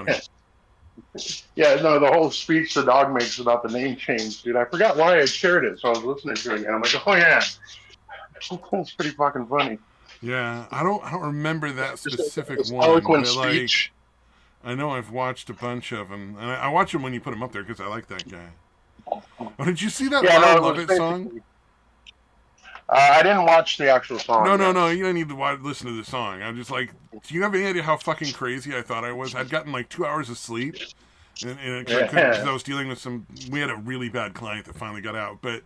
funny. Yeah, no, the whole speech the dog makes about the name change, dude. I forgot why I shared it, so I was listening to it again. I'm like, oh yeah, that's pretty fucking funny. Yeah, I don't remember that Just specific this one, eloquent but like speech. I know I've watched a bunch of them, and I watch them when you put them up there because I like that guy. Oh, did you see that Yeah, no, Loud it Love was It song? basically. I didn't watch the actual No, song no, yet. no. You don't need to listen to the song. I'm just like, do you have any idea how fucking crazy I thought I was? I'd gotten like 2 hours of sleep, and cause I couldn't because Yeah. I was dealing with some. We had a really bad client that finally got out, but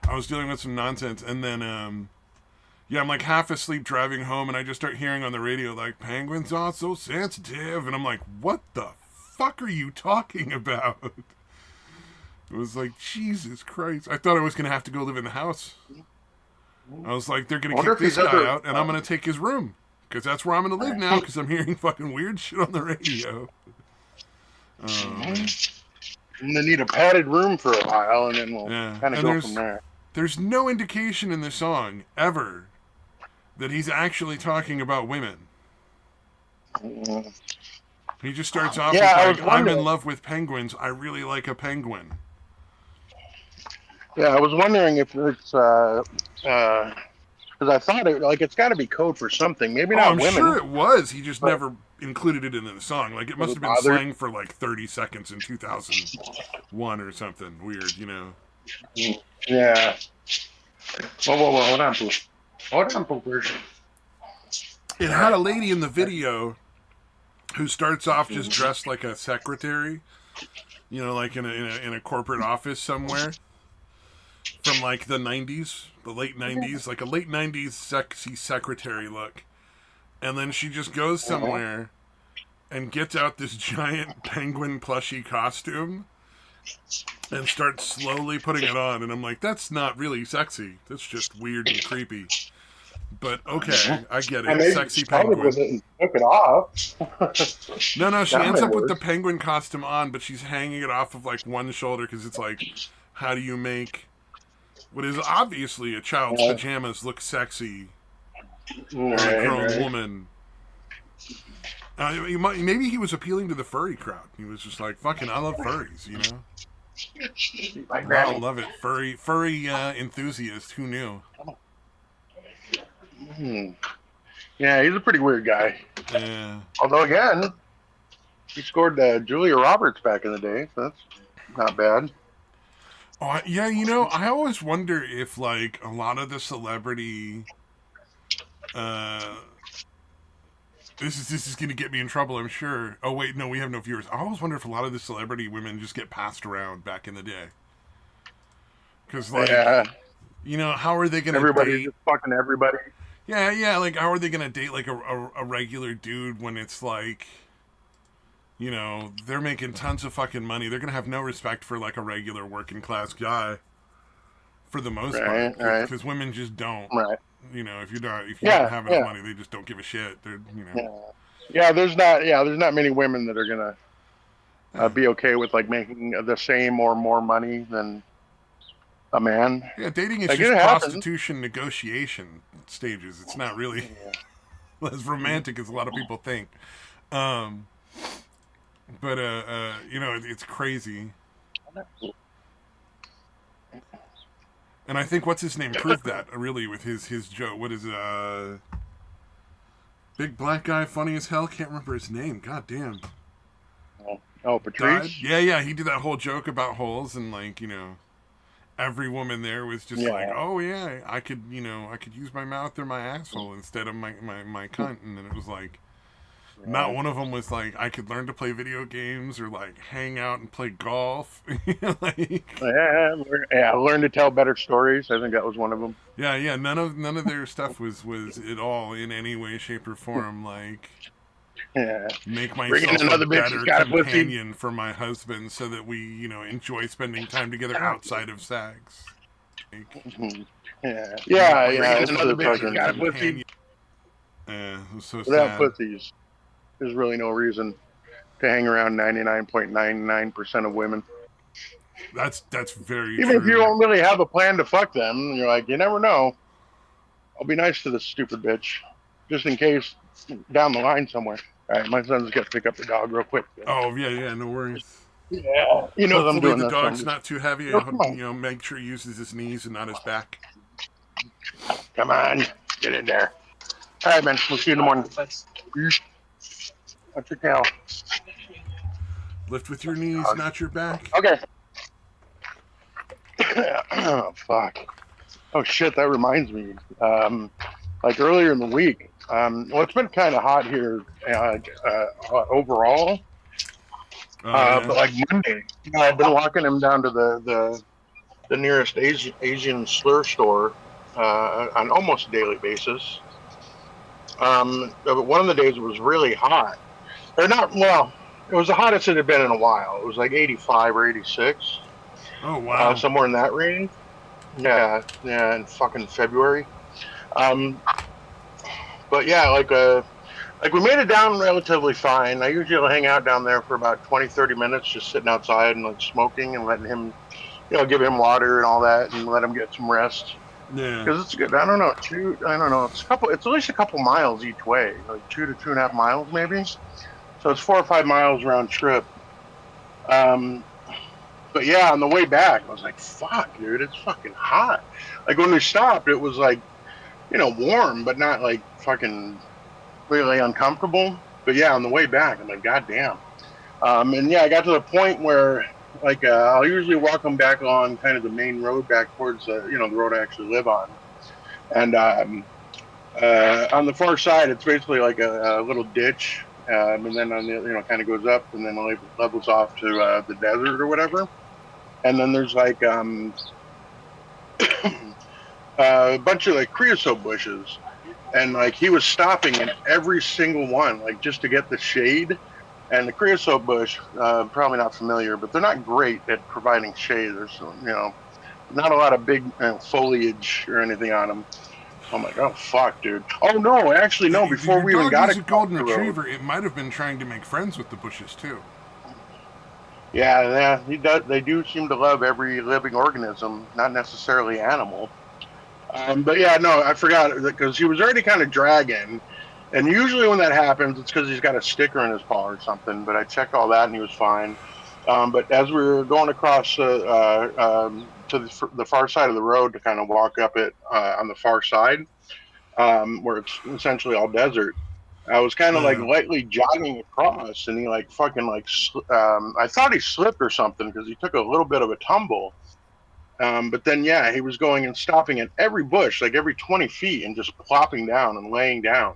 I was dealing with some nonsense, and then yeah, I'm like half asleep driving home, and I just start hearing on the radio like penguins are so sensitive, and I'm like, what the fuck are you talking about? It was like Jesus Christ. I thought I was gonna have to go live in the house. I was like, they're I gonna wonder kick if he's this guy ever. out, and I'm gonna take his room because that's where I'm gonna live now because I'm hearing fucking weird shit on the radio. Oh man, I'm gonna need a padded room for a while, and then we'll yeah. kind of And go from there. there's no indication in the song ever that he's actually talking about women. Mm. He just starts off Yeah, with I like, was "I'm in wondering. love with penguins. I really like a penguin." Yeah, I was wondering if it's because I thought it like it's got to be code for something. Maybe Oh, not I'm sure women, it was. He just but never included it in the song. Like it was must it have been bothered? slang for like 30 seconds in 2001 or something weird, you know. Yeah. Whoa, hold on, Pooh. Hold on, Pooh. It had a lady in the video who starts off just dressed like a secretary, you know, like in a corporate office somewhere from like the 90s, the late 90s, like a late 90s sexy secretary look. And then she just goes somewhere and gets out this giant penguin plushy costume and starts slowly putting it on. And I'm like, that's not really sexy. That's just weird and creepy. But okay, I get I it. maybe Sexy started with penguin. it and took it off. No, she That ends might up with the work. penguin costume on, but she's hanging it off of like one shoulder because it's like, how do you make what is obviously a child's Yeah. pajamas look sexy on a Right, grown right. woman? Maybe he was appealing to the furry crowd. He was just like, "Fucking, I love furries," you know. My Wow, granny. love it, furry enthusiast. Who knew? Hmm. Yeah, he's a pretty weird guy. Yeah. Although again, he scored Julia Roberts back in the day, so that's not bad. Oh, yeah. You know, I always wonder if like a lot of the celebrity uh, this is gonna get me in trouble, I'm sure. Oh wait, no, we have no viewers. I always wonder if a lot of the celebrity women just get passed around back in the day. Because like, Yeah, you know, how are they gonna everybody's date? just fucking everybody. Yeah, yeah. Like, how are they gonna date like a regular dude when it's like, you know, they're making tons of fucking money. They're gonna have no respect for like a regular working class guy for the most part, Right, right, because women just don't. right. You know, if you don't Yeah, have enough yeah, money, they just don't give a shit. They're yeah. Yeah, there's not many women that are gonna yeah. be okay with like making the same or more money than a man. Yeah, dating is Like it just happens. prostitution negotiation stages. It's not really Yeah. as romantic as a lot of people think. Um, but you know, it's crazy. And I think what's his name proved that really with his joke. What is it? Big black guy, funny as hell. Can't remember his name. God damn. Oh, Died. Patrice. Yeah, yeah. He did that whole joke about holes and like, you know, every woman there was just like, Yeah, oh yeah, I could, you know, I could use my mouth or my asshole instead of my cunt. And then it was like, not yeah. one of them was like, I could learn to play video games or like hang out and play golf. Like, Yeah, learn to tell better stories. I think that was one of them. yeah, yeah. None of their stuff was at all in any way, shape, or form like Yeah, make bring in myself a another bitch who's better got a pussy. companion for my husband so that we, you know, enjoy spending time together outside of sex. Like, Yeah, make yeah. myself Another a bitch who's better got a pussy. companion. It was so Without sad. pussies, there's really no reason to hang around 99.99% of women. That's very Even if you true. don't really have a plan to fuck them, you're like, you never know. I'll be nice to this stupid bitch, just in case down the line somewhere. All right, my son's got to pick up the dog real quick. Oh yeah, no worries. Yeah, he knows I'm Hopefully doing the this. So I'm dog's just, not too heavy. oh, come on, Make sure he uses his knees and not his back. come on, get in there. All right, man. We'll see you in the morning. Watch your tail. Lift with your knees, not your back. Okay. Oh, fuck. Oh shit, that reminds me. Like earlier in the week, well, it's been kind of hot here overall, Oh but yeah. like Monday, I've been walking him down to the nearest Asian slur store on almost a daily basis. But one of the days was really hot. Or not, well, it was the hottest it had been in a while. It was like 85 or 86, Oh wow. somewhere in that range. Yeah, yeah, in fucking February. Um, but yeah, like we made it down relatively fine. I usually hang out down there for about 20, 30 minutes, just sitting outside and like smoking and letting him, give him water and all that and let him get some rest. Yeah. Because it's good. I don't know, I don't know. It's at least a couple miles each way, like 2 to 2.5 miles maybe. So it's 4 or 5 miles round trip. Um, but yeah, on the way back, I was like, fuck, dude, it's fucking hot. Like when we stopped, it was like, warm, but not like fucking really uncomfortable. But yeah, on the way back, I'm like, God damn. And yeah, I got to the point where like I'll usually walk them back on kind of the main road back towards the road I actually live on. And on the far side, it's basically like a little ditch, and then on the kind of goes up and then levels off to the desert or whatever. And then there's like a bunch of like creosote bushes, and like he was stopping in every single one, like just to get the shade. And the creosote bush, probably not familiar, but they're not great at providing shade. There's not a lot of big foliage or anything on them. So I'm like, oh fuck, dude. Oh no, actually no. If Before your we even dog got is a across golden the road, retriever, it might have been trying to make friends with the bushes too. yeah, he does. They do seem to love every living organism, not necessarily animal. But yeah, no, I forgot because he was already kind of dragging. And usually when that happens, it's because he's got a sticker in his paw or something. But I checked all that and he was fine. But as we were going across to the far side of the road to kind of walk up it on the far side, where it's essentially all desert, I was kind of like Yeah. lightly jogging across, and he like fucking like I thought he slipped or something because he took a little bit of a tumble. But then, yeah, he was going and stopping at every bush, like every 20 feet, and just plopping down and laying down.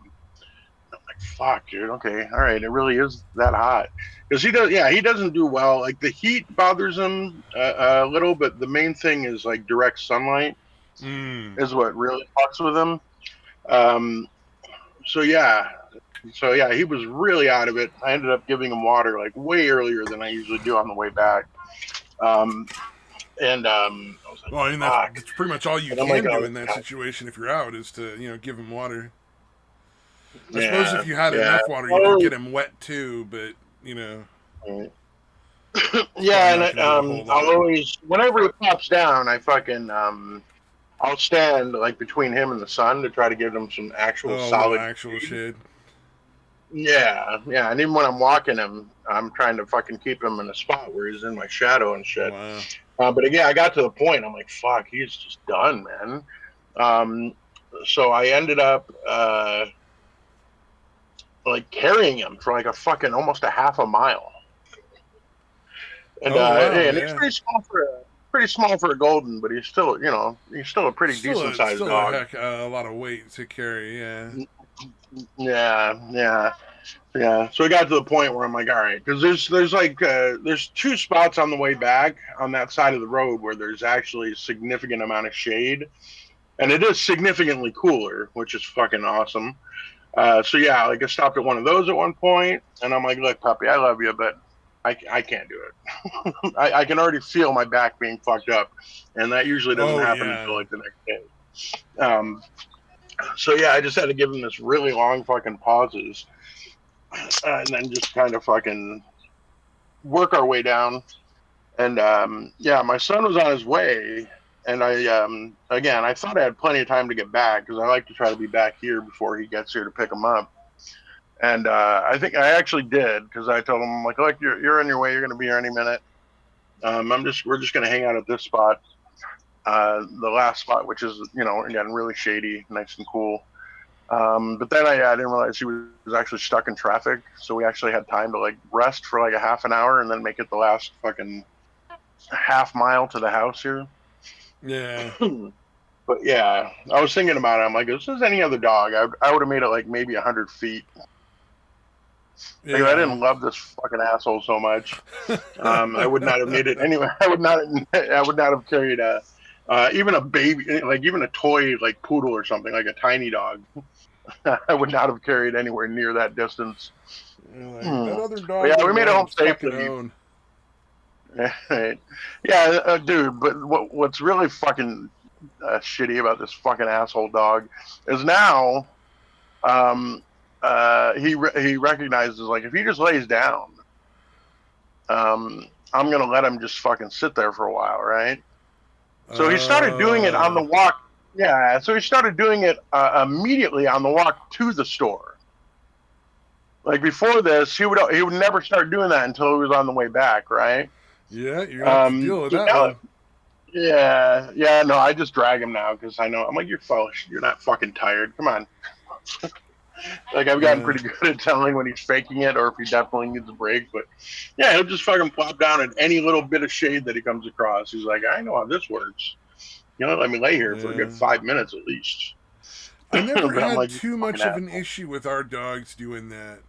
I'm like, fuck, dude. Okay, all right. It really is that hot because he does. Yeah, he doesn't do well. Like the heat bothers him a little, but the main thing is like direct sunlight Mm. is what really fucks with him. Um, so yeah, he was really out of it. I ended up giving him water like way earlier than I usually do on the way back. Um, and I was like, Well, I mean fuck. that's pretty much all you And I'm like, can do oh, in that situation if you're out is to give him water. I suppose if yeah, you had yeah. enough water, you could get him wet too, but it's probably Yeah, not and going to do a whole I'll lot. always, whenever he pops down, I fucking, I'll stand like between him and the sun to try to give him some actual Oh, a little solid actual shade. shade. Yeah, yeah, and even when I'm walking him, I'm trying to fucking keep him in a spot where he's in my shadow and shit. Wow. But again, I got to the point. I'm like, fuck, he's just done, man. Um, so I ended up like carrying him for like a fucking almost a half a mile. And Oh wow, and he's yeah. pretty small for a golden, but he's still a pretty decent sized Still a dog. heck a lot of weight to carry. Yeah. Yeah, yeah, yeah. So we got to the point where I'm like, all right, because there's like there's two spots on the way back on that side of the road where there's actually a significant amount of shade, and it is significantly cooler, which is fucking awesome. So yeah, like I stopped at one of those at one point, and I'm like, look, puppy, I love you, but I can't do it. I can already feel my back being fucked up, and that usually doesn't Oh happen until yeah. like the next day. So yeah, I just had to give him this really long fucking pauses, and then just kind of fucking work our way down. And yeah, my son was on his way, and I again I thought I had plenty of time to get back because I like to try to be back here before he gets here to pick him up. And I think I actually did because I told him, I'm like, look, you're on your way. You're going to be here any minute. We're just going to hang out at this spot, the last spot, which is again really shady, nice and cool. But then I didn't realize he was actually stuck in traffic, so we actually had time to like rest for like a half an hour and then make it the last fucking half mile to the house here. Yeah. But yeah, I was thinking about it. I'm like, if this is any other dog, I would have made it like maybe 100 feet. Yeah. Like, I didn't love this fucking asshole so much. I would not have made it anyway. I would not have carried even a baby, like even a toy like poodle or something, like a tiny dog. I would not have carried anywhere near that distance. Like, that other dog. Yeah, we made it home safely. Yeah, dude. But what's really fucking shitty about this fucking asshole dog is now, he recognizes, like, if he just lays down, I'm gonna let him just fucking sit there for a while, right? So he started doing it on the walk. Yeah, so he started doing it immediately on the walk to the store. Like before this, he would never start doing that until he was on the way back, right? Yeah, you're gonna have to deal with that one. Yeah. No, I just drag him now because I know. I'm like, you're not fucking tired. Come on. Like, I've gotten pretty good at telling when he's faking it or if he definitely needs a break. But yeah, he'll just fucking plop down at any little bit of shade that he comes across. He's like, I know how this works. Let me lay here for a good 5 minutes at least. I never had too much of an issue with our dogs doing that.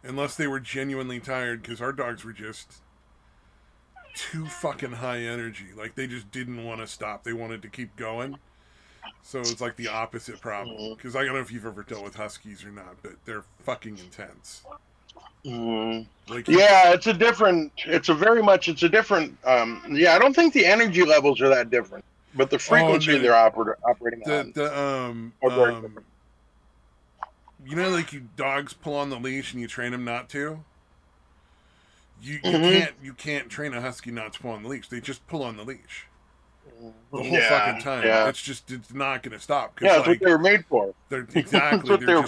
Unless they were genuinely tired, because our dogs were just too fucking high energy. Like, they just didn't want to stop. They wanted to keep going. So it's like the opposite problem. Because I don't know if you've ever dealt with huskies or not, but they're fucking intense. Like, yeah, it's a different. I don't think the energy levels are that different, but the frequency they're operating on. Like, you dogs pull on the leash and you train them not to. You can't train a husky not to pull on the leash. They just pull on the leash the whole fucking time. Yeah. It's not going to stop. Yeah, that's what they were made for. They're just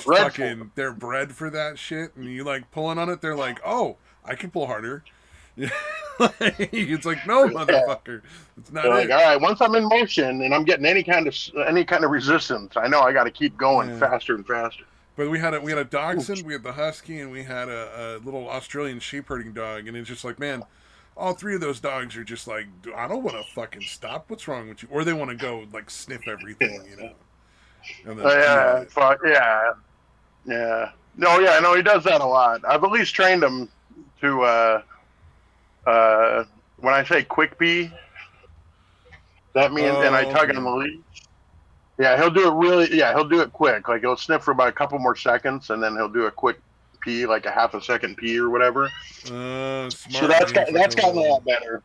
fucking. They're bred for that shit. And you like pulling on it, they're like, oh, I can pull harder. It's like, no, motherfucker, it's not. Like, all right, once I'm in motion and I'm getting any kind of resistance, I know I got to keep going faster and faster. But we had a dachshund, we had the husky, and we had a little Australian sheep herding dog, and it's just like, man, all three of those dogs are just like, I don't want to fucking stop. What's wrong with you? Or they want to go like sniff everything, And then, yeah. No, he does that a lot. I've at least trained him to. When I say quick pee, that means, and I tug on the leash. Yeah, he'll do it he'll do it quick. Like, he'll sniff for about a couple more seconds, and then he'll do a quick pee, like a half a second pee or whatever. Smart. So that's gotten a lot better.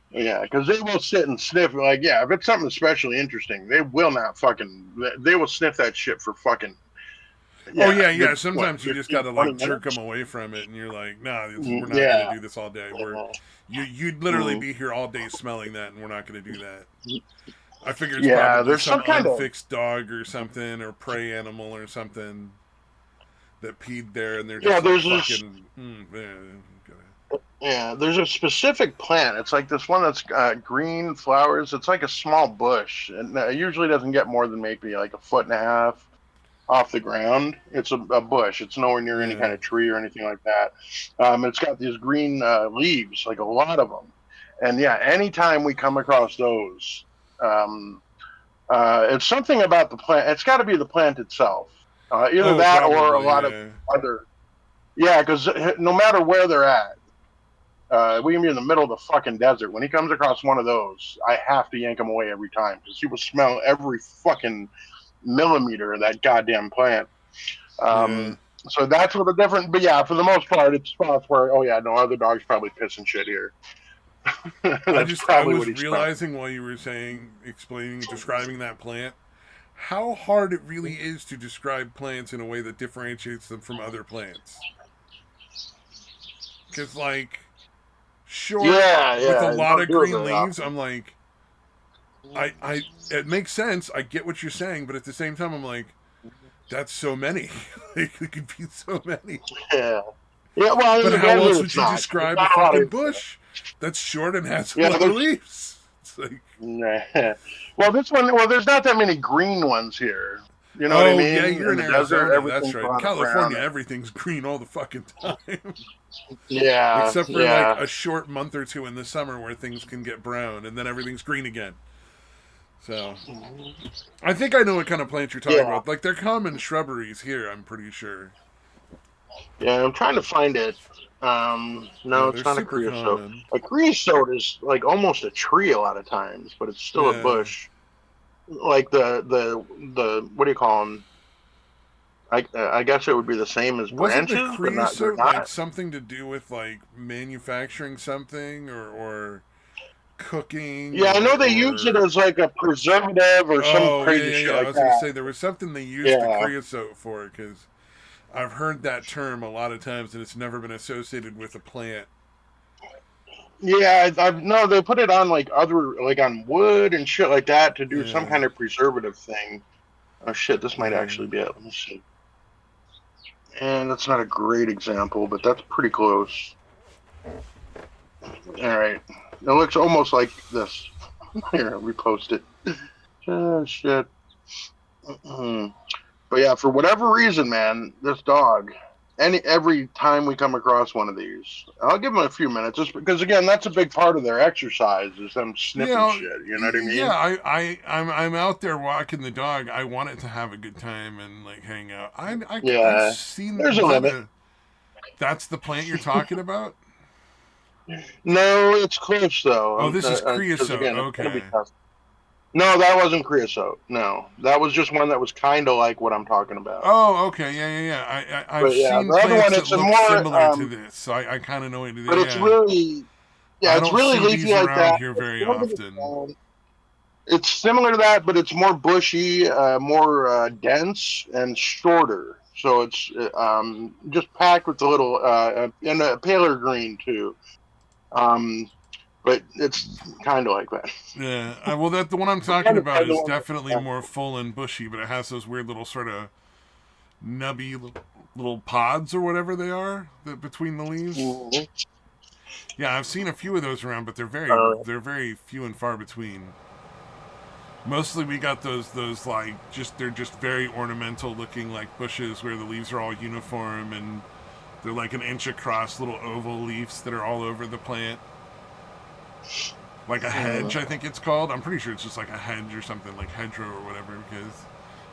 Yeah, because they will sit and sniff. Like, if it's something especially interesting, they will sniff that shit for fucking. Yeah. Sometimes you just gotta like jerk them away from it, and you're like, nah, we're not gonna do this all day. You'd literally be here all day smelling that, and we're not gonna do that. I figure it's probably there's some kind unfixed dog or something, or prey animal or something that peed there, and they're just there's a specific plant. It's like this one that's green flowers. It's like a small bush, and it usually doesn't get more than maybe like a foot and a half off the ground. It's a bush. It's nowhere near any kind of tree or anything like that. It's got these green leaves, like a lot of them. And anytime we come across those, it's something about the plant. It's got to be the plant itself. Either that or a lot of other. Yeah, because no matter where they're at, we can be in the middle of the fucking desert. When he comes across one of those, I have to yank him away every time because he will smell every fucking millimeter of that goddamn plant. So that's what the different. But for the most part, it's spots where other dogs probably piss and shit here. I was realizing while you were describing that plant, how hard it really is to describe plants in a way that differentiates them from other plants. Because, like, with a lot of green leaves, I'm like, it makes sense. I get what you're saying, but at the same time, I'm like, That's so many. Like, it could be so many. Yeah. Yeah, well, in But the how desert else would it's you not. There's describe a not a lot fucking of bush that's short and has a yeah, lot of there's leaves? It's like, nah. Well, this one, well, there's not that many green ones here. You know what I oh yeah, mean? you're In in the desert, Arizona. That's everything's a right. In lot of brown. California, everything's green all the fucking time. Yeah, Except for like yeah, a short month or two in the summer where things can get brown and then everything's green again. So I think I know what kind of plants you're talking yeah, about. Like they're common shrubberies here, I'm pretty sure. yeah. I'm trying to find it. Yeah, No, they're it's not a super creosote. common. A creosote is like almost a tree a lot of times, but it's still a Yeah. bush. Like the what do you call them? I guess it would be the same as Wasn't the branches, but not. They're creosote like not. something to do with like manufacturing something or cooking Yeah, I know they use it or as like a preservative or some oh yeah crazy yeah shit yeah. I like was gonna that. say there was something they used the Yeah. creosote for because I've heard that term a lot of times and it's never been associated with a plant. Yeah, I've no. They put it on like other, like on wood and shit like that to do some Yeah, kind of preservative thing. Oh shit, this might yeah. actually be it. Let me see. And that's not a great example, but that's pretty close. All right, it looks almost like this. Here, repost it. Oh shit. Mhm. But yeah, for whatever reason, man, this dog. Every time we come across one of these, I'll give them a few minutes, just because again, that's a big part of their exercise is them sniffing Yeah, shit. You know what I yeah. mean? I'm out there walking the dog. I want it to have a good time and like hang out. I've Yeah. seen. There's a Is that limit. a? That's the plant you're talking about? No, it's close Oh, though. this is Because creosote. again, it's gonna be Okay. tough. No, that wasn't creosote. No, that was just one that was kind of like what I'm talking about. Oh, okay. Yeah, yeah, yeah. I've But yeah, seen the other plants one, that it's a look more, similar to this, so I kind of know what it is. but it's Yeah, really, yeah, I it's don't really see leafy these like around that. here It's very more to the often. it's similar to that, but it's more bushy, more dense, and shorter. So it's just packed with a little and a paler green too. Um, but it's kind of like that. Yeah. Well, that the one I'm I'm talking trying to about find the is one definitely that's more full and bushy, but it has those weird little sort of nubby little pods or whatever they are that between the leaves. Mhm. Yeah, I've seen a few of those around, but uh, they're very few and far between. Mostly we got those like just they're just very ornamental looking like bushes where the leaves are all uniform and they're like an inch across little oval leaves that are all over the plant. Like a hedge, I think it's called. I'm pretty sure it's just like a hedge or something, like hedgerow or whatever, because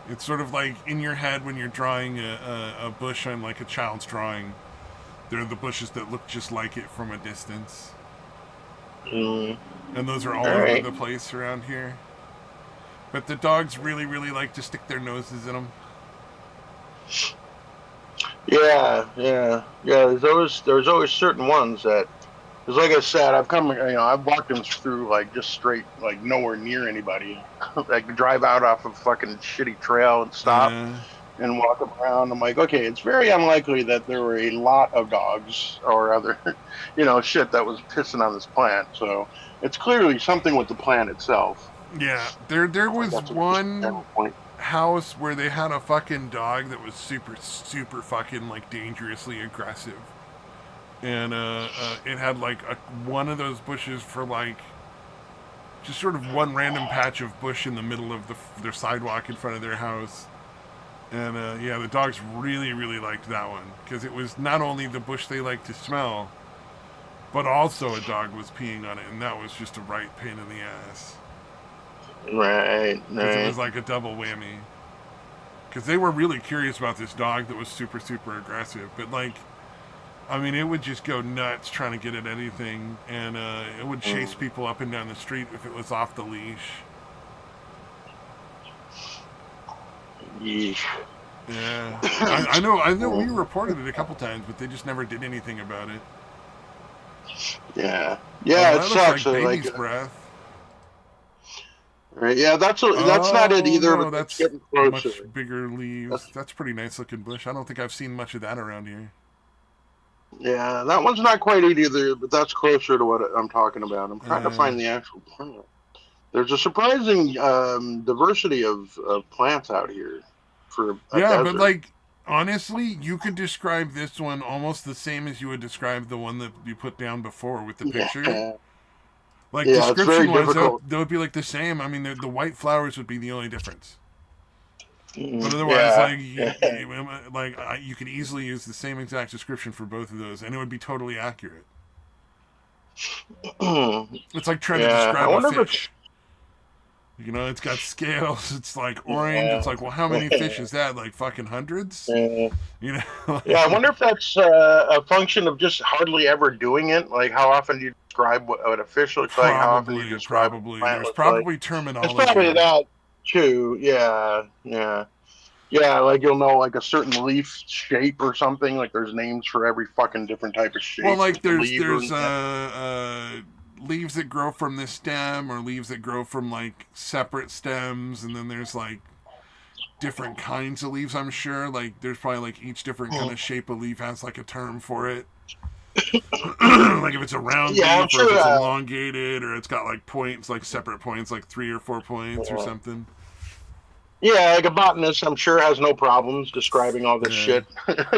it's sort of like in your head when you're drawing a bush on like a child's drawing. They're the bushes that look just like it from a distance. mm, And those are all all over right. the place around here. But the dogs really, really like to stick their noses in them. Yeah, yeah, yeah. There's always certain ones that, because like I said, I've walked them through like just straight, like nowhere near anybody. I could drive out off a fucking shitty trail and stop Uh, and walk them around. I'm like, okay, it's very unlikely that there were a lot of dogs or other, shit that was pissing on this plant. So it's clearly something with the plant itself. yeah, there Like was that's just a one general point. house where they had a fucking dog that was super, super fucking like dangerously aggressive. And it had like one of those bushes for like just sort of one random patch of bush in the middle of their sidewalk in front of their house. And yeah, the dogs really, really liked that one because it was not only the bush they liked to smell, but also a dog was peeing on it, and that was just a right pain in the ass Right, because it right. was like a double whammy. Because they were really curious about this dog that was super, super aggressive, but like, I mean, it would just go nuts trying to get at anything, and it would chase Mm. people up and down the street if it was off the leash. Yeesh. Yeah, I know. We reported it a couple times, but they just never did anything about it. Yeah, Oh, yeah, it that looks sucks. like Like, baby's breath. right, yeah, that's not it Oh either, no, but it's that's getting closer. much bigger leaves. That's, That's a pretty nice looking bush. I don't think I've seen much of that around here. yeah, that one's not quite it either, but that's closer to what I'm talking about. I'm trying to Uh, find the actual plant. There's a surprising diversity of plants out here. for a Yeah, but desert. like honestly, you could describe this one almost the same as you would describe the one that you put down before with the picture. Yeah, Like yeah, it's very description wise, difficult. that would be like the same. I mean, the white flowers would be the only difference. But otherwise, Yeah, yeah. you could easily use the same exact description for both of those, and it would be totally accurate. It's like trying to Yeah, I describe a wonder if it's fish. You know, it's got scales. It's like orange. It's like, well, how many fish is that? Like fucking hundreds. yeah. You know. Yeah, I wonder if that's a function of just hardly ever doing it. Like, how often do you describe what a fish looks like? How often do you describe what a Probably. plant There's looks like? probably It's probably terminology. that too. Yeah, yeah, yeah. Like you'll know like a certain leaf shape or something. Like there's names for every fucking different type of Well, shape like of leaf. Or leaves that grow from this stem, or leaves that grow from like separate stems, and then there's like different kinds of leaves. I'm sure like there's probably like each different kind of shape of leaf has like a term for it. Like if it's a round yeah, I'm leaf, or if sure. it's elongated, or it's got like points, like separate points, like 3 or 4 points or Yeah. something. Yeah, like a botanist, I'm sure has no problems describing all this Yeah. shit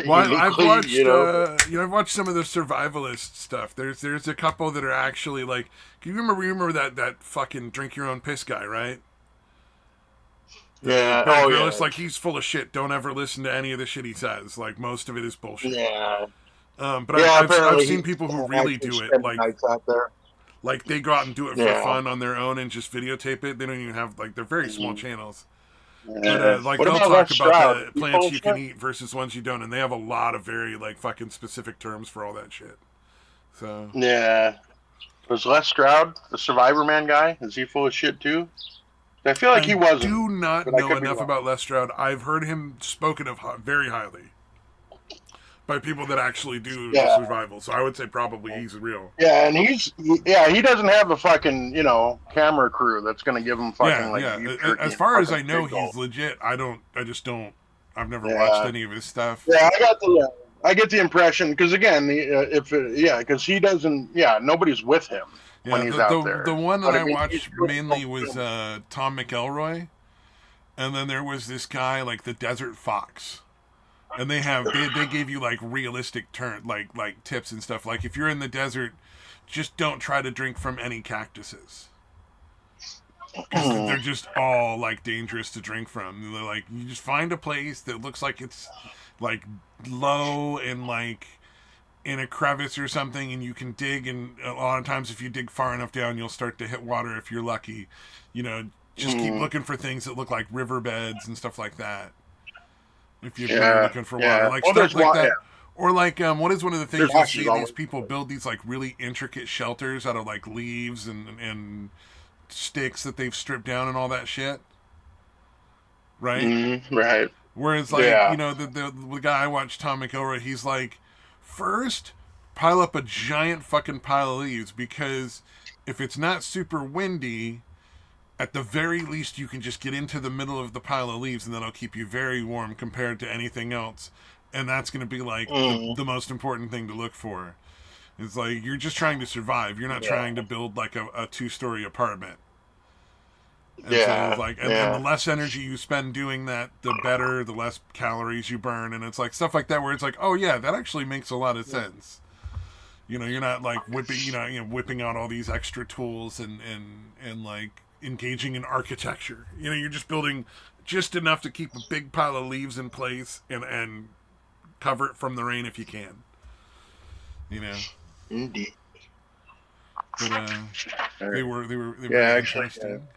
Well, I've uniquely. watched, I've watched some of the survivalist stuff. There's a couple that are actually like, can you remember that fucking drink your own piss guy, right? The Yeah. Bear Oh Grylls, yeah. like he's full of shit. Don't ever listen to any of the shit he says. Like most of it is bullshit. Yeah. But Yeah. I've Apparently, seen he people who really actually do it. spent nights out there. Like they go out and do it for Yeah. fun on their own and just videotape it. They don't even have like they're very small Mhm. channels. But Yeah. like What they'll about Les talk about Stroud? the You full plants of you can shit? eat versus ones you don't, and they have a lot of very like fucking specific terms for all that shit. So Yeah. Was Les Stroud the Survivor Man guy? Is he full of shit too? I feel like he I wasn't, do not but I know could be enough wrong. about Les Stroud. I've heard him spoken of very highly by people that actually do the Yeah. survival. So I would say probably he's real. Yeah, and he doesn't have a fucking, camera crew that's gonna give him fucking Yeah, like yeah. beef jerky As and far as fucking I know, pig he's gold. legit. I just don't. I've never watched Yeah. any of his stuff. Yeah, I get the impression because again, because he doesn't, nobody's with him when Yeah, he's the out the the there. one that But I I mean, he's watched doing mainly was Tom McElroy, and then there was this guy like the Desert Fox, and they gave you like realistic like tips and stuff. Like if you're in the desert, just don't try to drink from any cactuses because they're just all like dangerous to drink from. They're like you just find a place that looks like it's like low and like in a crevice or something, and you can dig, and a lot of times if you dig far enough down you'll start to hit water if you're lucky. You know, just keep looking for things that look like riverbeds and stuff like that if you're yeah, looking for water, yeah. like Well, stuff like yeah, that. Or like what is one of the there's things you'll washes see all these over the people place. build these like really intricate shelters out of like leaves and sticks that they've stripped down and all that shit, right? Right. Whereas, like, Yeah. you know, the guy I watched, Tom McElroy, he's like, first, pile up a giant fucking pile of leaves because if it's not super windy, at the very least, you can just get into the middle of the pile of leaves and that'll keep you very warm compared to anything else. And that's going to be like Mm, the most important thing to look for. It's like you're just trying to survive. You're not yeah. trying to build like a 2-story apartment. And so it's Yeah. like, and the Yeah. less energy you spend doing that, the better, the less calories you burn. And it's like stuff like that where it's like, oh yeah, that actually makes a lot of sense. You know, you're not like whipping out all these extra tools and like engaging in architecture. You know, you're just building just enough to keep a big pile of leaves in place and cover it from the rain if you can. You know, Indeed. but they were Yeah, very actually, interesting.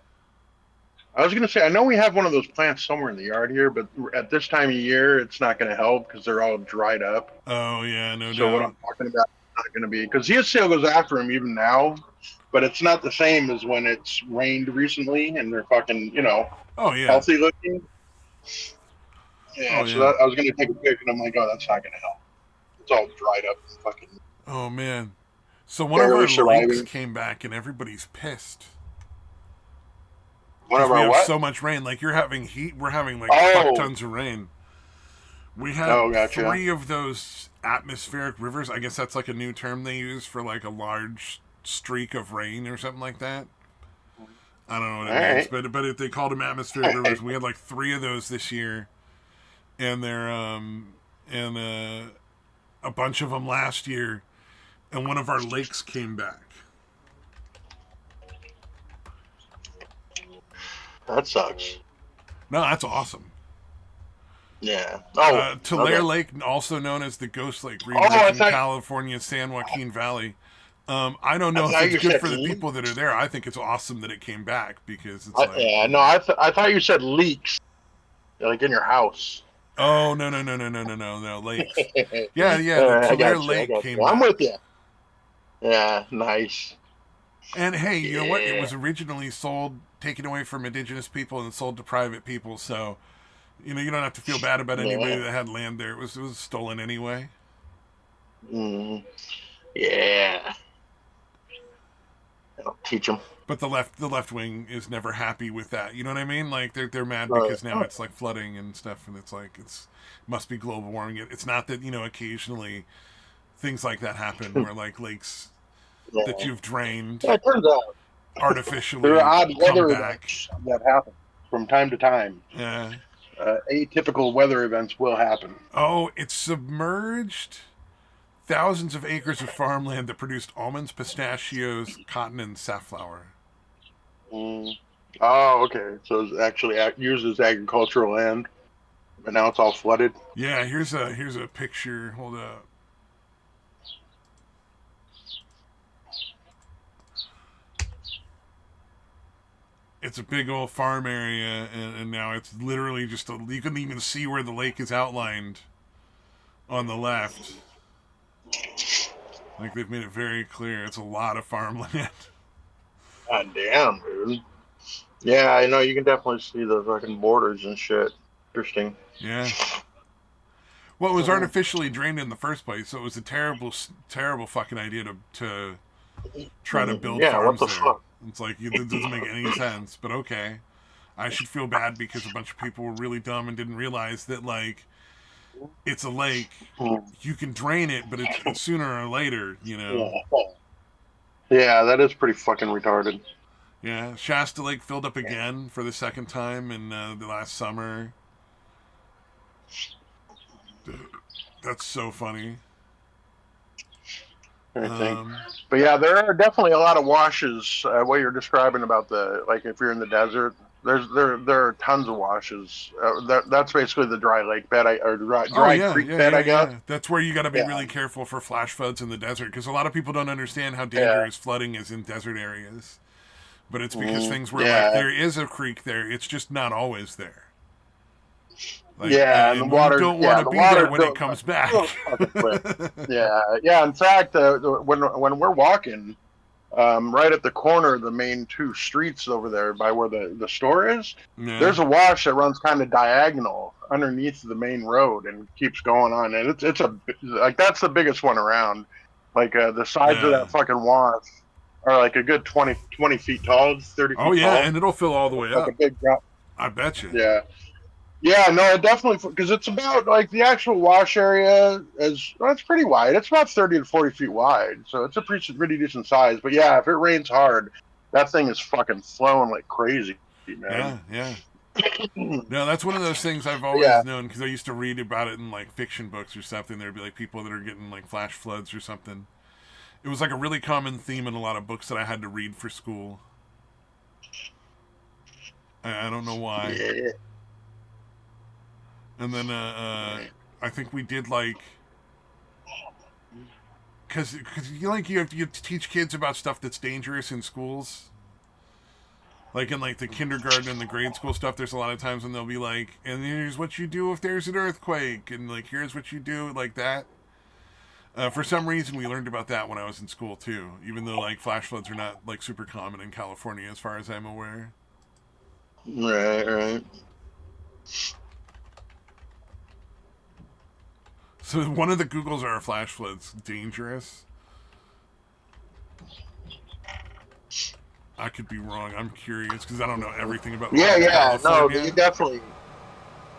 I was gonna say I know we have one of those plants somewhere in the yard here, but at this time of year, it's not gonna help because they're all dried up. Oh yeah, no So what I'm doubt. talking about is not gonna be because he still goes after him even now, but it's not the same as when it's rained recently and they're fucking Oh yeah. healthy looking. Yeah, Oh so yeah. that, I was gonna take a pic and I'm like, oh, that's not gonna help. It's all dried up and fucking Oh man. So one of barely our lakes surviving. came back and everybody's pissed One because of we our have what? so much rain. Like you're having heat, we're having like fuck Oh, tons of rain. We had oh, gotcha. 3 of those atmospheric rivers. I guess that's like a new term they use for like a large streak of rain or something like that. I don't know what All it means, right. but if they called them atmospheric rivers, we had like 3 of those this year, and they're and a bunch of them last year, and one of our lakes came back. That sucks. No, that's awesome. Yeah. Oh, Tulare okay. Lake, also known as the Ghost Lake, Oh, I reemerged in thought California's San Joaquin Valley. I don't I know if thought it's you good said for the leak. people that are there. I think it's awesome that it came back because it's like, Yeah, you no, know. I thought you said leaks, like in your house. Oh no no no no no no no no lakes. Yeah yeah, the I Tulare got you. I Lake got came you. I'm with back. you. Yeah, nice. And hey, you know what? It Yeah. was originally sold, taken away from indigenous people, and sold to private people. So you know you don't have to feel bad about anybody Yeah. that had land there. It was stolen anyway. Mm, yeah. I'll teach them. But the left wing is never happy with that. You know what I mean? Like they're mad Oh, because now it's like flooding and stuff, and it's like it's must be global warming. It's not that, you know, occasionally things like that happen yeah. where like lakes that Yeah. you've drained It turns out there are artificially odd come weather back. events that happen from time to time. Yeah. Atypical weather events will happen. Oh, it's submerged thousands of acres of farmland that produced almonds, pistachios, cotton, and safflower. Mm. Oh, okay. So it's actually used as agricultural land, but now it's all flooded. Yeah, here's a picture. Hold up. It's a big old farm area, and now it's literally just you can even see where the lake is outlined on the left. Like they've made it very clear. It's a lot of farmland. God damn, dude. Yeah, I know. You can definitely see the fucking borders and shit. Interesting. Yeah. Well, it was Mm. artificially drained in the first place, so it was a terrible fucking idea to try to build Yeah, what farms the there. fuck? It's like it doesn't make any sense, but okay. I should feel bad because a bunch of people were really dumb and didn't realize that like it's a lake. Mm. You can drain it, but it's sooner or later, you know. Yeah. Yeah, that is pretty fucking retarded. Yeah, Shasta Lake filled up again for the second time in the last summer. That's so funny. I think. Um, But yeah, there are definitely a lot of washes. What you're describing about the like, if you're in the desert, there are tons of washes. That's basically the dry lake bed, or oh dry yeah, creek yeah, bed, yeah, I guess. yeah. That's where you got to be Yeah, really careful for flash floods in the desert because a lot of people don't understand how yeah, dangerous flooding is in desert areas. But it's because things where like yeah, there is a creek there, it's just not always there. Like, yeah. And the and you water, don't want yeah, to the be there water when it comes back. goes fucking quick. Yeah, yeah. In fact, when we're walking, right at the corner of the main two streets over there by where the store is, Yeah, there's a wash that runs kind of diagonal underneath the main road and keeps going on. And it's a like that's the biggest one around. Like the sides of yeah. that fucking wash are like a good 20 feet tall, 30 Oh feet yeah, tall. and it'll fill all the way Like a up. big drop. I bet you. Yeah. Yeah, no, it definitely, because it's about like the actual wash area is, well, it's pretty wide. It's about 30 to 40 feet wide, so it's a pretty decent size. But yeah, if it rains hard, that thing is fucking flowing like crazy, man. Yeah, yeah. No, that's one of those things I've Yeah. always known because I used to read about it in like fiction books or something. There'd be like people that are getting like flash floods or something. It was like a really common theme in a lot of books that I had to read for school. I don't know why. Yeah. And then I think we did like because you like you have to teach kids about stuff that's dangerous in schools. Like in like the kindergarten and the grade school stuff, there's a lot of times when they'll be like, and here's what you do if there's an earthquake, and like here's what you do like that. For some reason, we learned about that when I was in school too. Even though like flash floods are not like super common in California, as far as I'm aware. Right, right. So one of the Googles are flash floods dangerous? I could be wrong. I'm curious because I don't know everything about Yeah, yeah. No, you California. definitely.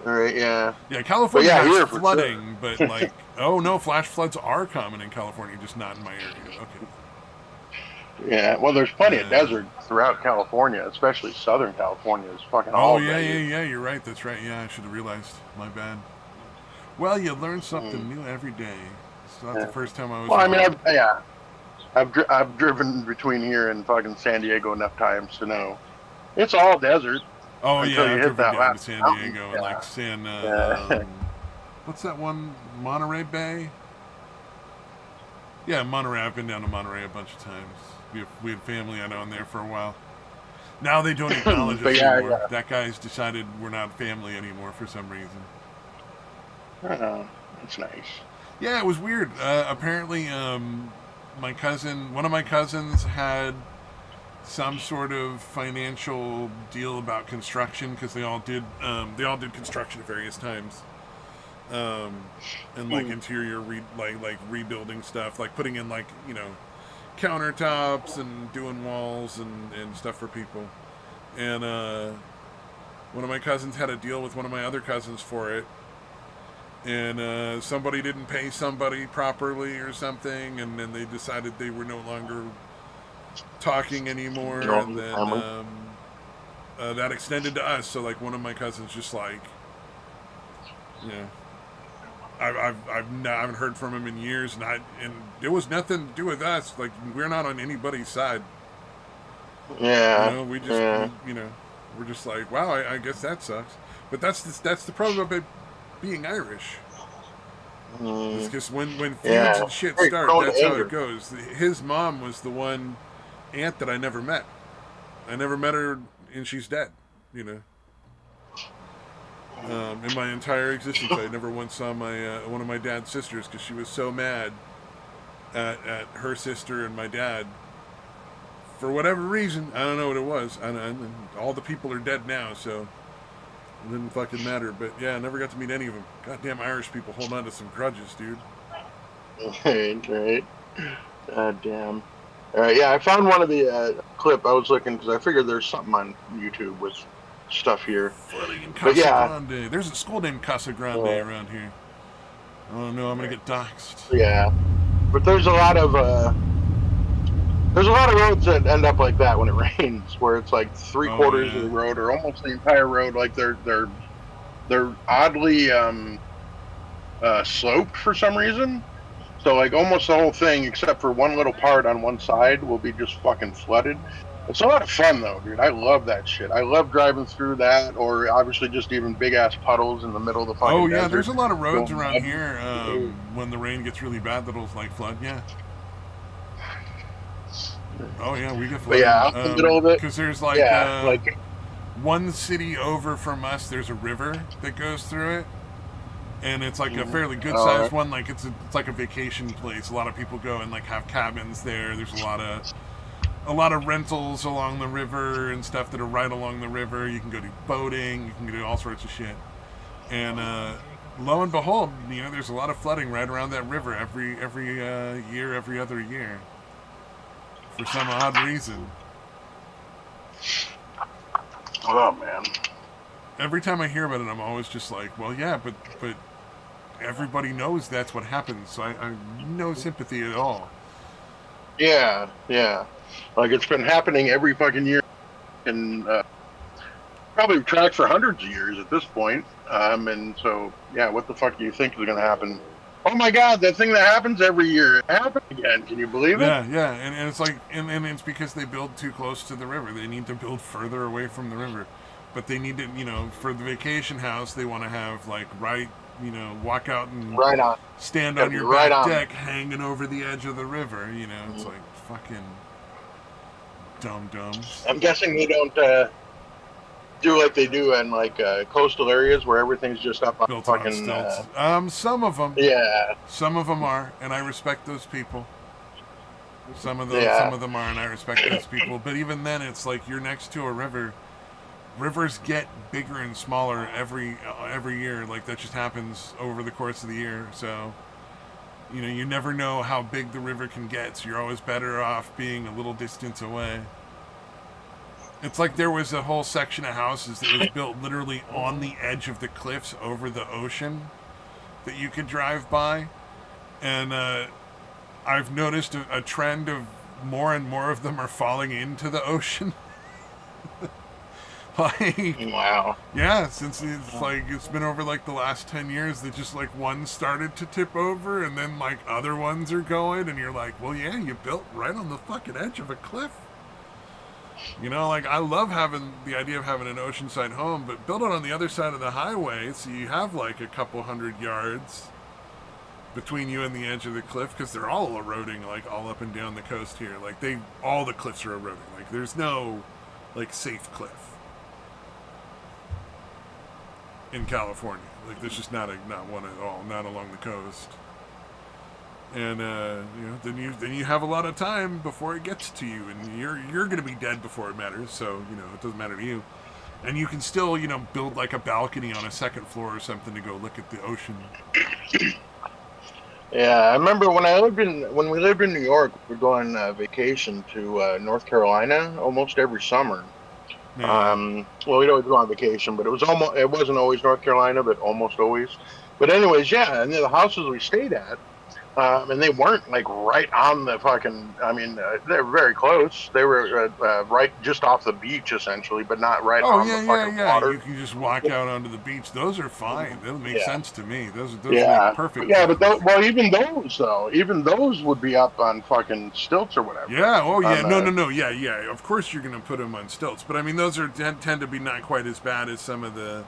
All right, yeah. Yeah, But California yeah, has here for sure. flooding, but like, oh no, flash floods are common in California, just not in my area. Okay. Yeah, well, there's plenty of Uh, desert throughout California, especially Southern California is fucking oh all yeah, yeah, desert. yeah. You're right. That's right. Yeah, I should have realized. My bad. Well, you learn something new every day. It's not the Yeah. first time I was Well, I mean, wrong. I've driven between here and fucking San Diego enough times to know it's all desert Oh until yeah, you I've hit driven that down to last San mountain. Diego and like Yeah, San. yeah, What's that one? Monterey Bay. Yeah, Monterey. I've been down to Monterey a bunch of times. We had family I know in there for a while. Now they don't acknowledge but us yeah, anymore. That guy's decided we're not family anymore for some reason. oh, that's nice. Yeah, it was weird. Apparently, one of my cousins had some sort of financial deal about construction because they all did construction at various times, um, and like Hmm. interior like rebuilding stuff, like putting in like countertops and doing walls and stuff for people. And one of my cousins had a deal with one of my other cousins for it, and somebody didn't pay somebody properly or something, and then they decided they were no longer talking anymore, All and the then family. that extended to us. So like one of my cousins just like, you know, I haven't heard from him in years, and it was nothing to do with us. Like we're not on anybody's side. Yeah, We just yeah. we're just like, wow, I guess that sucks. But that's the problem about being Irish. It's Mm, because when feuds yeah. and shit Very start, prone to that's how it anger. goes. His mom was the one aunt that I never met. I never met her, and she's dead. You know, in my entire existence, I never once saw my one of my dad's sisters because she was so mad at her sister and my dad for whatever reason. I don't know what it was. And all the people are dead now, so it didn't fucking matter. But yeah, I never got to meet any of them. Goddamn Irish people hold on to some grudges, dude. Right, right. Damn. All right, yeah, I found one of the clip I was looking because I figured there's something on YouTube with stuff here. Flooding in But Casa yeah, Grande. There's a school named Casa Grande uh, around here. Oh no, I'm gonna get doxxed. yeah. But there's a lot of roads that end up like that when it rains, where it's like three Oh quarters of yeah. the road or almost the entire road, like they're oddly sloped for some reason. So like almost the whole thing, except for one little part on one side, will be just fucking flooded. It's a lot of fun though, dude. I love that shit. I love driving through that, or obviously just even big ass puddles in the middle of the Oh fucking yeah. There's desert. a lot of roads Going around here. mud. When the rain gets really bad, that'll like flood. Yeah. Oh yeah, we get But yeah, flooding. out in the middle of it, Because there's like yeah, like one city over from us. There's a river that goes through it, and it's like a fairly good all sized right. one. Like it's like a vacation place. A lot of people go and like have cabins there. There's a lot of rentals along the river and stuff that are right along the river. You can go do boating. You can do all sorts of shit. And lo and behold, there's a lot of flooding right around that river every year, every other year, for some odd reason. Oh man. Every time I hear about it, I'm always just like, well, yeah, but everybody knows that's what happens, so I have no sympathy at all. Yeah, yeah. Like it's been happening every fucking year, and probably tracked for hundreds of years at this point. And so, yeah, what the fuck do you think is going to happen? Oh my God, that thing that happens every year it happened again. Can you believe it? Yeah, yeah, and it's like, and it's because they build too close to the river. They need to build further away from the river, but they need to, for the vacation house, they want to have like walk out and Right on. stand Got to on be your right back on. deck, hanging over the edge of the river. It's like fucking dum dums. I'm guessing they don't do like they do in like coastal areas where everything's just up on Built on fucking. stilts. Some of them, Yeah, some of them are, and I respect those people. Some yeah, of them are, and I respect those people. But even then, it's like you're next to a river. Rivers get bigger and smaller every year. Like that just happens over the course of the year. So you never know how big the river can get. So you're always better off being a little distance away. It's like there was a whole section of houses that was built literally on the edge of the cliffs over the ocean that you could drive by, and I've noticed a trend of more and more of them are falling into the ocean. Like, Wow. yeah, since it's like it's been over like the last 10 years that just like one started to tip over and then like other ones are going and you're like, well, yeah, you built right on the fucking edge of a cliff. You know, like I love having the idea of having an oceanside home, but build it on the other side of the highway so you have like a couple hundred yards between you and the edge of the cliff because they're all eroding like all up and down the coast here. Like all the cliffs are eroding. Like there's no like safe cliff in California. Like there's just not one at all, not along the coast. And then you have a lot of time before it gets to you, and you're gonna be dead before it matters. So it doesn't matter to you. And you can still build like a balcony on a second floor or something to go look at the ocean. Yeah, I remember when we lived in New York, we'd go on vacation to North Carolina almost every summer. Yeah. Well, we'd always go on vacation, but it wasn't always North Carolina, but almost always. But anyways, yeah, and the houses we stayed at, and they weren't like right on the fucking. I mean, they were very close. They were right just off the beach, essentially, but not right Oh on the yeah, yeah, fucking yeah. water. You can just walk out onto the beach. Those are fine. That makes Yeah, sense to me. Those make yeah, perfect yeah. sense. But well, even those would be up on fucking stilts or whatever. Yeah. Oh yeah. On No, no, no. Yeah, yeah. Of course you're gonna put them on stilts, but I mean those tend to be not quite as bad as some of the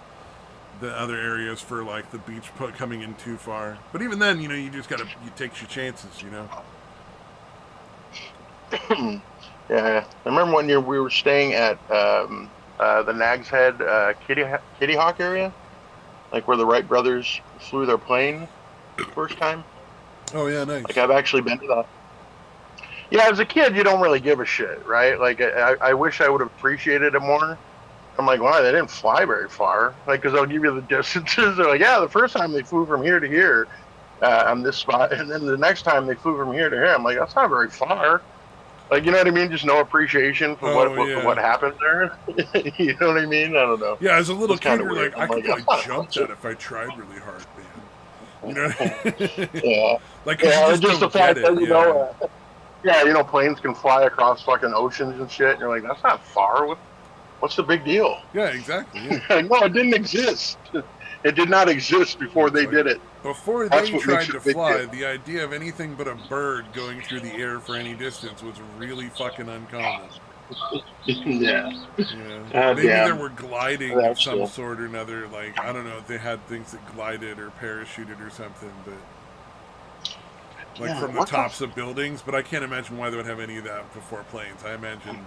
other areas for like the beach coming in too far. But even then, you just you take your chances. Yeah, I remember one year we were staying at the Nag's Head Kitty Hawk area, like where the Wright brothers flew their plane the first time. Oh yeah, nice. Like I've actually been to that. Yeah, as a kid, you don't really give a shit, right? Like I wish I would have appreciated it more. I'm like, wow, they didn't fly very far. Like, because they'll give you the distances. They're like, yeah, the first time they flew from here to here on this spot, and then the next time they flew from here to here. I'm like, that's not very far. Like, you know what I mean? Just no appreciation for what happened there. You know what I mean? I don't know. Yeah, as a little kid, you're weird. like, I could probably jump that if I tried really hard, man. Yeah. Like, yeah, you just the fact that planes can fly across fucking oceans and shit. And you're like, that's not far. What's the big deal? Yeah, exactly. Yeah. No, it didn't exist. It did not exist before they did it. Before they tried to fly, the idea of anything but a bird going through the air for any distance was really fucking uncommon. Yeah. Maybe there were gliding of some sort or another. Like, I don't know if they had things that glided or parachuted or something, but like from the tops of buildings. But I can't imagine why they would have any of that before planes. I imagine.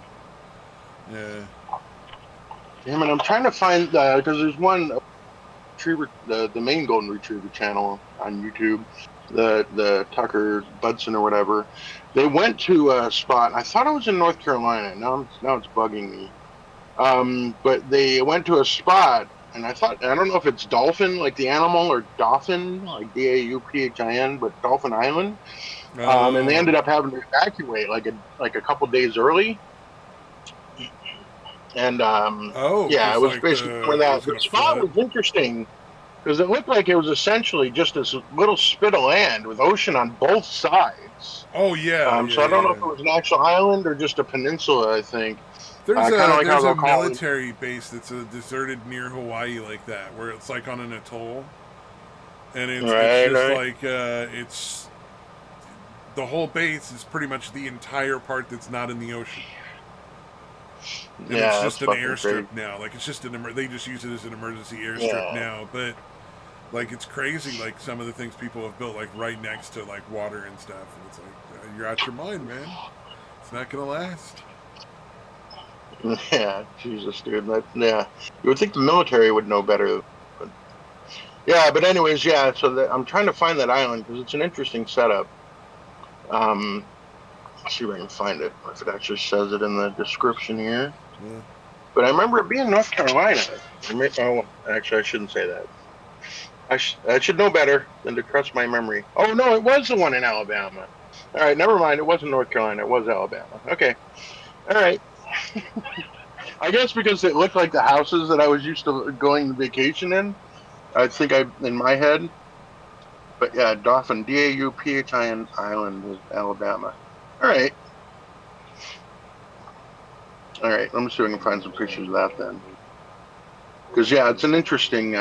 Yeah. Damn it! I'm trying to find because there's one retriever, the main golden retriever channel on YouTube, the Tucker Budson or whatever. They went to a spot. I thought it was in North Carolina. Now it's bugging me. But they went to a spot, and I don't know if it's dolphin, like the animal, or dolphin, like Dauphin, but Dolphin Island. And they ended up having to evacuate like a couple days early. And it was basically where the spot was interesting because it looked like it was essentially just this little spit of land with ocean on both sides. Oh yeah. So I don't know if it was an actual island or just a peninsula. I think there's a military base that's deserted near Hawaii like that, where it's like on an atoll, and it's just like it's the whole base is pretty much the entire part that's not in the ocean. And it's just an airstrip now. Like, it's just they just use it as an emergency airstrip now. But, like, it's crazy, like, some of the things people have built, like, right next to, like, water and stuff. And it's like, you're out your mind, man. It's not going to last. Yeah, Jesus, dude. You would think the military would know better. But anyways, so I'm trying to find that island because it's an interesting setup. Let's see if I can find it, if it actually says it in the description here. Yeah. But I remember it being North Carolina. Actually, I shouldn't say that. I should know better than to trust my memory. Oh, no, it was the one in Alabama. All right, never mind. It wasn't North Carolina. It was Alabama. Okay. All right. I guess because it looked like the houses that I was used to going on vacation in. I think in my head. But yeah, Dauphin, Dauphin Island was Alabama. All right. Let me see if I can find some pictures of that then. Because yeah, it's an interesting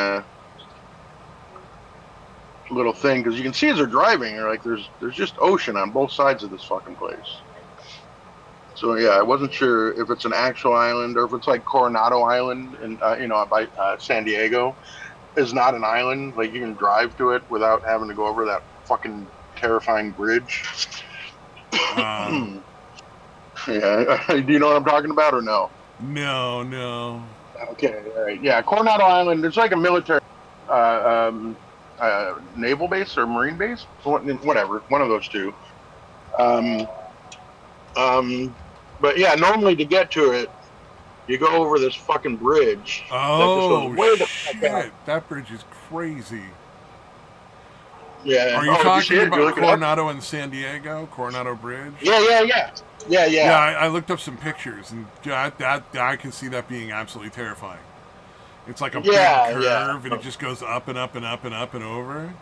little thing. Because you can see as they're driving, you're like, there's just ocean on both sides of this fucking place. So yeah, I wasn't sure if it's an actual island or if it's like Coronado Island, and by San Diego is not an island. Like you can drive to it without having to go over that fucking terrifying bridge. Yeah, do you know what I'm talking about or no? No. Okay, all right. Yeah, Coronado Island. There's like a military, naval base or marine base, whatever, one of those two. Um, but yeah, normally to get to it, you go over this fucking bridge that just goes Oh way the fuck out. shit! That bridge is crazy. Yeah. Are you Oh, did you see talking it? Did you about look it up? Coronado and San Diego? Coronado Bridge? Yeah. Yeah, I looked up some pictures, and that I can see that being absolutely terrifying. It's like a big Yeah. curve, and it just goes up and up and up and up and over.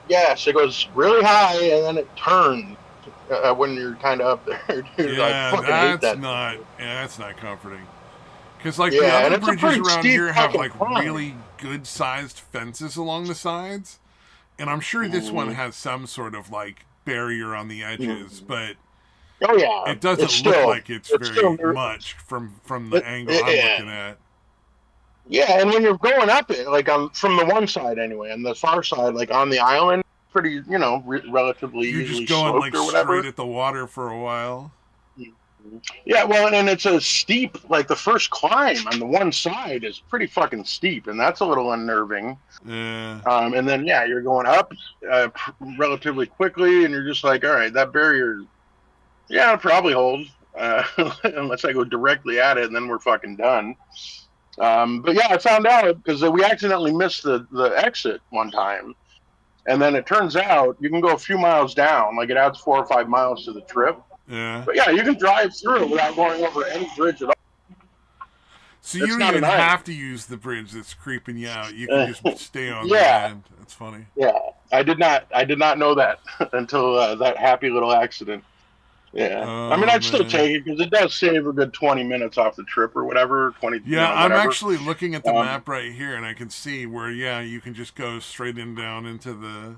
Yes, it goes really high and then it turns when you're kind of up there. Dude, I Yeah, fucking hate that. that's not comforting. Because like the Yeah, and other it's a bridges pretty around steep here have fucking like climb. really good sized fences along the sides, and I'm sure this one Mm, has some sort of like barrier on the edges, mm. but Oh yeah, it doesn't look like it's it's still very much from the it, angle I'm yeah. looking at. Yeah, and when you're going up it, like on from the one side anyway, and the far side, like on the island, pretty relatively You're just easily going sloped like or straight whatever. at the water for a while. Yeah, well, and it's a steep, like the first climb on the one side is pretty fucking steep, and that's a little unnerving. Yeah. And then yeah, you're going up relatively quickly, and you're just like, all right, that barrier, yeah, it'll probably hold, unless I go directly at it, and then we're fucking done. But yeah, I found out because we accidentally missed the exit one time, and then it turns out you can go a few miles down, like it adds 4 or 5 miles to the trip. Yeah. But yeah, you can drive through without going over any bridge at all. So you It's don't not even an island. have to use the bridge that's creeping you out. You can just stay on the Yeah, land. That's funny. yeah. I did not know that until that happy little accident. Yeah, I mean, Oh I'd still man. take it because it does save a good 20 minutes off the trip or whatever. 20, Yeah, I'm whatever. actually looking at the Um, map right here, and I can see where you can just go straight in down into the.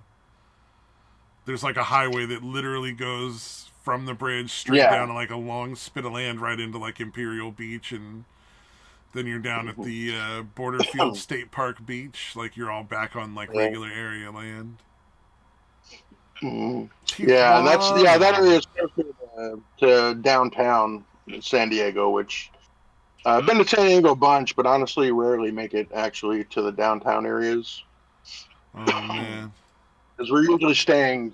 There's like a highway that literally goes from the bridge straight yeah, down like a long spit of land right into like Imperial Beach, and then you're down at the Borderfield State Park beach. Like you're all back on like yeah. regular area land. Yeah, and that Tijuana. area is closer to downtown San Diego, which I've been to San Diego a bunch, but honestly, rarely make it actually to the downtown areas Oh man. because we're usually staying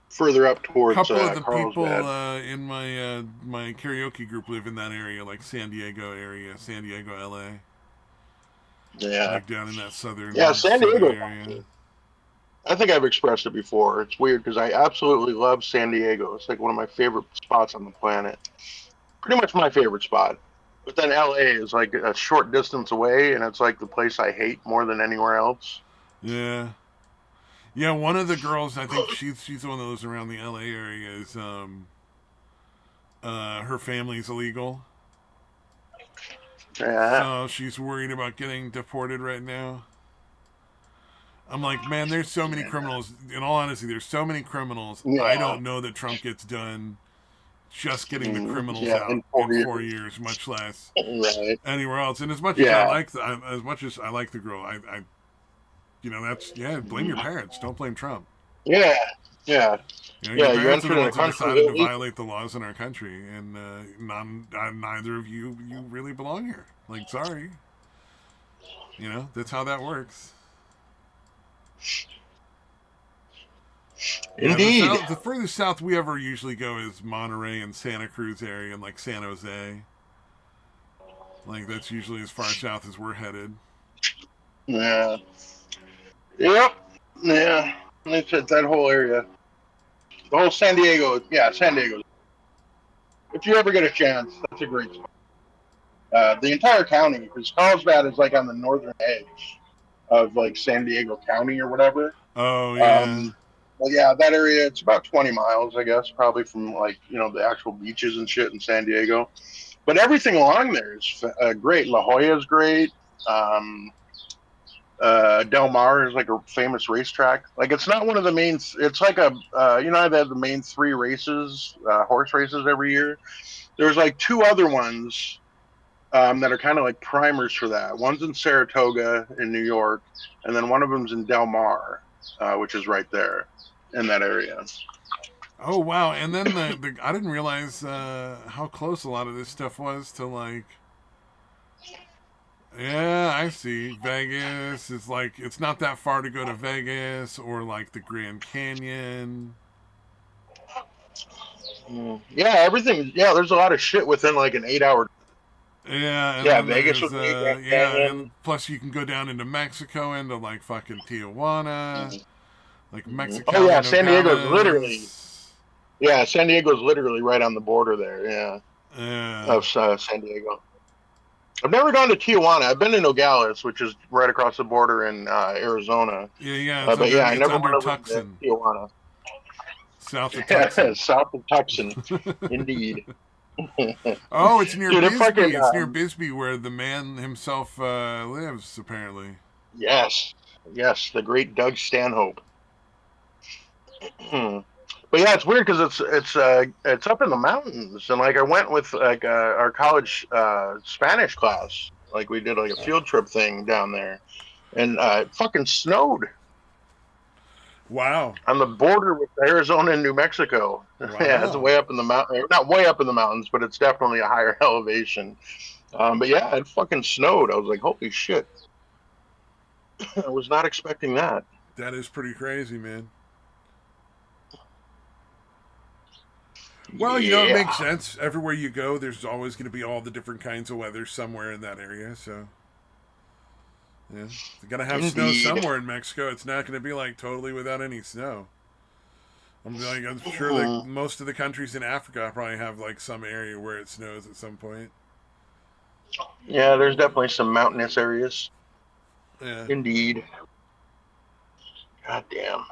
further up towards Couple of the people Carlsbad. in my karaoke group live in that area, like San Diego area, San Diego, LA, Yeah, like down in that yeah, San southern Diego. area. I think I've expressed it before. It's weird because I absolutely love San Diego. It's like one of my favorite spots on the planet. Pretty much my favorite spot. But then LA is like a short distance away, and it's like the place I hate more than anywhere else. Yeah, yeah. One of the girls, I think she's the one that lives around the LA area. Is her family's illegal, Yeah. so she's worried about getting deported right now. I'm like, man, there's so many criminals. In all honesty, there's so many criminals. I Yeah. don't know that Trump gets done just getting the criminals Yeah. out In in 4 years. 4 years, much less Right. anywhere else. And as much as Yeah. as much as I like the girl, that's blame your parents. Don't blame Trump. Yeah. Yeah. Your Yeah. You parents are the entered in a ones who country decided to illegally. violate the laws in our country, and neither of you really belong here. Like, sorry, that's how that works. Yeah, Indeed. the furthest south we ever usually go is Monterey and Santa Cruz area, and like San Jose. Like that's usually as far south as we're headed. Yeah. Yep. Yeah. It's that whole area. The whole San Diego. Yeah, San Diego. If you ever get a chance, that's a great spot. The entire county, because Carlsbad is like on the northern edge of like San Diego County or whatever. Oh yeah, Um, well, yeah, that area, it's about 20 miles, I guess, probably from like, the actual beaches and shit in San Diego. But everything along there is great. La Jolla is great. Del Mar is like a famous racetrack. Like it's not one of the main. It's like a they have the main three races, horse races every year. There's like two other ones that are kind of like primers for that. One's in Saratoga in New York, and then one of them's in Del Mar, which is right there in that area. Oh wow! And then the I didn't realize how close a lot of this stuff was to like. Yeah, I see. Vegas is like it's not that far to go to Vegas or like the Grand Canyon. Yeah, everything. Yeah, there's a lot of shit within like an 8 hour. Yeah, and Yeah, then Vegas there's would be Grand yeah, and Canyon. plus you can go down into Mexico into like fucking Tijuana, like Oh yeah, Mexicali, San Diego's literally. Nogales. Yeah, San Diego's literally right on the border there. Yeah, Yeah, of San Diego. I've never gone to Tijuana. I've been to Nogales, which is right across the border in Arizona. yeah, But yeah, I it's never under want to live in Tucson, Tijuana. south of Yeah, Tucson. south of Tucson, indeed. Oh, it's near Dude, it Bisbee. fucking It's near Bisbee where the man himself lives, apparently. yes, yes, the great Doug Stanhope. But yeah, it's weird because it's up in the mountains, and like I went with like our college Spanish class, like we did like a field trip thing down there, and it fucking snowed Wow. on the border with Arizona and New Mexico. Yeah, it's Wow. way up in the mountain, not way up in the mountains, but it's definitely a higher elevation. But yeah, it fucking snowed. I was like, holy shit, I was not expecting that. That is pretty crazy, man. Well, it makes Yeah, sense. Everywhere you go, there's always going to be all the different kinds of weather somewhere in that area. So, yeah, they're going to have snow indeed. somewhere in Mexico. It's not going to be like totally without any snow. I'm sure that Mhm. most of the countries in Africa probably have like some area where it snows at some point. Yeah, there's definitely some mountainous areas. Yeah. Indeed. God damn.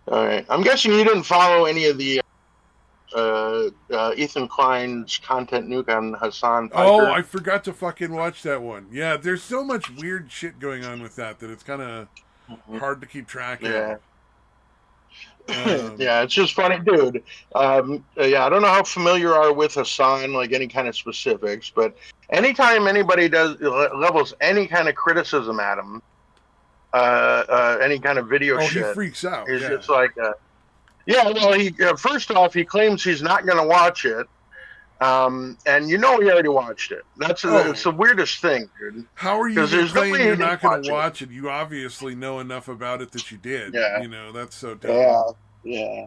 All right. I'm guessing you didn't follow any of the Ethan Klein's content nuke on Hassan Oh, Piker. I forgot to fucking watch that one. Yeah, there's so much weird shit going on with that it's kind of Mhm. hard to keep track of. Yeah. Um, Yeah, it's just funny, dude. Yeah, I don't know how familiar you are with Hassan, like any kind of specifics, but anytime anybody does levels any kind of criticism at him, any kind of video oh, he shit, freaks out. is Yeah. just like, yeah. Well, he first off, he claims he's not going to watch it, and he already watched it. It's Oh, the weirdest thing, dude. how are you Because going to there's no claim way he you're didn't not going to watch it. watch it? You obviously know enough about it that you did. Yeah, That's so dumb. yeah, yeah.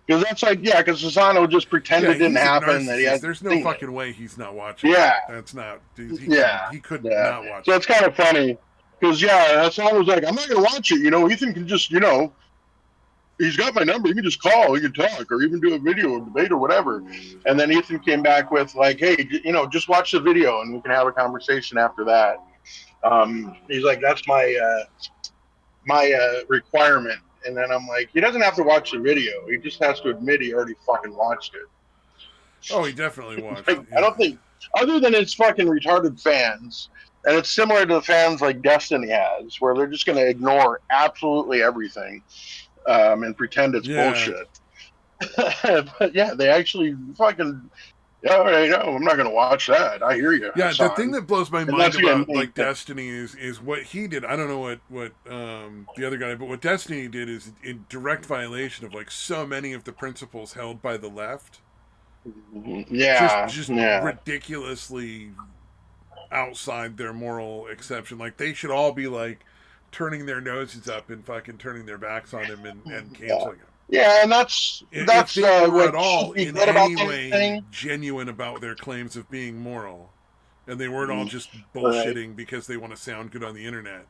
Because that's like, yeah, because Susano just pretend Yeah, it didn't he's a happen, that he narcissist. hasn't There's no seen it. fucking way he's not watching it. Yeah, That's not. yeah, He couldn't yeah. not watch So it. it's kind of funny. Because, yeah, Hassan was like, I'm not going to watch it. Ethan can just, he's got my number. He can just call, he can talk, or even do a video or debate or whatever. And then Ethan came back with like, hey, just watch the video and we can have a conversation after that. He's like, that's my requirement. And then I'm like, he doesn't have to watch the video. He just has to admit he already fucking watched it. Oh, he definitely watched Like, it. I Yeah. don't think, other than his fucking retarded fans, and it's similar to the fans like Destiny has, where they're just going to ignore absolutely everything and pretend it's Yeah. bullshit. But yeah, they actually fucking. Yeah, all right, no, I'm not going to watch that. I hear you, Yeah, the thing son. that blows my And mind that's the about main like thing. Destiny is what he did. I don't know what the other guy, but what Destiny did is in direct violation of like so many of the principles held by the left. Just Yeah, just yeah. ridiculously outside their moral exception. Like they should all be like turning their noses up and fucking turning their backs on him and Yeah, canceling him. yeah, and that's If that's they were what at should all be in good about any this way thing. genuine about their claims of being moral, and they weren't all just Right. bullshitting because they want to sound good on the internet,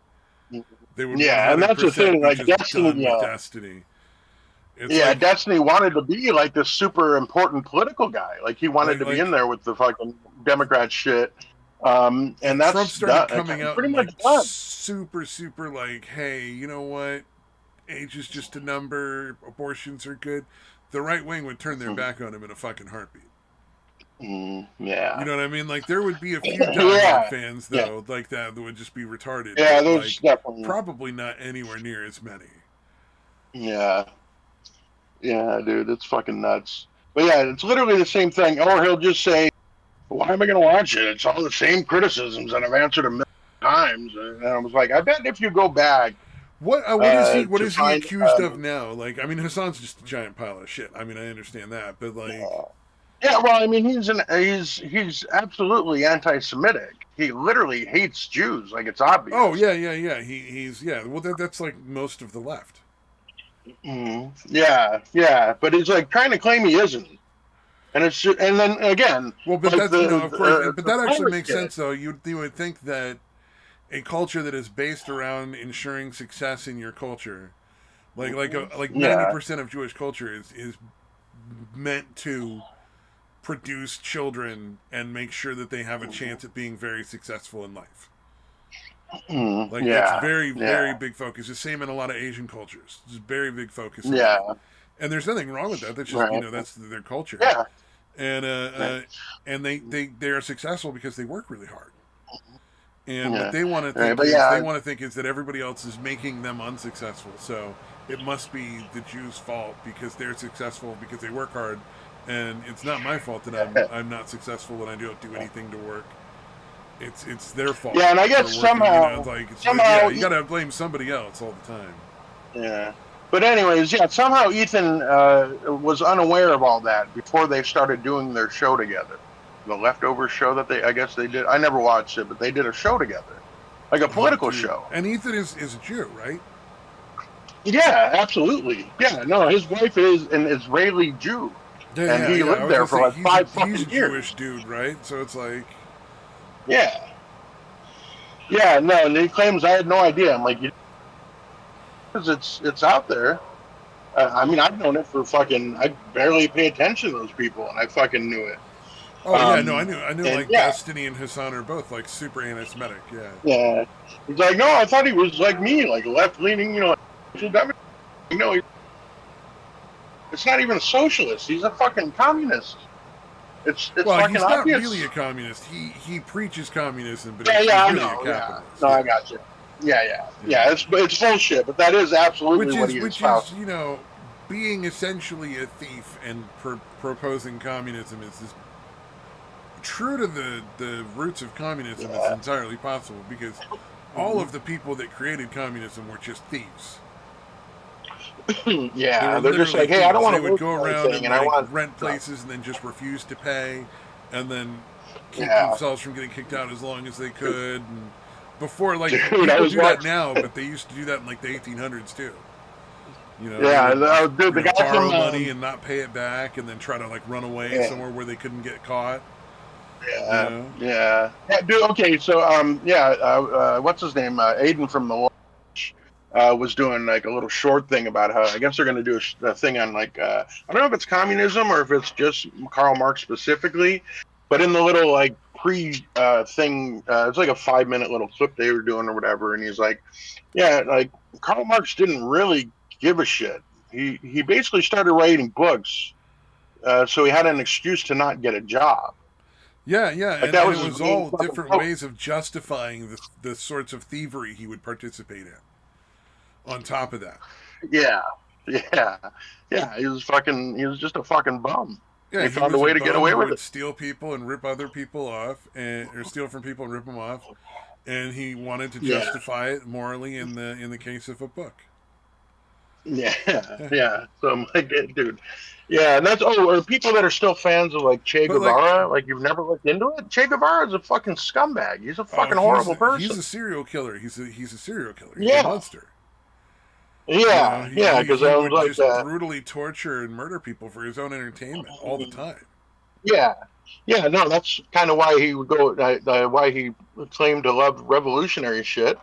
they would Yeah, and that's the 100% thing. be Like just done Destiny, with Destiny. It's yeah, like Destiny wanted to be like this super important political guy. Like he wanted to be in like there with the fucking Democrat shit. And Trump that's started done, coming out pretty and much like done. super like, hey, you know what? Age is just a number. Abortions are good. The right wing would turn their back on him in a fucking heartbeat. Yeah. You know what I mean? Like there would be a few diehard Yeah. fans Yeah. though, like that would just be retarded, Yeah. but There's like definitely. probably not anywhere near as many. Yeah. Yeah, dude, it's fucking nuts. But yeah, it's literally the same thing. Or he'll just say, "Why am I going to watch it? It's all the same criticisms that I've answered a million times." And I was like, I bet if you go back What to is he find, accused of now? Like I mean, Hassan's just a giant pile of shit. I mean, I understand that, but like, yeah, well, I mean, he's absolutely anti-Semitic. He literally hates Jews, like it's oh obvious. yeah. He's yeah. Well, that's like most of the left. Yeah, yeah, but he's like trying to claim he isn't, and and then again, Well, but like that's of course, but the that actually pirate makes kid. sense though. You would think that a culture that is based around ensuring success in your culture, like Yeah. 90% of Jewish culture is meant to produce children and make sure that they have a chance at being very successful in life. Like that's Yeah, very yeah, very big focus. The same in a lot of Asian cultures. It's very big focus in that, yeah, and there's nothing wrong with that. That's just right, that's their culture, yeah, and right, they are successful because they work really hard. And what yeah, they want to right. think But is yeah, that everybody else is making them unsuccessful. So it must be the Jews' fault because they're successful because they work hard, and it's not my fault that I'm not successful and I don't do anything to work. It's their fault yeah, and I for guess working. You know, like yeah, somehow, you got to blame somebody else all the time. yeah. But anyways, yeah, somehow Ethan was unaware of all that before they started doing their show together. The leftover show that I guess they did. I never watched it, but they did a show together, like a Oh, political dude. show. And Ethan is a Jew, right? Yeah, absolutely. Yeah, no, his wife is an Israeli Jew, and he Yeah. I lived was there gonna for say like five he's a fucking Jewish years. dude, right? So it's like, Yeah, yeah, no, and he claims I had no idea. I'm like, because it's out there. I mean, I've known it for fucking. I barely pay attention to those people, and I fucking knew it. oh yeah, no, I knew And like yeah, Destiny and Hassan are both like super anti-Semitic. Yeah. yeah. He's like, no, I thought he was like me, like left leaning, no, it's not even a socialist. He's a fucking communist. It's Well, fucking he's not really a obvious. communist. He preaches communism, but Yeah, yeah, he's I really a know. Yeah, capitalist. no, I Yeah. got you. Yeah, yeah, Yeah. yeah. It's bullshit, but that is absolutely what he Which is espoused. being essentially a thief and proposing communism is this true to the roots of communism. It's Yeah, entirely possible because all of the people that created communism were just thieves. They yeah. were They're just literally like, hey, I don't thieves. want They to would work go for around anything, and and I like want rent stuff. places and then just refuse to pay, and then keep Yeah, themselves from getting kicked out as long as they could. And before, like dude, I people was do that watching. now, but they used to do that in like the 1800s too. You know, they Yeah, would just dude, the guy from borrow money and not pay it back, and then try to like run away yeah, somewhere where they couldn't get caught. You yeah, know, yeah, yeah, dude. Okay, so yeah, what's his name? Aiden from the Watch was doing like a little short thing about how I guess they're going to do a thing on like I don't know if it's communism or if it's just Karl Marx specifically, but in the little like pre thing, it's like a 5 minute little clip they were doing or whatever, and he's like, yeah, like Karl Marx didn't really give a shit. He basically started writing books, so he had an excuse to not get a job. yeah, Like that and was it his was main all fucking different focus. ways of justifying the sorts of thievery he would participate in. On top of that, Yeah, yeah, yeah. He was fucking. He was just a fucking bum. yeah, He he found a was a way to get bum away who with would it. steal people and rip other people off, and or steal from people and rip them off, and he wanted to Yeah, justify it morally in the case of a book. yeah, Yeah. yeah. So I'm like, dude, yeah. And that's or people that are still fans of like Che But like, Guevara. Like you've never looked into it. Che Guevara is a fucking scumbag. He's a oh, fucking horrible he's person. a serial killer. He's a serial killer. He's a Yeah, monster. You know, yeah, yeah. Because he I was would like, just brutally torture and murder people for his own entertainment all the time. yeah, yeah. No, that's kind of why he would go. Why he claimed to love revolutionary shit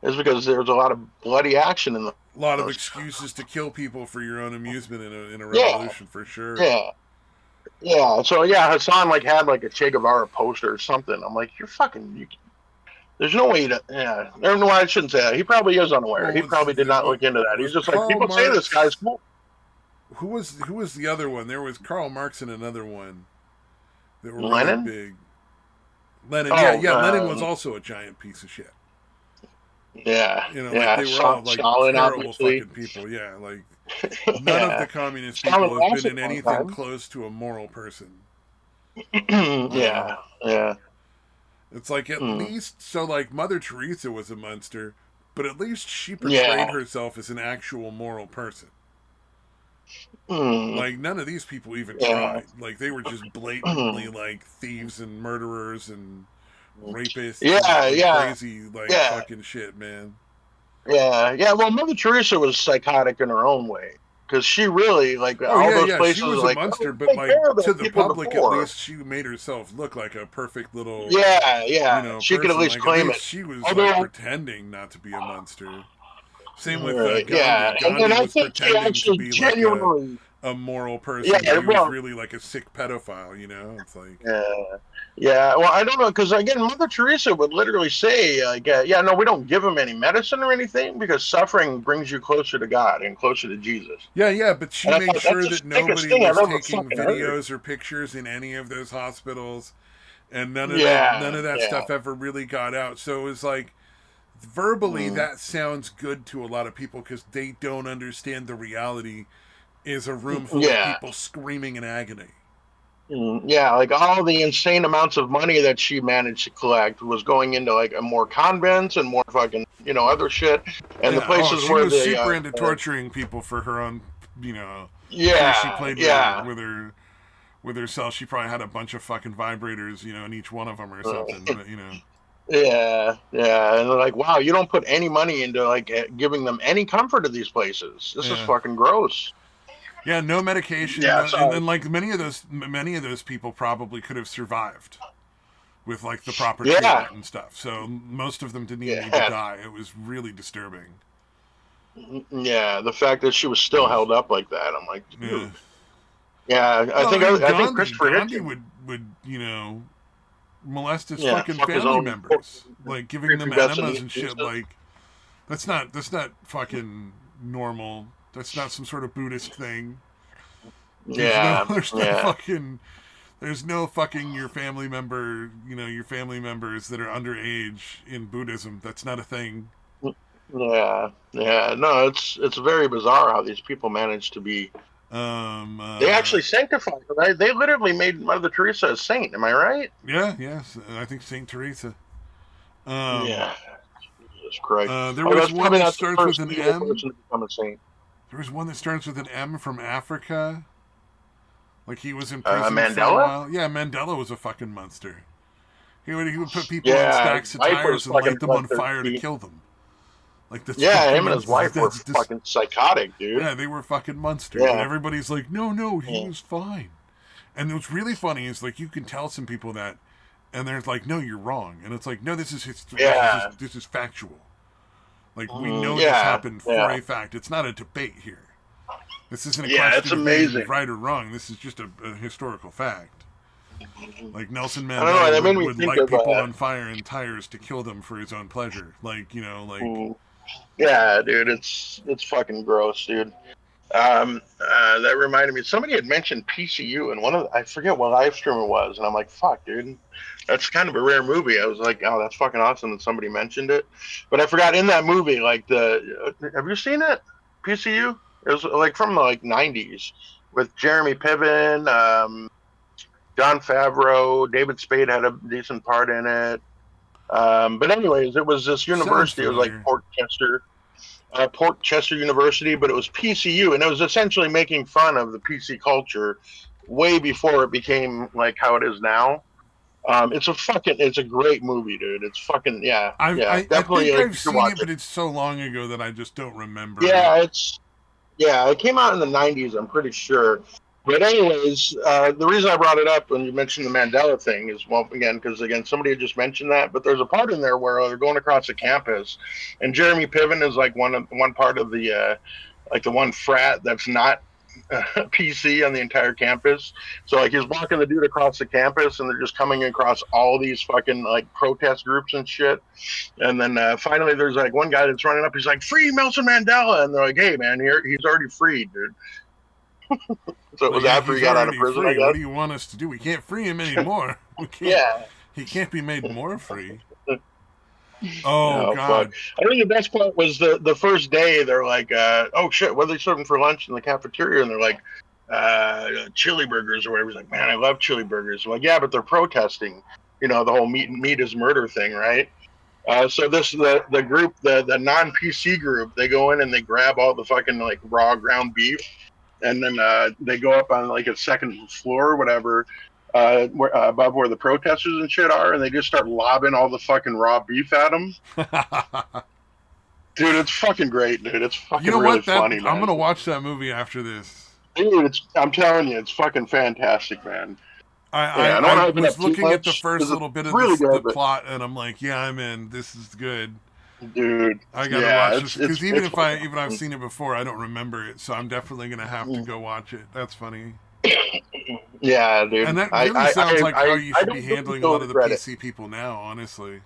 is because there's a lot of bloody action in A lot of those. excuses to kill people for your own amusement in a Yeah, revolution, for sure. yeah, yeah. So yeah, Hassan like had like a Che Guevara poster or something. I'm like, you're fucking. There's no way to. Yeah, no, I shouldn't say that. He probably is unaware. Well, He probably did not look into that. was He's just like Karl people say this Marx? guy's cool. Who was the other one? There was Karl Marx and another one. that were really Lennon? big. Lennon, Oh, yeah, Lennon was also a giant piece of shit. yeah, You know, like yeah. they were all like Stalin, terrible obviously. fucking people. Yeah, like none of Yeah. the communist Stalin people have been lasted in a long anything time. close to a moral person. You know, Yeah, yeah. it's like at Mm. least so like Mother Teresa was a monster, but at least she portrayed Yeah. herself as an actual moral person. Mm. Like none of these people even Yeah. tried. Like they were just blatantly Mm. like thieves and murderers and rapists Yeah, and yeah, crazy like yeah, fucking shit, man. yeah, yeah. Well, Mother Teresa was psychotic in her own way because she really like Oh all yeah, those yeah, she places. was a Like, oh, monster, we but take like care of to those the people public at before. least she made herself look like a perfect little, Yeah, yeah. you know, She could at person. least Like at claim least it. she was like Although, pretending not to be a monster. Same with right, Gandhi. yeah, and Gandhi I was think she pretending to actually be like genuinely. a moral person, but Yeah, he was well, really like a sick pedophile. You know, it's like yeah, yeah. Well, I don't know because again, Mother Teresa would literally say, like, yeah, no, we don't give them any medicine or anything because suffering brings you closer to God and closer to Jesus. yeah, yeah, but she And I made thought that's sure the that sickest nobody thing I've was ever taking fucking heard. videos or pictures in any of those hospitals, and none Yeah, of that yeah. stuff ever really got out. So it was like verbally Mm. that sounds good to a lot of people because they don't understand the reality is a room full of Yeah. people screaming in agony. Yeah, like all the insane amounts of money that she managed to collect was going into like a more convents and more fucking other shit, and the Yeah. Oh, places she where was the super into torturing people for her own, you know, who she yeah, played yeah, with herself. She probably had a bunch of fucking vibrators, you know, in each one of them or something. But you know, yeah, yeah, and they're like, wow, you don't put any money into like giving them any comfort to these places. This is yeah, fucking gross. yeah, no medication, Yeah, no, so and like many of those people probably could have survived with like the proper yeah, treatment and stuff. So most of them didn't even need to yeah, die. It was really disturbing. yeah. The fact that she was still held up like that, I'm like, Yeah. dude. Yeah, Well, I mean, I think Christopher Gandhi Hitchens, would you know molest his yeah, fucking fuck his family own members, like giving them prepubescent enemas and shit. nieces. Like that's not fucking normal. That's not some sort of Buddhist thing. Yeah, There's no yeah, fucking there's no fucking your family member, you know, your family members that are underage in Buddhism. That's not a thing. yeah, yeah. No, it's very bizarre how these people manage to be. Um, They uh, actually sanctified her, right? They literally made Mother Teresa a saint. Am I right? yeah, yes, I think Saint Teresa. Um, Yeah. Jesus Christ. there Oh, was that's one probably that not the starts with first an evil M. person to become a saint. There was one that starts with an M from Africa. Like he was in prison for a Mandela? while. Yeah, Mandela was a fucking monster. He would put people on Yeah, his stacks of wife was tires and fucking light them on fire to bloodthirsty. kill them. Like that's Yeah, fucking him and his wife were that's fucking psychotic, dude. yeah, they were fucking monsters, and Yeah. everybody's like, no, he Yeah. was fine. And what's really funny is like you can tell some people that, and they're like, no, you're wrong, and it's like, no, this is history. Yeah. This is factual. Like we know this Yeah. happened for Yeah. a fact. It's not a debate here. This isn't a Yeah, it's question of being amazing. right or wrong. This is just a historical fact. Like Nelson I don't know. Mandela That made me would think light of people on fire in tires to kill them for his own pleasure. Like, you know, like mm, yeah, dude. It's fucking gross, dude. That reminded me. Somebody had mentioned PCU, and I forget what live stream it was, and I'm like, fuck, dude. That's kind of a rare movie. I was like, oh, that's fucking awesome that somebody mentioned it. But I forgot in that movie, like have you seen it? PCU? It was like from the like '90s with Jeremy Piven, John Favreau, David Spade had a decent part in it. But anyways, it was this sounds university. It was like familiar. Port Chester University, but it was PCU, and it was essentially making fun of the PC culture way before it became like how it is now. It's a great movie, dude. It's fucking yeah, yeah, I definitely think like I've you should seen watch it, it. but it's so long ago that I just don't remember it. Yeah, it came out in the '90s, I'm pretty sure. But anyways, the reason I brought it up when you mentioned the Mandela thing is, well, again, because again, somebody had just mentioned that, but there's a part in there where they're going across the campus, and Jeremy Piven is like one part of the like the one frat that's not PC on the entire campus. So like he's walking the dude across the campus, and they're just coming across all these fucking like protest groups and shit. And then finally, there's like one guy that's running up. He's like, "Free Nelson Mandela," and they're like, "Hey, man, he's already freed, dude." So it was after he he's got out of already prison, I free. What guess. do you want us to do? We can't free him anymore. We can't. Yeah. He can't be made more free. Oh Oh fuck! God. I think the best part was the first day. They're like, "Oh shit, what are they serving for lunch in the cafeteria?" And they're like, "Chili burgers or whatever." He's like, "Man, I love chili burgers." I'm like, yeah, but they're protesting. You know, the whole meat is murder thing, right? So this the group, the non PC group. They go in and they grab all the fucking like raw ground beef, and then they go up on like a second floor or whatever, above where the protesters and shit are, and they just start lobbing all the fucking raw beef at them. Dude, it's fucking great, dude. It's You fucking know really what? That funny, I'm man. gonna watch that movie after this. Dude, I'm telling you, it's fucking fantastic, man. I, Yeah, I don't I, want I to open was up too looking at the much first because little bit it's of really the good, but plot, and I'm like, yeah, I'm in. This is good. dude, I gotta yeah, watch this because even if I've fun. seen it before, I don't remember it. So I'm definitely gonna have to go watch it. That's funny. Yeah, dude. And that really sounds like how you I should be don't think handling a you'll lot of the regret it. PC people now, honestly.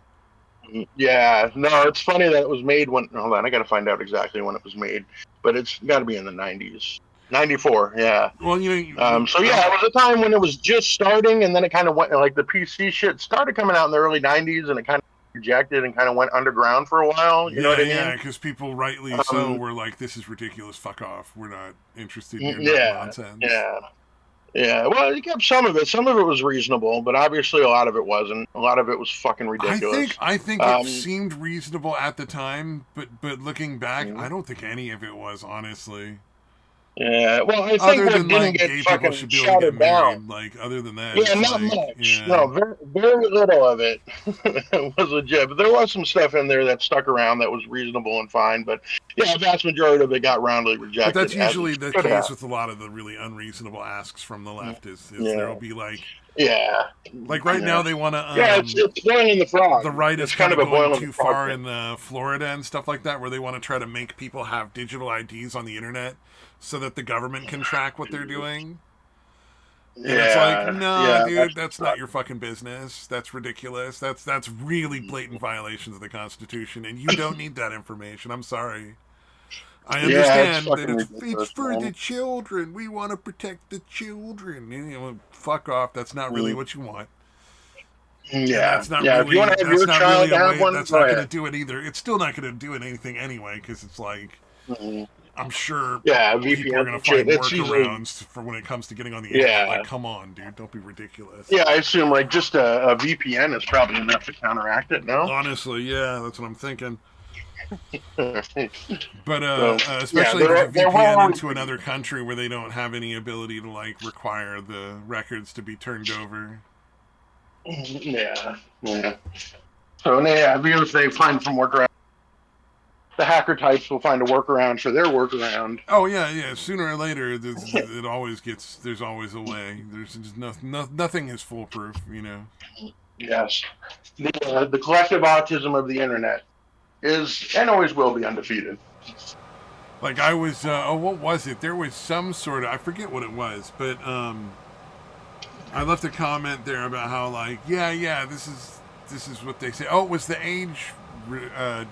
Yeah, no, it's funny that it was made when. Hold on, I got to find out exactly when it was made, but it's got to be in the 90s. 94, yeah. Well, So yeah, it was a time when it was just starting, and then it kind of went like the PC shit started coming out in the early 90s, and it kind of rejected and kind of went underground for a while. You know what I yeah, mean? because people rightly so Um, were like, "This is ridiculous. Fuck off. We're not interested in your nut yeah, nonsense." yeah. Yeah, well, you kept some of it. Some of it was reasonable, but obviously a lot of it wasn't. A lot of it was fucking ridiculous. I think it Um, seemed reasonable at the time, but looking back, I don't think any of it was, honestly. yeah, well, I think Other what than didn't like get gay people fucking should be able to get shouted down. married. Like other than that, Yeah, it's not like much. yeah. No, very, very little of it was legit. But there was some stuff in there that stuck around that was reasonable and fine. But yeah, the vast majority of it got roundly But rejected, that's as it usually the should case have. with a lot of the really unreasonable asks from the left. Is Yeah, there'll be yeah, like right now yeah. they want to Yeah, it's boiling the frog. the right is It's kind kind of of a going boiling the too frog far thing. in Florida and stuff like that, where they want to try to make people have digital IDs on the internet so that the government can track what they're doing. And it's like, Yeah, nah, yeah, dude, that's that's not your fucking business. That's ridiculous. That's really blatant violations of the Constitution, and you don't need that information. I'm sorry. I yeah, it's understand that fucking it's ridiculous, for man. the children. We want to protect the children. Fuck off. That's not really what you want. And Yeah, yeah. If you want to have that's your not really child a have way. one, That's go not going to ahead. do it either. It's still not going to do anything anyway because it's like Mhm. I'm sure Yeah, people are VPN going to shit. find It's usually workarounds for when it comes to getting on the internet. Like, yeah, come on, dude, don't be ridiculous. yeah. I assume like just a VPN is probably enough to counteract it. No. Honestly, yeah, that's what I'm thinking. But So yeah, especially if it's a there will VPN always into be. another country where they don't have any ability to like require the records to be turned over. Yeah, yeah. So yeah, even if they find some workaround, the hacker types will find a workaround for their workaround. Oh yeah, yeah. Sooner or later, it always gets. There's always a way. There's just nothing is foolproof. Yes, the collective autism of the internet is and always will be undefeated. Like I was. What was it? There was some sort of. I forget what it was, but I left a comment there about how like yeah. This is what they say. Oh, it was the age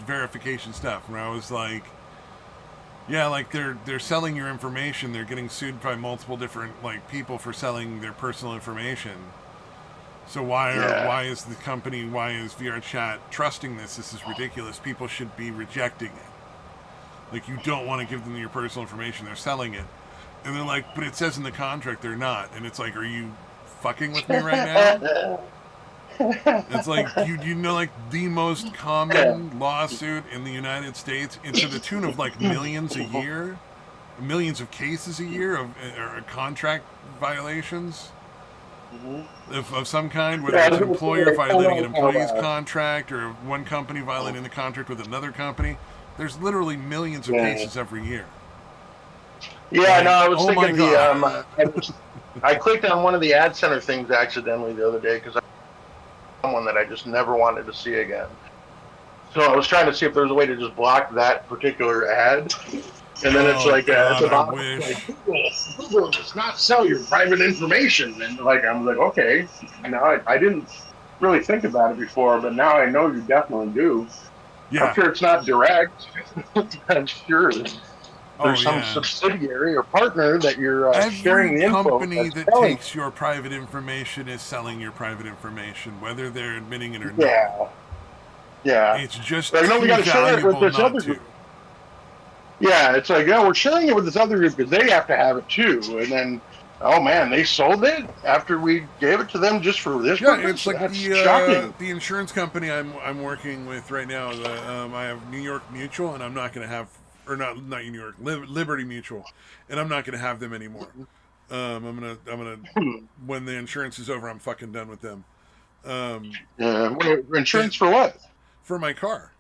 verification stuff. Where I was like. Yeah, like they're selling your information. They're getting sued by multiple different like people for selling their personal information. So why is the company, why is VRChat trusting this? This is ridiculous. People should be rejecting it. Like you don't want to give them your personal information. They're selling it, and they're like, but it says in the contract they're not. And it's like, are you fucking with me right now? It's like you know like the most common lawsuit in the United States, and to the tune of like millions a year, millions of cases a year of contract violations of some kind, whether it's an employer violating an employee's contract or one company violating the contract with another company. There's literally millions of cases every year. Yeah, Like, no, I was oh my thinking God. I clicked on one of the ad center things accidentally the other day because I someone that I just never wanted to see again. So I was trying to see if there was a way to just block that particular ad. And then it's like, God, it's about wish. like, Google does not sell your private information. And like, I'm like, okay. Now I didn't really think about it before, but now I know you definitely do. Yeah. I'm sure it's not direct. I'm sure. Oh there's some yeah. subsidiary or partner that you're Every sharing the info with company that's that selling. takes your private information is selling your private information, whether they're admitting it or not. Yeah, yeah. It's just Like, no, we too got to share it with valuable this not other to. group. Yeah, it's like, yeah, we're sharing it with this other group because they have to have it too. And then, oh man, they sold it after we gave it to them just for this Yeah, it's purpose. like That's shocking. the insurance company I'm working with right now. I have New York Mutual, and I'm not going to have, or not New York Liberty Mutual, and I'm not going to have them anymore. I'm gonna when the insurance is over, I'm fucking done with them. Um, Yeah, and insurance for what? for my car.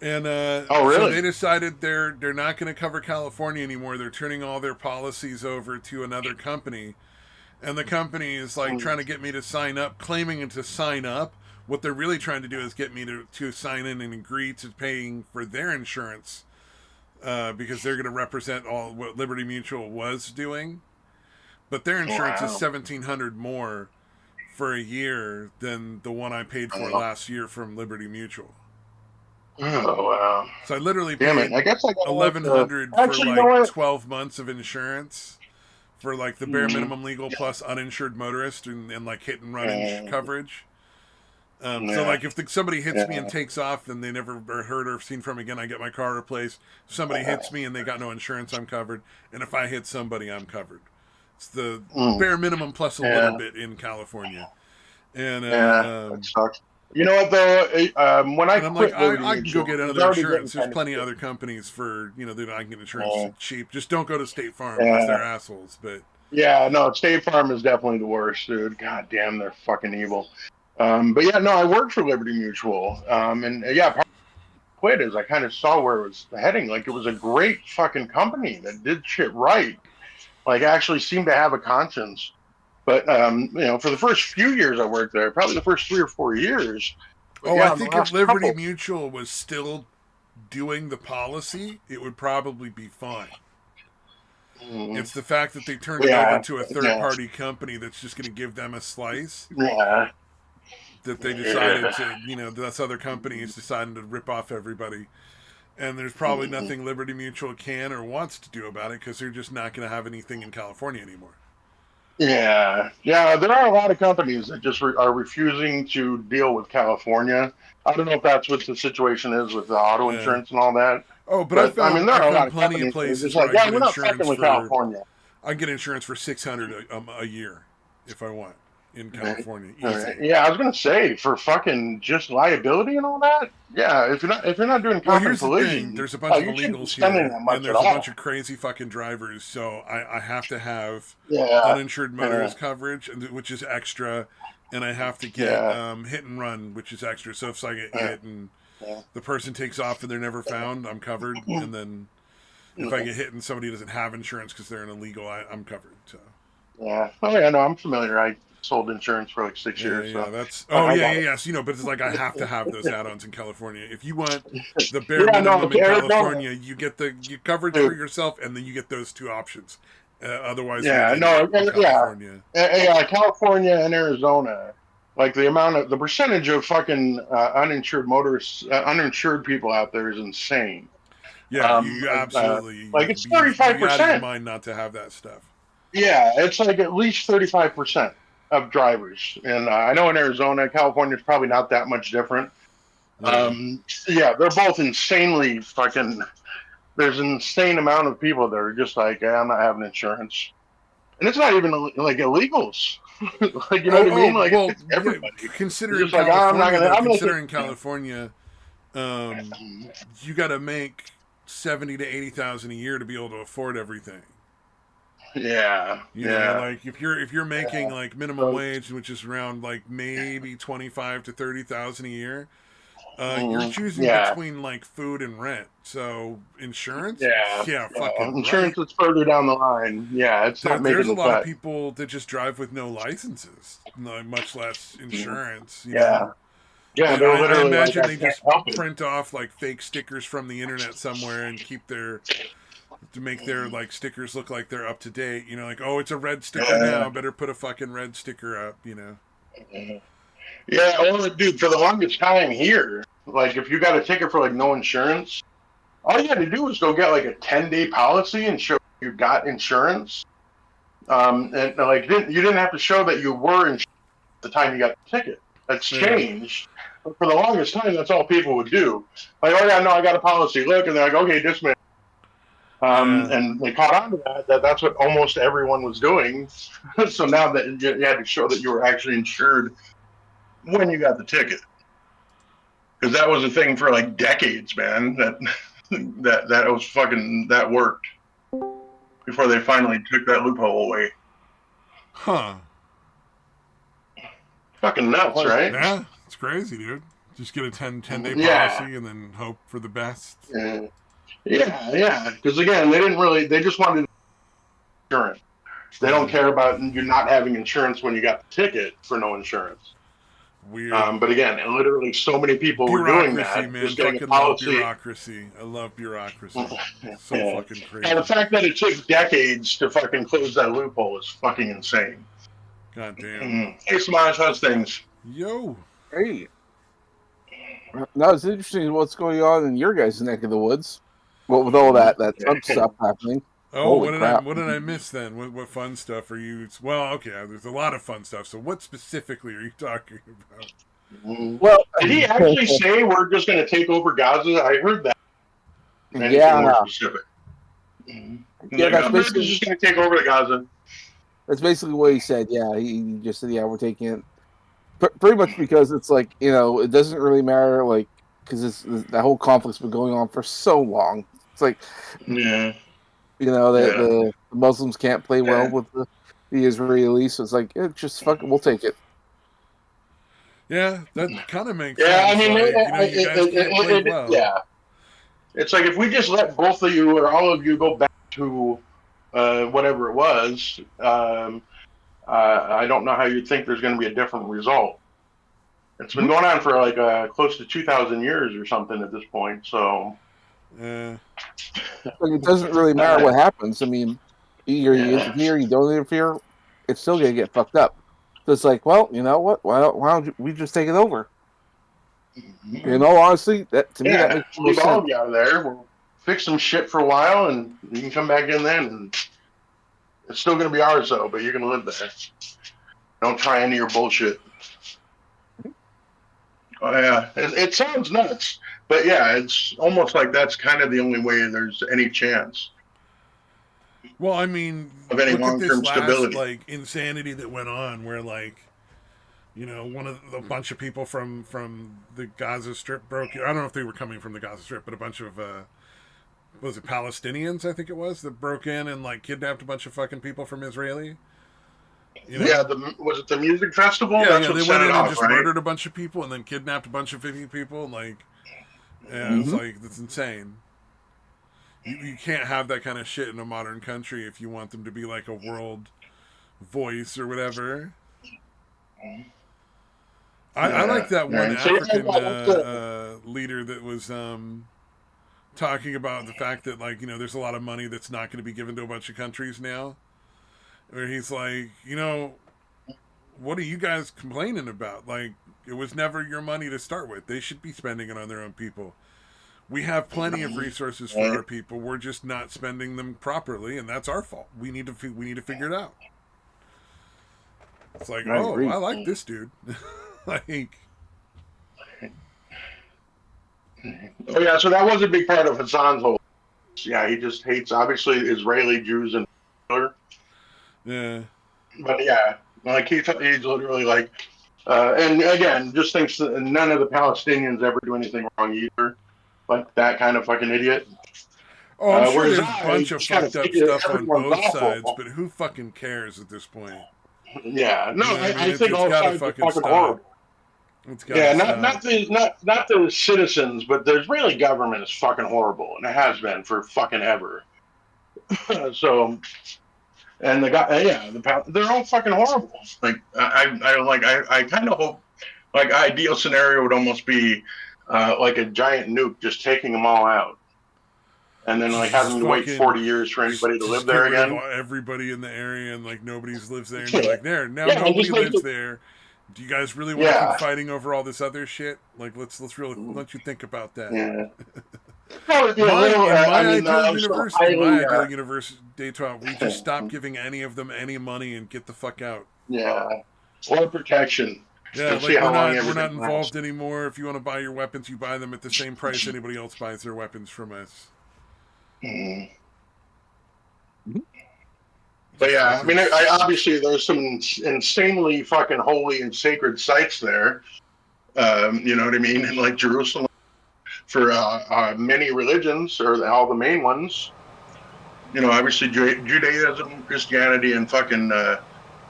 And Oh, so really? they decided they're not going to cover California anymore. They're turning all their policies over to another company, and the company is like trying to get me to sign up, claiming to sign up. What they're really trying to do is get me to sign in and agree to paying for their insurance, because they're going to represent all what Liberty Mutual was doing. But their insurance is Wow. $1,700 more for a year than the one I paid for Oh, last year from Liberty Mutual. oh, wow. So I literally Damn it. paid I guess I got to let the. 1,100 for Actually, you know like what? 12 months of insurance for like the bare Mm, minimum legal plus uninsured motorist and like hit and run yeah, coverage. So yeah, like if somebody hits me and yeah. takes off and they never are heard or seen from again, I get my car replaced. If somebody hits me and they got no insurance, I'm covered. And if I hit somebody, I'm covered. It's the Mm, bare minimum plus a little yeah, bit in California. And yeah. That sucks. You know what though? When I I'm like, quit Liberty I can go Mutual, get it was other already getting insurance. There's kind of plenty of other shitty. companies for that I can get insurance Yeah, cheap. Just don't go to State Farm because yeah, they're assholes. But yeah. No, State Farm is definitely the worst, dude. God damn, they're fucking evil. But yeah, no, I worked for Liberty Mutual, and yeah, part of quit is I kind of saw where it was heading. Like it was a great fucking company that did shit right. Like actually seemed to have a conscience. But for the first few years I worked there, probably the first 3 or 4 years. But oh, I yeah, in the think if last Liberty couple, Mutual was still doing the policy, it would probably be fine. mm, It's the fact that they turned it over yeah, to a third yeah, party company that's just going to give them a slice, yeah, that they decided yeah. to, this other company is deciding to rip off everybody. And there's probably nothing Liberty Mutual can or wants to do about it because they're just not going to have anything in California anymore. Yeah, yeah. There are a lot of companies that just are refusing to deal with California. I don't know if that's what the situation is with the auto Yeah. insurance and all that, Oh, but but I mean, there I are a lot found of plenty of companies that are just places where like, I yeah, get we're not insurance fucking with for California. I get insurance for $600 a year if I want in California, easy. Yeah, I was gonna say for fucking just liability and all that. Yeah, if you're not doing Well, comp and here's the thing: collision, there's a bunch of you shouldn't be illegals spending here, that and much at there's a bunch all. of crazy fucking drivers. So I have to have Yeah, uninsured yeah, motorist coverage, which is extra, and I have to get yeah, hit and run, which is extra. So if I get yeah, hit and yeah. the person takes off and they're never found, I'm covered. And then if I get hit and somebody doesn't have insurance because they're an illegal, I'm covered. So Yeah. Oh yeah, no, I'm familiar. I sold insurance for like six yeah, years, yeah, so that's. I, Oh I yeah, got yeah, it. yes. But it's like I have to have those add-ons in California. If you want the bare Yeah, no, minimum it's in Arizona, California, you get the coverage for dude. yourself, and then you get those two options. Otherwise, you're an Yeah, idiot no, in yeah, California. yeah. California and Arizona, like the percentage of fucking uninsured motorists, uninsured people out there is insane. Yeah, Um, you uh, absolutely like it's you'd be out of your 35%. mind not to have that stuff. Yeah, it's like at least 35% of drivers, and I know in Arizona, California is probably not that much different. Yeah. Yeah, they're both insanely fucking. There's an insane amount of people that are just like, I'm not having insurance, and it's not even like illegals. Like you know what I mean? Like Well, it's yeah. everybody. It's Considering just like I'm not California, gonna. though, I'm gonna take. considering California, um, you got to make 70 to 80,000 a year to be able to afford everything. Yeah, yeah, Like if you're making yeah. like minimum So, wage, which is around like maybe 25 to 30,000 a year, you're choosing yeah, between like food and rent. So insurance, yeah, yeah, yeah. fucking right. Insurance is further down the line. Yeah, it's not There's making a the lot of cut. people that just drive with no licenses, much less insurance. Yeah, yeah. And They're I literally like, imagine I they can't just help it. print off like fake stickers from the internet somewhere and keep to make their like stickers look like they're up to date. Like, oh, it's a red sticker Yeah, now. Better put a fucking red sticker up. yeah. Yeah, well, dude, for the longest time here, like if you got a ticket for like no insurance, all you had to do was go get like a 10-day policy and show you got insurance. And like you didn't have to show that you were insured at the time you got the ticket. That's Yeah. changed. But for the longest time, that's all people would do. Like, oh yeah, no, I got a policy. Look, and they're like, okay, dismiss. Yeah. And they caught on to that's what almost everyone was doing. So now that you had to show that you were actually insured when you got the ticket, because that was a thing for like decades, man. That was fucking that worked before they finally took that loophole away. Huh. Fucking nuts, right? Yeah, it's crazy, dude. Just get a 10-day policy and then hope for the best. Yeah. Because again, they just wanted insurance. They don't care about you not having insurance when you got the ticket for no insurance. Weird. But again, literally so many people were doing that. Man. Just getting fucking a policy. love bureaucracy. I love bureaucracy. So fucking crazy. And the fact that it took decades to fucking close that loophole is fucking insane. God damn. Hey, Smash, how's things? Yo. Hey. Now it's interesting what's going on in your guys' neck of the woods. What with all that Trump stuff happening. Oh, what did I miss then? What fun stuff are you? Well, okay, there's a lot of fun stuff. So, what specifically are you talking about? Well, did he actually say we're just going to take over Gaza? I heard that. Yeah. More specific. Yeah, that's basically just going to take over the Gaza. That's basically what he said. Yeah, he just said, "Yeah, we're taking it." Pretty much because it's like, it doesn't really matter, like, because that whole conflict's been going on for so long. It's like, the Muslims can't play well with the Israelis, so it's like, just fuck it, we'll take it. Yeah, that kind of makes sense. I mean, you guys can't play well. Yeah. It's like if we just let both of you or all of you go back to whatever it was, I don't know how you'd think there's going to be a different result. It's been going on for like close to 2,000 years or something at this point, so... It doesn't really matter what happens. I mean, either you interfere, you don't interfere, it's still going to get fucked up. So it's like, well, you know what? Why don't we just take it over? Honestly, that to me that makes more sense. All out of there. We'll fix some shit for a while, and you can come back in then. And it's still going to be ours, though. But you're going to live there. Don't try any of your bullshit. Oh yeah, it sounds nuts, but yeah, it's almost like that's kind of the only way there's any chance. Well, I mean, of any long-term stability, like insanity that went on, where like, a bunch of people from the Gaza Strip broke. I don't know if they were coming from the Gaza Strip, but a bunch of was it Palestinians? I think it was that broke in and like kidnapped a bunch of fucking people from Israeli. Yeah, was it the music festival? Yeah, they went in and just murdered a bunch of people and then kidnapped a bunch of 50 people. And it's like, that's insane. You can't have that kind of shit in a modern country if you want them to be like a world voice or whatever. I like that one African leader that was talking about the fact that, like, there's a lot of money that's not going to be given to a bunch of countries now. Where he's like, what are you guys complaining about? Like, it was never your money to start with. They should be spending it on their own people. We have plenty of resources for our people. We're just not spending them properly, and that's our fault. We need to figure it out. It's like, I like this dude. Like, oh yeah, so that was a big part of Hassan's whole. Yeah, he just hates obviously Israeli Jews and. Yeah. But yeah, like he's literally like, and again, just thinks that none of the Palestinians ever do anything wrong either. Like that kind of fucking idiot. Oh, I'm sure there's a bunch of fucked up stuff on both sides, but who fucking cares at this point? Yeah, no, I think all sides are fucking horrible. Yeah, not the citizens, but the Israeli government is fucking horrible, and it has been for fucking ever. So. And the guy, they're all fucking horrible. Like I kind of hope, like, ideal scenario would almost be like a giant nuke just taking them all out, and then like having to wait 40 years for anybody to live there again. Everybody in the area, and like nobody lives there, and you're like, nobody lives there. Do you guys really want to keep fighting over all this other shit? Like, let's really let you think about that. That would be a little. In my I mean, ideal I'm so universe, Daytona, we just stop giving any of them any money and get the fuck out. yeah, or protection. Yeah, And like see how long we're everything not involved lasts. anymore. If you want to buy your weapons, you buy them at the same price anybody else buys their weapons from us. Mm. Mhm. But yeah, I mean, I obviously there's some insanely fucking holy and sacred sites there. You know what I mean? In like Jerusalem for many religions or all the main ones. You know, obviously Judaism, Christianity, and fucking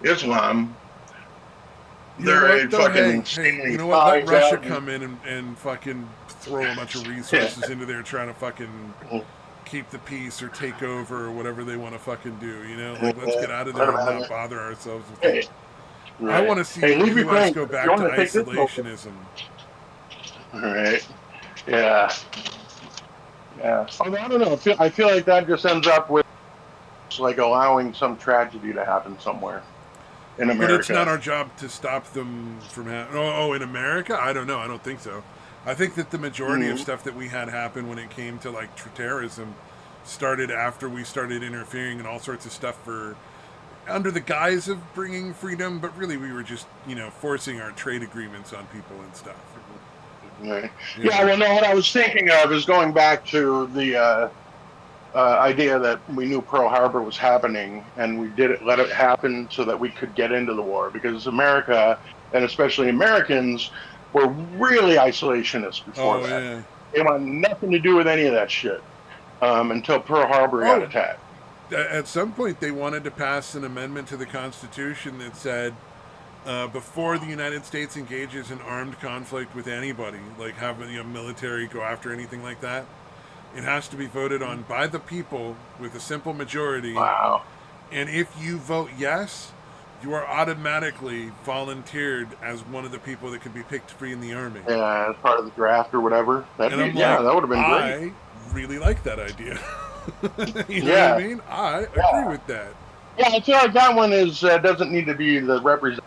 Islam. You know They're what a though? fucking Hey, you insanely know what? Let high Russia value. come in and fucking throw a bunch of Yeah. resources into there trying to fucking keep the peace or take over or whatever they want to fucking do. You know, like let's get out of Let there them and have not it. bother ourselves with Hey, it. I right. want to Hey, see leave U.S. Ukraine. go If you back to want to take this over. isolationism. All right. Yeah. Yeah. Although, I don't know. I feel like that just ends up with like allowing some tragedy to happen somewhere in But it's not America. our job to stop them from having. Oh, in America? I don't know. I don't think so. I think that the majority of Mm-hmm. stuff that we had happen when it came to like terrorism started after we started interfering in all sorts of stuff for under the guise of bringing freedom, but really we were just forcing our trade agreements on people and stuff. Right. You Yeah. know? Well, no. What I was thinking of is going back to the idea that we knew Pearl Harbor was happening, and we did it, let it happen, so that we could get into the war. Because America, and especially Americans, were really isolationist before Oh that. yeah. They wanted nothing to do with any of that shit until Pearl Harbor got Oh, attacked. at some point they wanted to pass an amendment to the Constitution that said before the United States engages in armed conflict with anybody, like having a military go after anything like that, it has to be voted on by the people with a simple majority. Wow. And if you vote yes, you are automatically volunteered as one of the people that can be picked free in the army. Yeah, as part of the draft or whatever. And I'm Yeah, like, that would have been great. I really like that idea. You know what I Yeah, mean? I agree yeah, with that. yeah. I feel like that one is doesn't need to be the represent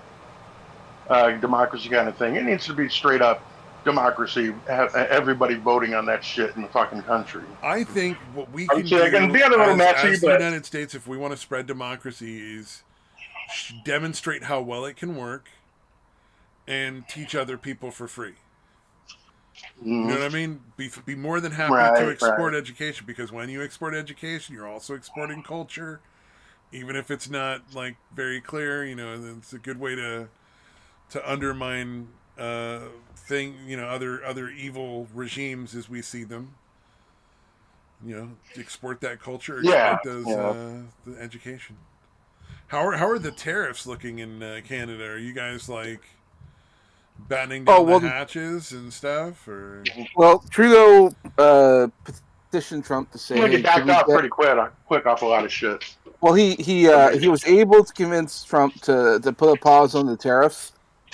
democracy kind of thing. It needs to be straight up democracy. Everybody voting on that shit in the fucking country. I think what we I would can say it can do be a little messy, as the but United States, if we want to spread democracy, is demonstrate how well it can work and teach other people for free. You know what I mean? Be more than happy to right, export right. education, because when you export education, you're also exporting culture, even if it's not like very clear. It's a good way to undermine other evil regimes as we see them. Export that culture, Yeah, export those yeah. the education. How are the tariffs looking in Canada? Are you guys like battening Oh down the well, hatches and stuff, or? Trudeau petitioned Trump to I say, think he "Hey, can backed we off get?" pretty quick off a lot of shit. Well, he was able to convince Trump to put a pause on the tariffs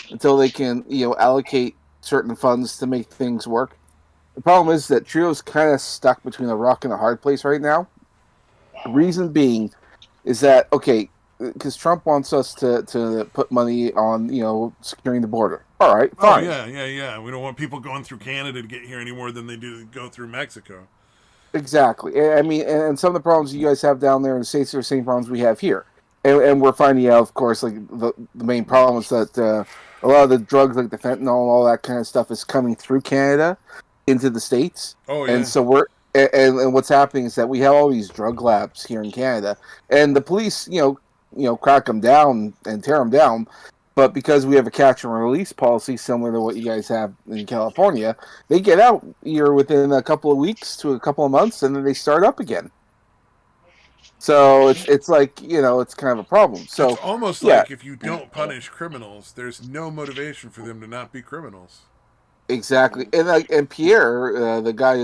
until they can allocate certain funds to make things work. The problem is that Trudeau's kind of stuck between a rock and a hard place right now. The reason being is that okay, because Trump wants us to put money on securing the border. All right, Oh fine. yeah. We don't want people going through Canada to get here any more than they do go through Mexico. Exactly. I mean, and some of the problems you guys have down there in the States are the same problems we have here. And we're finding out, of course, like the main problem is that a lot of the drugs, like the fentanyl and all that kind of stuff, is coming through Canada into the States. Oh And yeah. so and what's happening is that we have all these drug labs here in Canada, and the police, crack them down and tear them down. But because we have a catch and release policy similar to what you guys have in California, they get out here within a couple of weeks to a couple of months, and then they start up again. So it's like it's kind of a problem. It's So almost yeah, like if you don't punish criminals, there's no motivation for them to not be criminals. exactly. And Pierre, the guy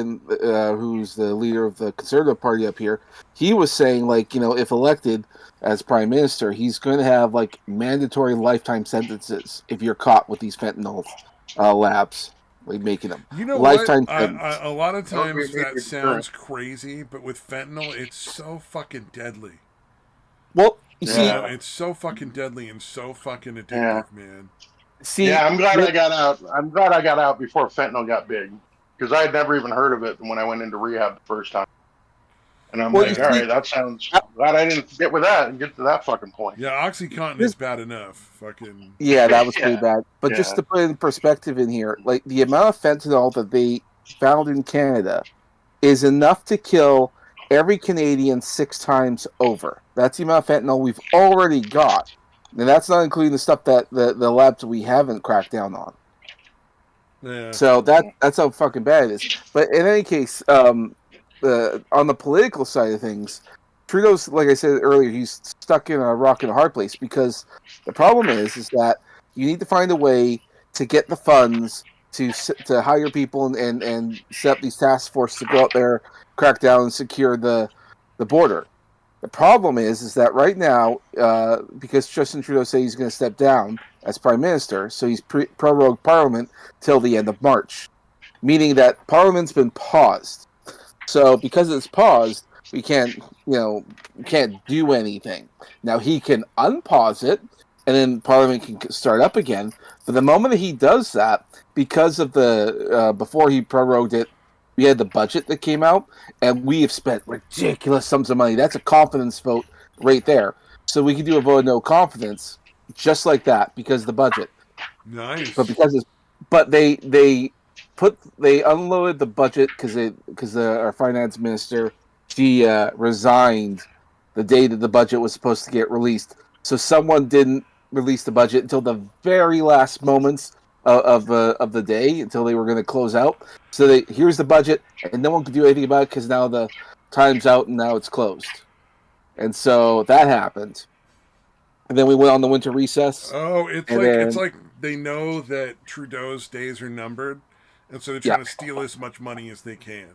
who's the leader of the Conservative Party up here, he was saying like if elected as prime minister, he's going to have like mandatory lifetime sentences if you're caught with these fentanyl labs, like making them You know what? lifetime sentence. A lot of That would be a times that major deterrent. sounds crazy, but with fentanyl, it's so fucking deadly. Well, you Yeah. It's so fucking deadly and so fucking addictive, Yeah. man. see, Yeah, I'm glad I got out. I'm glad I got out before fentanyl got big. because I had never even heard of it when I went into rehab the first time. And I'm Well, like, you all see- right, that sounds. Glad I didn't get with that and get to that fucking point. Yeah, OxyContin is bad enough. Fucking. Yeah, that was pretty Yeah. bad. But just to put it in perspective in here, like the amount of fentanyl that they found in Canada is enough to kill every Canadian 6 times over. That's the amount of fentanyl we've already got. And that's not including the stuff that the labs we haven't cracked down on. Yeah. So that's how fucking bad it is. But in any case, on the political side of things, Trudeau's, like I said earlier, he's stuck in a rock and a hard place because the problem is that you need to find a way to get the funds to hire people and set up these task forces to go out there, crack down, and secure the border. The problem is that right now, because Justin Trudeau said he's going to step down as prime minister, so he's prorogued Parliament till the end of March, meaning that Parliament's been paused. So because it's paused, we can't do anything. Now he can unpause it, and then Parliament can start up again. But the moment that he does that, because of the before he prorogued it, we had the budget that came out, and we have spent ridiculous sums of money. That's a confidence vote right there. So we can do a vote of no confidence, just like that, because of the budget. Nice. But they unloaded the budget because our finance minister, she resigned the day that the budget was supposed to get released. So someone didn't release the budget until the very last moments of the day, until they were going to close out. So here's the budget, and no one could do anything about it because now the time's out and now it's closed. And so that happened. And then we went on the winter recess. Oh, it's like they know that Trudeau's days are numbered, and so they're trying to steal as much money as they can.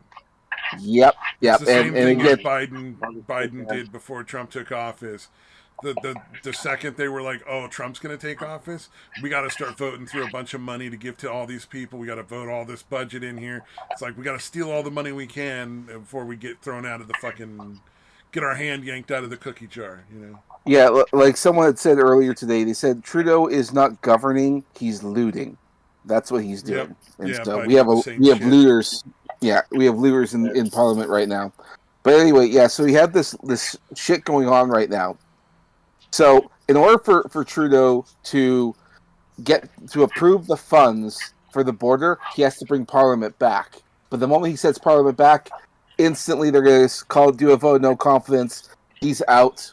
Yep. It's the same thing that Biden did before Trump took office. The second they were like, oh, Trump's going to take office, we got to start voting through a bunch of money to give to all these people. We got to vote all this budget in here. It's like we got to steal all the money we can before we get thrown out of the fucking, get our hand yanked out of the cookie jar, you know? Yeah, like someone had said earlier today, they said Trudeau is not governing, he's looting. That's what he's doing. Yep. And Yeah, so we have looters. Yeah, we have looters in Parliament right now. But anyway, yeah, so we have this shit going on right now. So in order for Trudeau to get to approve the funds for the border, he has to bring Parliament back. But the moment he sets Parliament back, instantly they're going to do a vote of no confidence. He's out.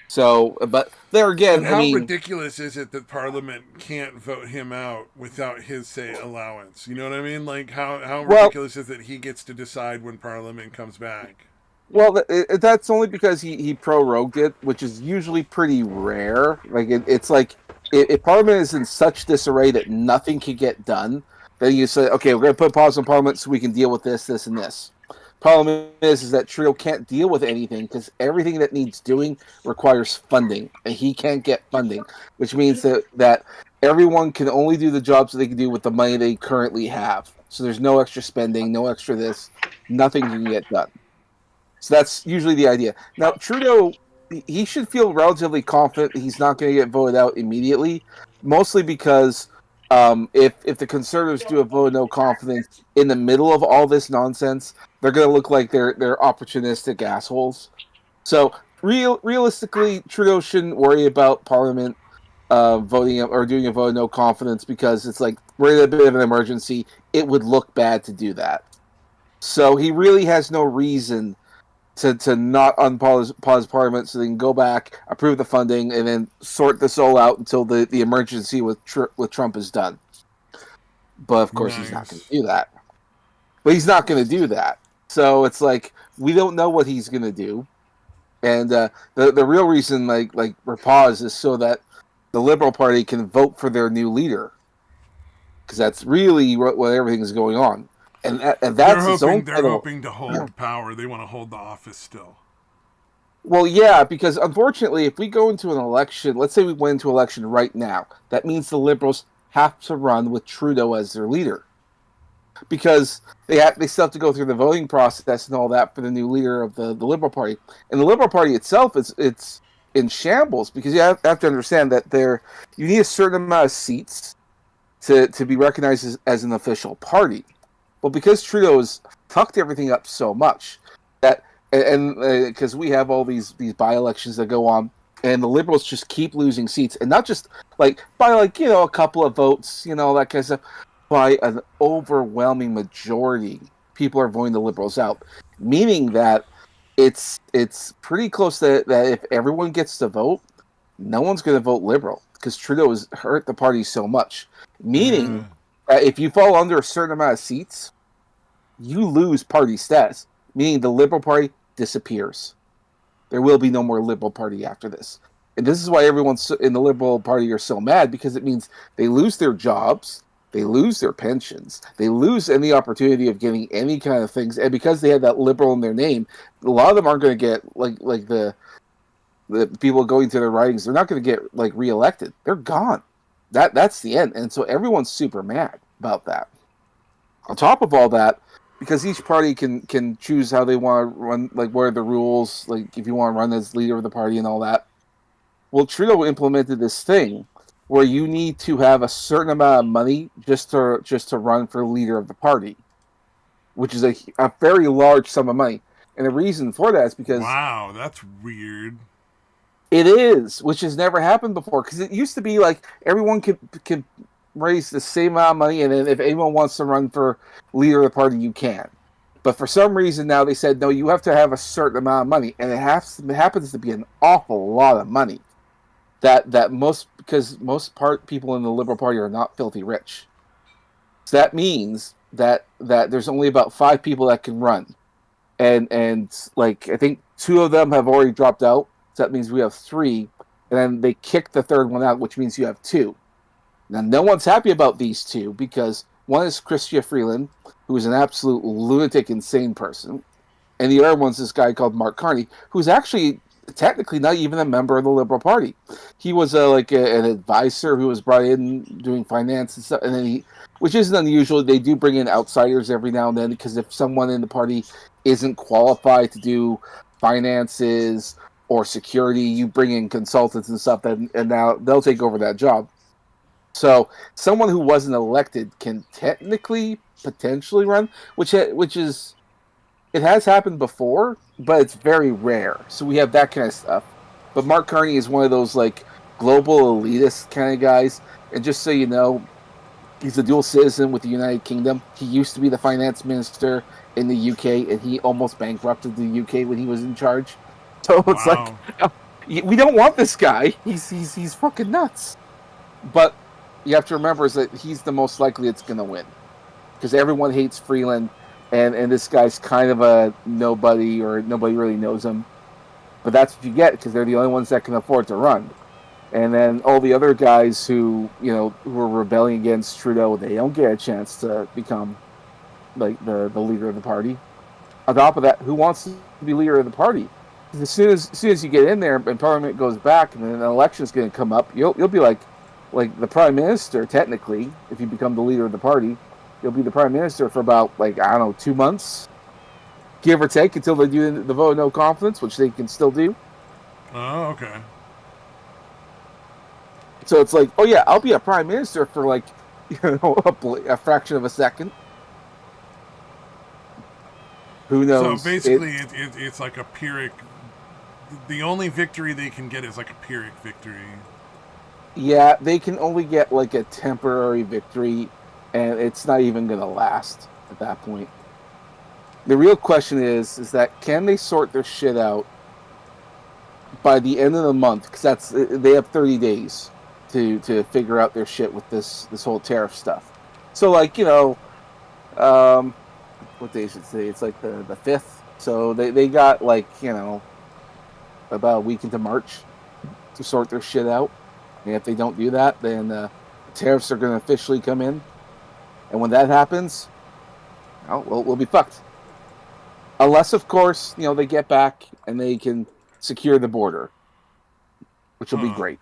So, but there again, and how ridiculous is it that Parliament can't vote him out without his say allowance? You know what I mean? Like how ridiculous is it he gets to decide when Parliament comes back? Well, that's only because he prorogued it, which is usually pretty rare. Like it's like if Parliament is in such disarray that nothing can get done, then you say, okay, we're going to put pause on Parliament so we can deal with this, and this. Problem is that Trudeau can't deal with anything because everything that needs doing requires funding, and he can't get funding, which means that everyone can only do the jobs that they can do with the money they currently have. So there's no extra spending, no extra this, nothing can get done. So that's usually the idea. Now, Trudeau, he should feel relatively confident he's not going to get voted out immediately, mostly because if the Conservatives do a vote of no confidence in the middle of all this nonsense, they're going to look like they're opportunistic assholes. So realistically, Trudeau shouldn't worry about Parliament voting or doing a vote of no confidence because it's like we're in a bit of an emergency. It would look bad to do that. So he really has no reason to not pause Parliament so they can go back, approve the funding, and then sort this all out until the emergency with Trump is done. But of course, he's not going to do that. But he's not going to do that. So it's like we don't know what he's going to do, and the real reason like for pause is so that the Liberal Party can vote for their new leader, because that's really what everything is going on. And that's they're hoping to hold power. They want to hold the office still. Well, yeah, because unfortunately, if we go into an election, let's say we went into election right now, that means the Liberals have to run with Trudeau as their leader, because they still have to go through the voting process and all that for the new leader of the Liberal Party. And the Liberal Party itself it's in shambles because you have to understand that you need a certain amount of seats to be recognized as an official party. Well, because Trudeau has fucked everything up so much that, and because we have all these by-elections that go on, and the Liberals just keep losing seats, and not just like by like a couple of votes, that kind of stuff, by an overwhelming majority, people are voting the Liberals out, meaning that it's pretty close that if everyone gets to vote, no one's going to vote Liberal because Trudeau has hurt the party so much. Meaning that if you fall under a certain amount of seats, you lose party status. Meaning the Liberal Party disappears. There will be no more Liberal Party after this. And this is why everyone in the Liberal Party are so mad, because it means they lose their jobs, they lose their pensions, they lose any opportunity of getting any kind of things. And because they had that Liberal in their name, a lot of them aren't going to get like the people going to their ridings. They're not going to get like reelected. They're gone. That's the end. And so everyone's super mad about that. On top of all that, because each party can choose how they want to run, like what are the rules, like if you want to run as leader of the party and all that. Well, Trudeau implemented this thing where you need to have a certain amount of money just to run for leader of the party, which is a very large sum of money. And the reason for that is because wow, that's weird. It is, which has never happened before. Because it used to be like everyone could raise the same amount of money, and then if anyone wants to run for leader of the party, you can. But for some reason now they said no, you have to have a certain amount of money, and it happens to be an awful lot of money. Because most people in the Liberal Party are not filthy rich. So that means that there's only about 5 people that can run, and like I think 2 of them have already dropped out. So that means we have 3, and then they kick the third one out, which means you have 2. Now, no one's happy about these 2 because one is Chrystia Freeland, who is an absolute lunatic, insane person, and the other one's this guy called Mark Carney, who's actually technically not even a member of the Liberal Party. He was an advisor who was brought in doing finance and stuff, and then which isn't unusual. They do bring in outsiders every now and then because if someone in the party isn't qualified to do finances or security, you bring in consultants and stuff, and now they'll take over that job. So someone who wasn't elected can technically potentially run, which is it has happened before, but it's very rare. So we have that kind of stuff. But Mark Carney is one of those like global elitist kind of guys, and just so you know, he's a dual citizen with the United Kingdom. He used to be the finance minister in the UK, and he almost bankrupted the UK when he was in charge. So it's Wow. like we don't want this guy. He's fucking nuts. But you have to remember is that he's the most likely it's going to win because everyone hates Freeland, and this guy's kind of a nobody or nobody really knows him. But that's what you get because they're the only ones that can afford to run. And then all the other guys who are rebelling against Trudeau, they don't get a chance to become like the leader of the party. On top of that, who wants to be leader of the party? As soon as you get in there and Parliament goes back and then an election's going to come up, you'll be like the Prime Minister, technically, if you become the leader of the party, you'll be the Prime Minister for about, 2 months, give or take, until they do the vote of no confidence, which they can still do. Oh, okay. So it's like, oh yeah, I'll be a Prime Minister for, a fraction of a second. Who knows? So basically, it's like a Pyrrhic. The only victory they can get is like a Pyrrhic victory. Yeah, they can only get a temporary victory, and it's not even going to last at that point. The real question is that can they sort their shit out by the end of the month? Because they have 30 days to figure out their shit with this whole tariff stuff. So what day is it today? It's like the 5th. So they got about a week into March to sort their shit out. And if they don't do that, then tariffs are going to officially come in. And when that happens, we'll be fucked. Unless, of course, they get back and they can secure the border, which will be great.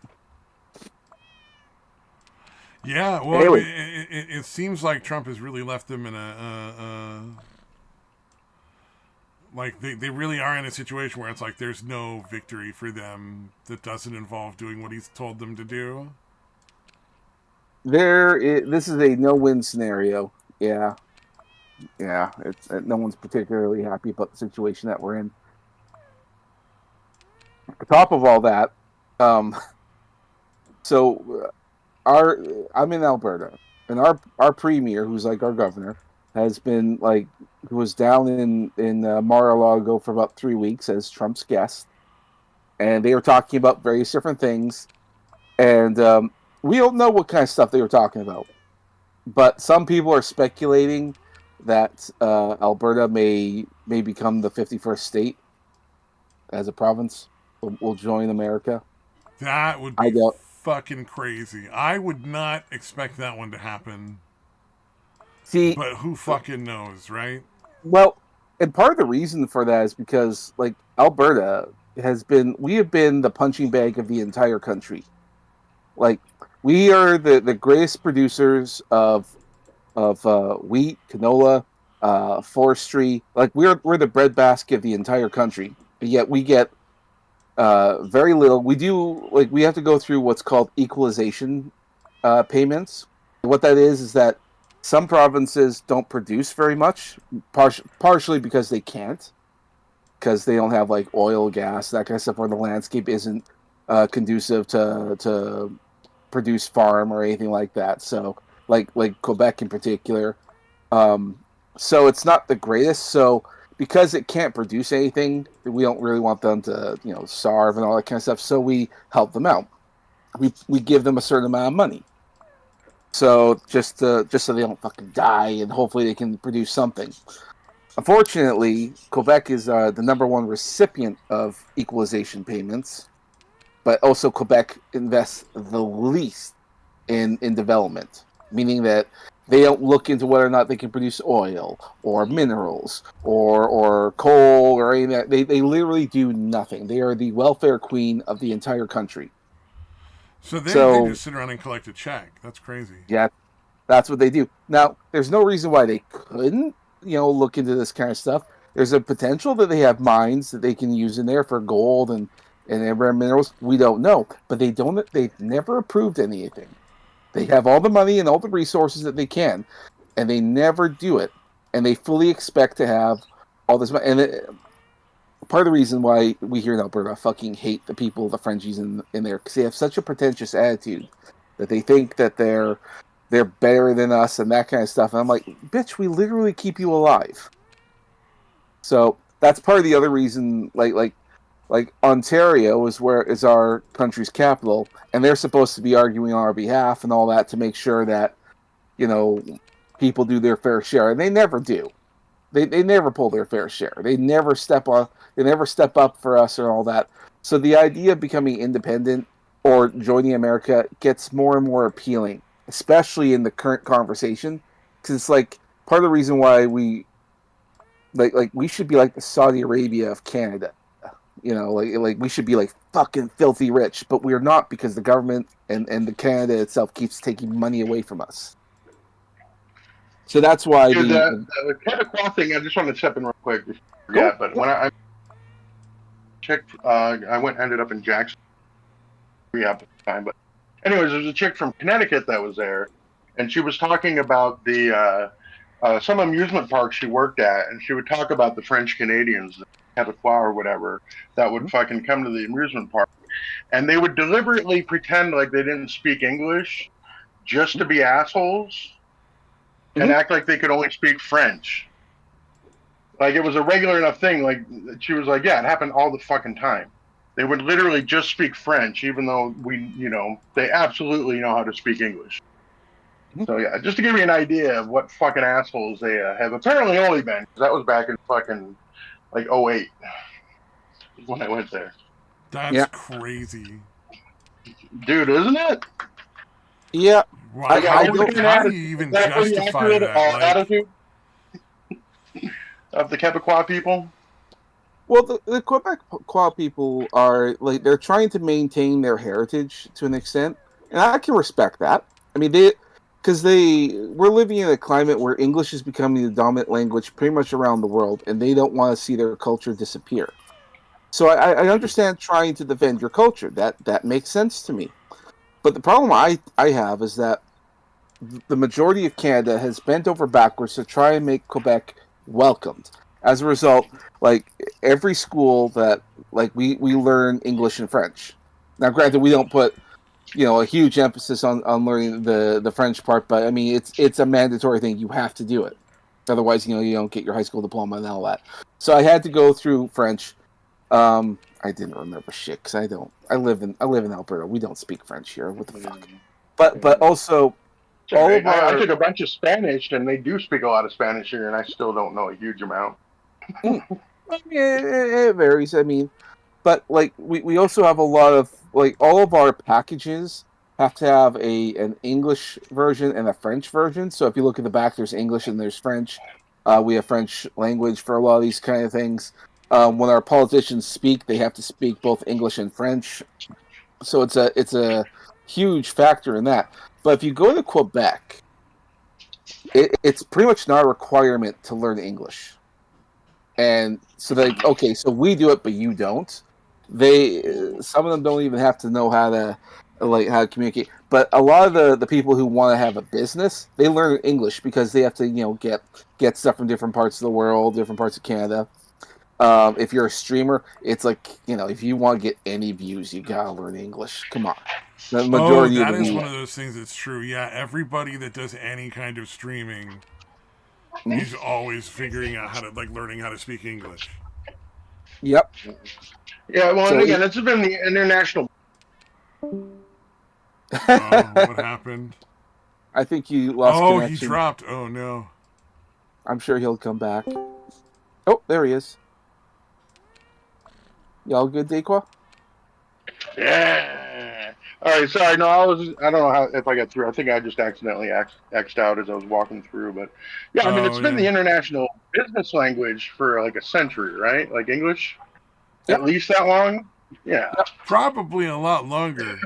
Yeah, well, Anyway. it seems like Trump has really left them in a they really are in a situation where it's like there's no victory for them that doesn't involve doing what he's told them to do. This is a no-win scenario. Yeah. yeah, it's no one's particularly happy about the situation that we're in. On top of all that, um, so our I'm in Alberta, and our premier, who's like our governor, has been like who was down in Mar-a-Lago for about 3 weeks as Trump's guest, and they were talking about various different things, and we don't know what kind of stuff they were talking about, but some people are speculating that Alberta may become the 51st state as a province. Will join America. That would I be don't fucking crazy. I would not expect that one to happen. see. But who fucking knows, right? Well, and part of the reason for that is because like Alberta we have been the punching bag of the entire country. Like we are the greatest producers of wheat, canola, forestry. Like we're the breadbasket of the entire country. And yet we get very little. We have to go through what's called equalization payments. What that is that some provinces don't produce very much, partially because they can't, because they don't have like oil, gas, that kind of stuff, or the landscape isn't conducive to produce farm or anything like that. So, like Quebec in particular, um, so it's not the greatest. So because it can't produce anything, we don't really want them to starve and all that kind of stuff. So we help them out. We give them a certain amount of money. So just so they don't fucking die, and hopefully they can produce something. Unfortunately, Quebec is the number one recipient of equalization payments, but also Quebec invests the least in development, meaning that they don't look into whether or not they can produce oil or minerals or coal or anything. They literally do nothing. They are the welfare queen of the entire country. So they So just sit around and collect a check. That's crazy. yeah, that's what they do. Now, there's no reason why they couldn't, look into this kind of stuff. There's a potential that they have mines that they can use in there for gold and rare minerals. We don't know, but they don't. They've never approved anything. They have all the money and all the resources that they can, and they never do it. And they fully expect to have all this money. Part of the reason why we here in Alberta fucking hate the people, the Frenchies in there, because they have such a pretentious attitude that they think that they're better than us and that kind of stuff. And I'm like, bitch, we literally keep you alive. So that's part of the other reason. Like Ontario is our country's capital, and they're supposed to be arguing on our behalf and all that to make sure that people do their fair share, and they never do. They never pull their fair share. They never step on. They never step up for us or all that. So the idea of becoming independent or joining America gets more and more appealing, especially in the current conversation, because it's like part of the reason why we should be like the Saudi Arabia of Canada. Like we should be like fucking filthy rich, but we're not because the government and the Canada itself keeps taking money away from us. So that's why Dude, the Chatterbox thing. I just want to step in real quick. Yeah, but when I checked, ended up in Jackson rehab at the time. But anyways, there's a chick from Connecticut that was there, and she was talking about the some amusement park she worked at, and she would talk about the French Canadians, the Quebecois or whatever, that would fucking come to the amusement park, and they would deliberately pretend like they didn't speak English just to be assholes and act like they could only speak French. Like it was a regular enough thing. Like she was like, yeah, it happened all the fucking time. They would literally just speak French, even though they absolutely know how to speak English. So yeah, just to give you an idea of what fucking assholes they have apparently only been. Cause that was back in fucking like 08 when I went there. That's crazy, dude, isn't it? Yeah. How do you even justify that? Attitude of the Quebecois people? Well, the Quebecois people are like they're trying to maintain their heritage to an extent, and I can respect that. I mean, we're living in a climate where English is becoming the dominant language pretty much around the world, and they don't want to see their culture disappear. So I understand trying to defend your culture. That makes sense to me. But the problem I have is that the majority of Canada has bent over backwards to try and make Quebec welcomed. As a result, like every school that like we learn English and French. Now, granted, we don't put a huge emphasis on learning the French part, but I mean it's a mandatory thing. You have to do it, otherwise you don't get your high school diploma and all that. So I had to go through French. I didn't remember shit because I don't. I live in Alberta. We don't speak French here. What the fuck? But also all Sorry, of I our took a bunch of Spanish, and they do speak a lot of Spanish here, and I still don't know a huge amount. I mean, it varies. I mean, but like we also have a lot of like all of our packages have to have an English version and a French version. So if you look at the back, there's English and there's French. We have French language for a lot of these kind of things. When our politicians speak, they have to speak both English and French. So it's a huge factor in that. But if you go to Quebec, it's pretty much not a requirement to learn English. And so okay, so we do it, but you don't. Some of them don't even have to know how to communicate. But a lot of the people who want to have a business, they learn English because they have to get stuff from different parts of the world, different parts of Canada. If you're a streamer, it's like if you want to get any views, you gotta learn English. Come on, the majority that of is the one of those things that's true. Yeah, everybody that does any kind of streaming is always figuring out how to learning how to speak English. Yep. Yeah, well, So and again, it's been the international. What happened? I think he lost connection. He dropped. Oh no. I'm sure he'll come back. Oh, there he is. Y'all good, Dequa? Yeah. All right. Sorry. No, I don't know if I got through. I think I just accidentally X'd out as I was walking through. But yeah, I mean, it's been the international business language for like a century, right? Like English, at least that long. Yeah. Probably a lot longer.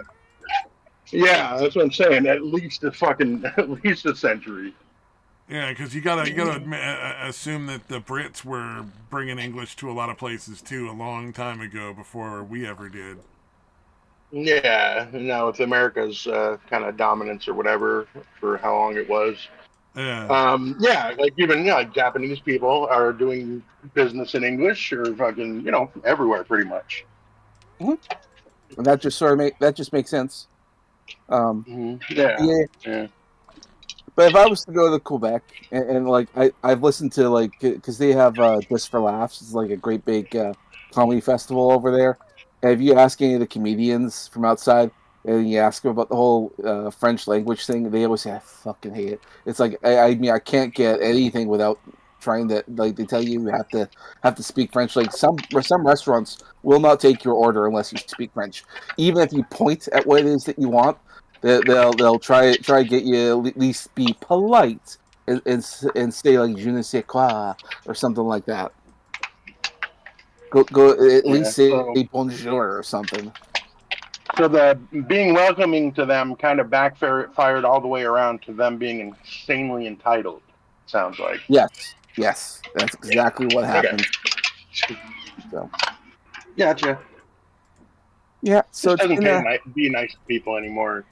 Yeah, that's what I'm saying. At least a century. Yeah, because you gotta assume that the Brits were bringing English to a lot of places too a long time ago before we ever did. Yeah, now with America's kind of dominance or whatever for how long it was. Yeah. Yeah, like even like Japanese people are doing business in English or fucking everywhere pretty much. Mm-hmm. And that just makes sense. Yeah. But if I was to go to Quebec and like I've listened to because they have Just for Laughs, it's like a great big comedy festival over there. And if you ask any of the comedians from outside and you ask them about the whole French language thing, they always say I fucking hate it. It's like I mean I can't get anything without trying to they tell you have to speak French. Like some restaurants will not take your order unless you speak French, even if you point at what it is that you want. They'll try to get you at least be polite and say like je ne sais quoi or something like that. Go at least say bonjour or something. So the being welcoming to them kind of backfired all the way around to them being insanely entitled. Sounds like. Yes, that's exactly what happened. Okay. So. Gotcha. Yeah, so it doesn't be nice to people anymore.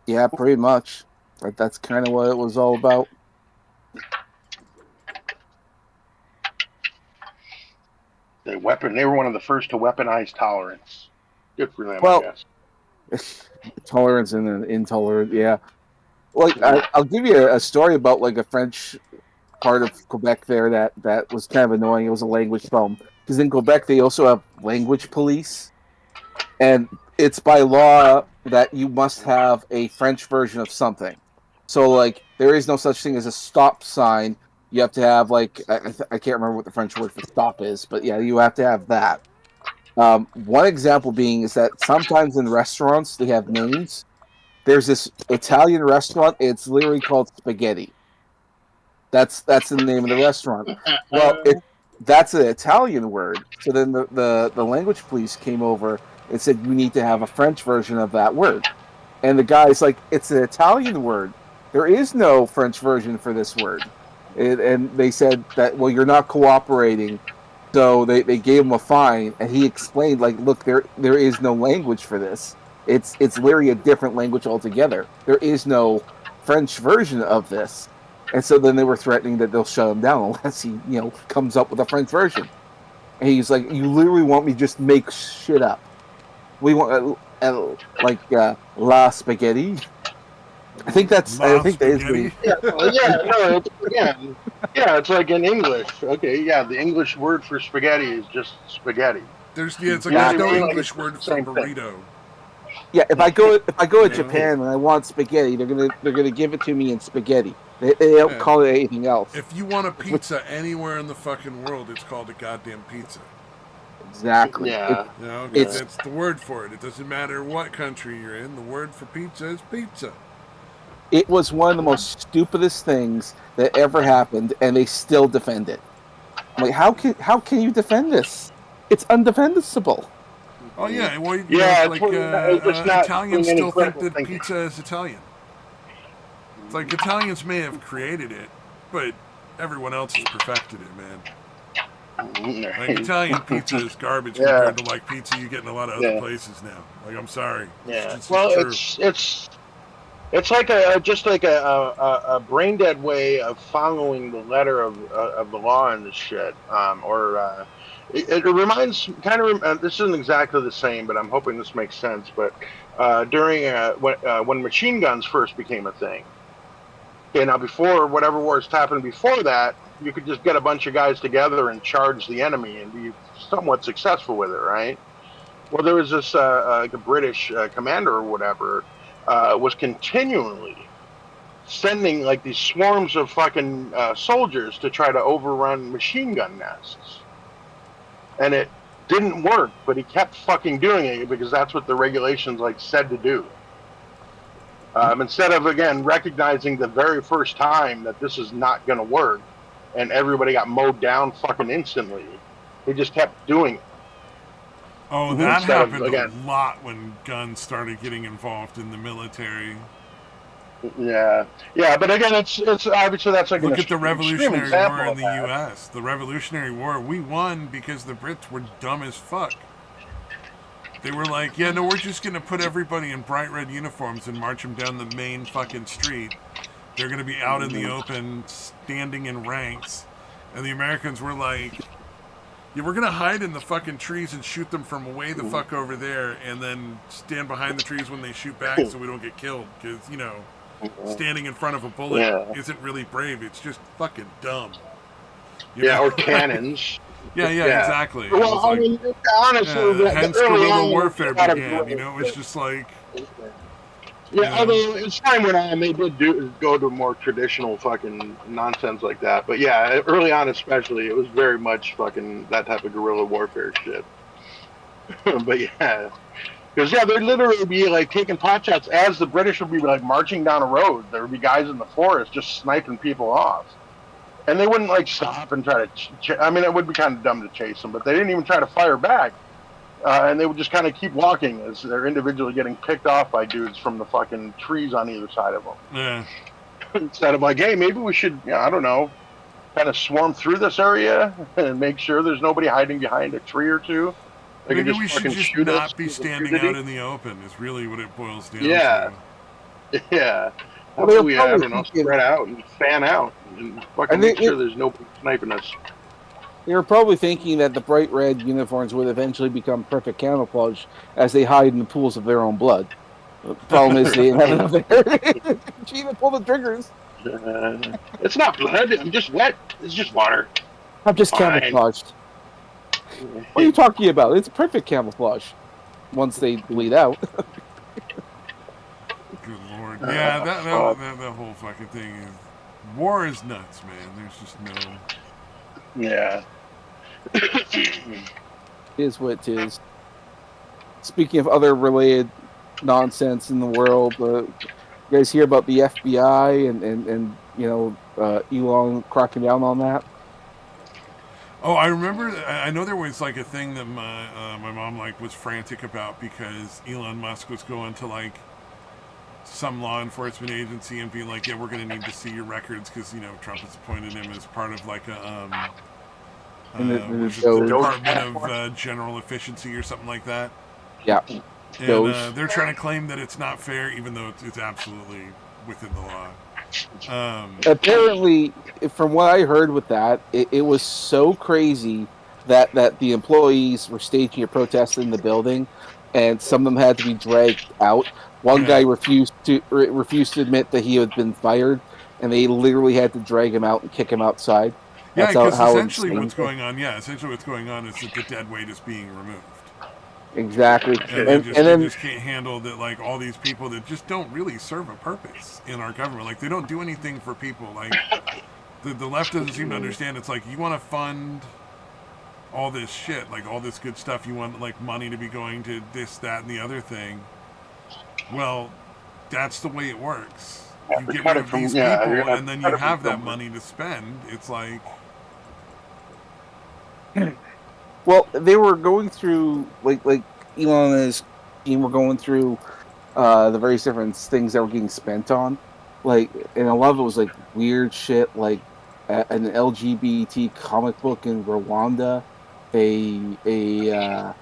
Yeah, pretty much. That's kind of what it was all about. They were one of the first to weaponize tolerance. Good for them, well, I guess. Tolerance and intolerant, yeah. Like I'll give you a story about like a French part of Quebec there that was kind of annoying. It was a language problem because in Quebec they also have language police, and it's by law that you must have a French version of something. So, like, there is no such thing as a stop sign. You have to have, like, I can't remember what the French word for stop is, but yeah, you have to have that. One example being is that sometimes in restaurants they have names. There's this Italian restaurant. It's literally called Spaghetti. That's the name of the restaurant. Well, that's an Italian word. So then the language police came over and said, you need to have a French version of that word. And the guy's like, it's an Italian word. There is no French version for this word. And they said that, well, you're not cooperating. So they gave him a fine. And he explained, like, look, there is no language for this. It's literally a different language altogether. There is no French version of this. And so then they were threatening that they'll shut him down unless he, comes up with a French version. And he's like, "You literally want me to just make shit up? We want la spaghetti." I think that is spaghetti. Yeah, no, it's like in English. Okay, yeah, the English word for spaghetti is just spaghetti. There's no Like, English word for same thing. burrito. Yeah, if I go to Japan and I want spaghetti, they're gonna give it to me in spaghetti. They don't call it anything else. If you want a pizza anywhere in the fucking world, it's called a goddamn pizza. Exactly. Yeah. It's the word for it. It doesn't matter what country you're in. The word for pizza is pizza. It was one of the most stupidest things that ever happened, and they still defend it. I'm like, how can you defend this? It's undefensible. Oh yeah, well, it's not Italians any still think critical that thinking. pizza is Italian. It's like Italians may have created it, but everyone else has perfected it, man. Like Italian pizza is garbage compared to like pizza you get in a lot of other places now. Like, I'm sorry. Yeah. It's Well, true. it's like a brain dead way of following the letter of the law in this shit. It reminds this isn't exactly the same, but I'm hoping this makes sense. But during when machine guns first became a thing. Okay, now before whatever wars happened before that, you could just get a bunch of guys together and charge the enemy and be somewhat successful with it, right? Well, there was this like a British commander or whatever was continually sending like these swarms of fucking soldiers to try to overrun machine gun nests, and it didn't work. But he kept fucking doing it because that's what the regulations like said to do. Instead of, again, recognizing the very first time that this is not going to work and everybody got mowed down fucking instantly, he just kept doing it. Oh, that happened a lot when guns started getting involved in the military. Yeah, but again, it's obviously that's like look at the Revolutionary War in the U.S. The Revolutionary War, we won because the Brits were dumb as fuck. They were like, yeah, no, we're just going to put everybody in bright red uniforms and march them down the main fucking street. They're going to be out in the open, standing in ranks. And the Americans were like, yeah, we're going to hide in the fucking trees and shoot them from way the fuck over there and then stand behind the trees when they shoot back so we don't get killed. Because, standing in front of a bullet isn't really brave. It's just fucking dumb. Or cannons. Yeah, exactly. Well, I mean, honestly, hence guerrilla warfare began. It was just like. Yeah, although as time went on, they did go to more traditional fucking nonsense like that. But yeah, early on especially, it was very much fucking that type of guerrilla warfare shit. But yeah, because they'd literally be like taking pot shots as the British would be like marching down a road. There would be guys in the forest just sniping people off. And they wouldn't like stop and try to. I mean, it would be kind of dumb to chase them, but they didn't even try to fire back. And they would just kind of keep walking as they're individually getting picked off by dudes from the fucking trees on either side of them. Yeah. Instead of like, hey, maybe we should, I don't know, kind of swarm through this area and make sure there's nobody hiding behind a tree or two. Maybe we should just not be standing out in the open. Is really what it boils down to. Yeah. Well, we spread out and fan out and fucking make sure there's nobody sniping us. They were probably thinking that the bright red uniforms would eventually become perfect camouflage as they hide in the pools of their own blood. The problem is they didn't have enough there. She even pulled the triggers. It's not blood. I'm just wet. It's just water. I'm just camouflaged. What are you talking about? It's perfect camouflage once they bleed out. Good Lord. Yeah, that whole fucking thing is... War is nuts, man. There's just no... Yeah. Is what it is. Speaking of other related nonsense in the world, you guys hear about the FBI and Elon cracking down on that? Oh, I remember. I know there was like a thing that my mom was frantic about because Elon Musk was going to some law enforcement agency and being like, yeah, we're going to need to see your records because Trump has appointed him as part of the Department of General Efficiency or something like that. Yeah. And they're trying to claim that it's not fair, even though it's absolutely within the law. Apparently, from what I heard with that, it was so crazy that the employees were staging a protest in the building, and some of them had to be dragged out. One guy Yeah. refused to admit that he had been fired, and they literally had to drag him out and kick him outside. Yeah, That's because how essentially insane. essentially what's going on is that the dead weight is being removed. Exactly, And and they then just can't handle that, like, all these people that just don't really serve a purpose in our government. Like, they don't do anything for people. Like, the left doesn't seem to understand. It's like, you want to fund all this shit, like all this good stuff. You want, like, money to be going to this, that, and the other thing. Well, that's the way it works. You get rid of these people, and then you have that money to spend. It's like, well, they were going through like Elon and his team were going through the various different things that were getting spent on, like, and a lot of it was like weird shit, like an LGBT comic book in Rwanda, a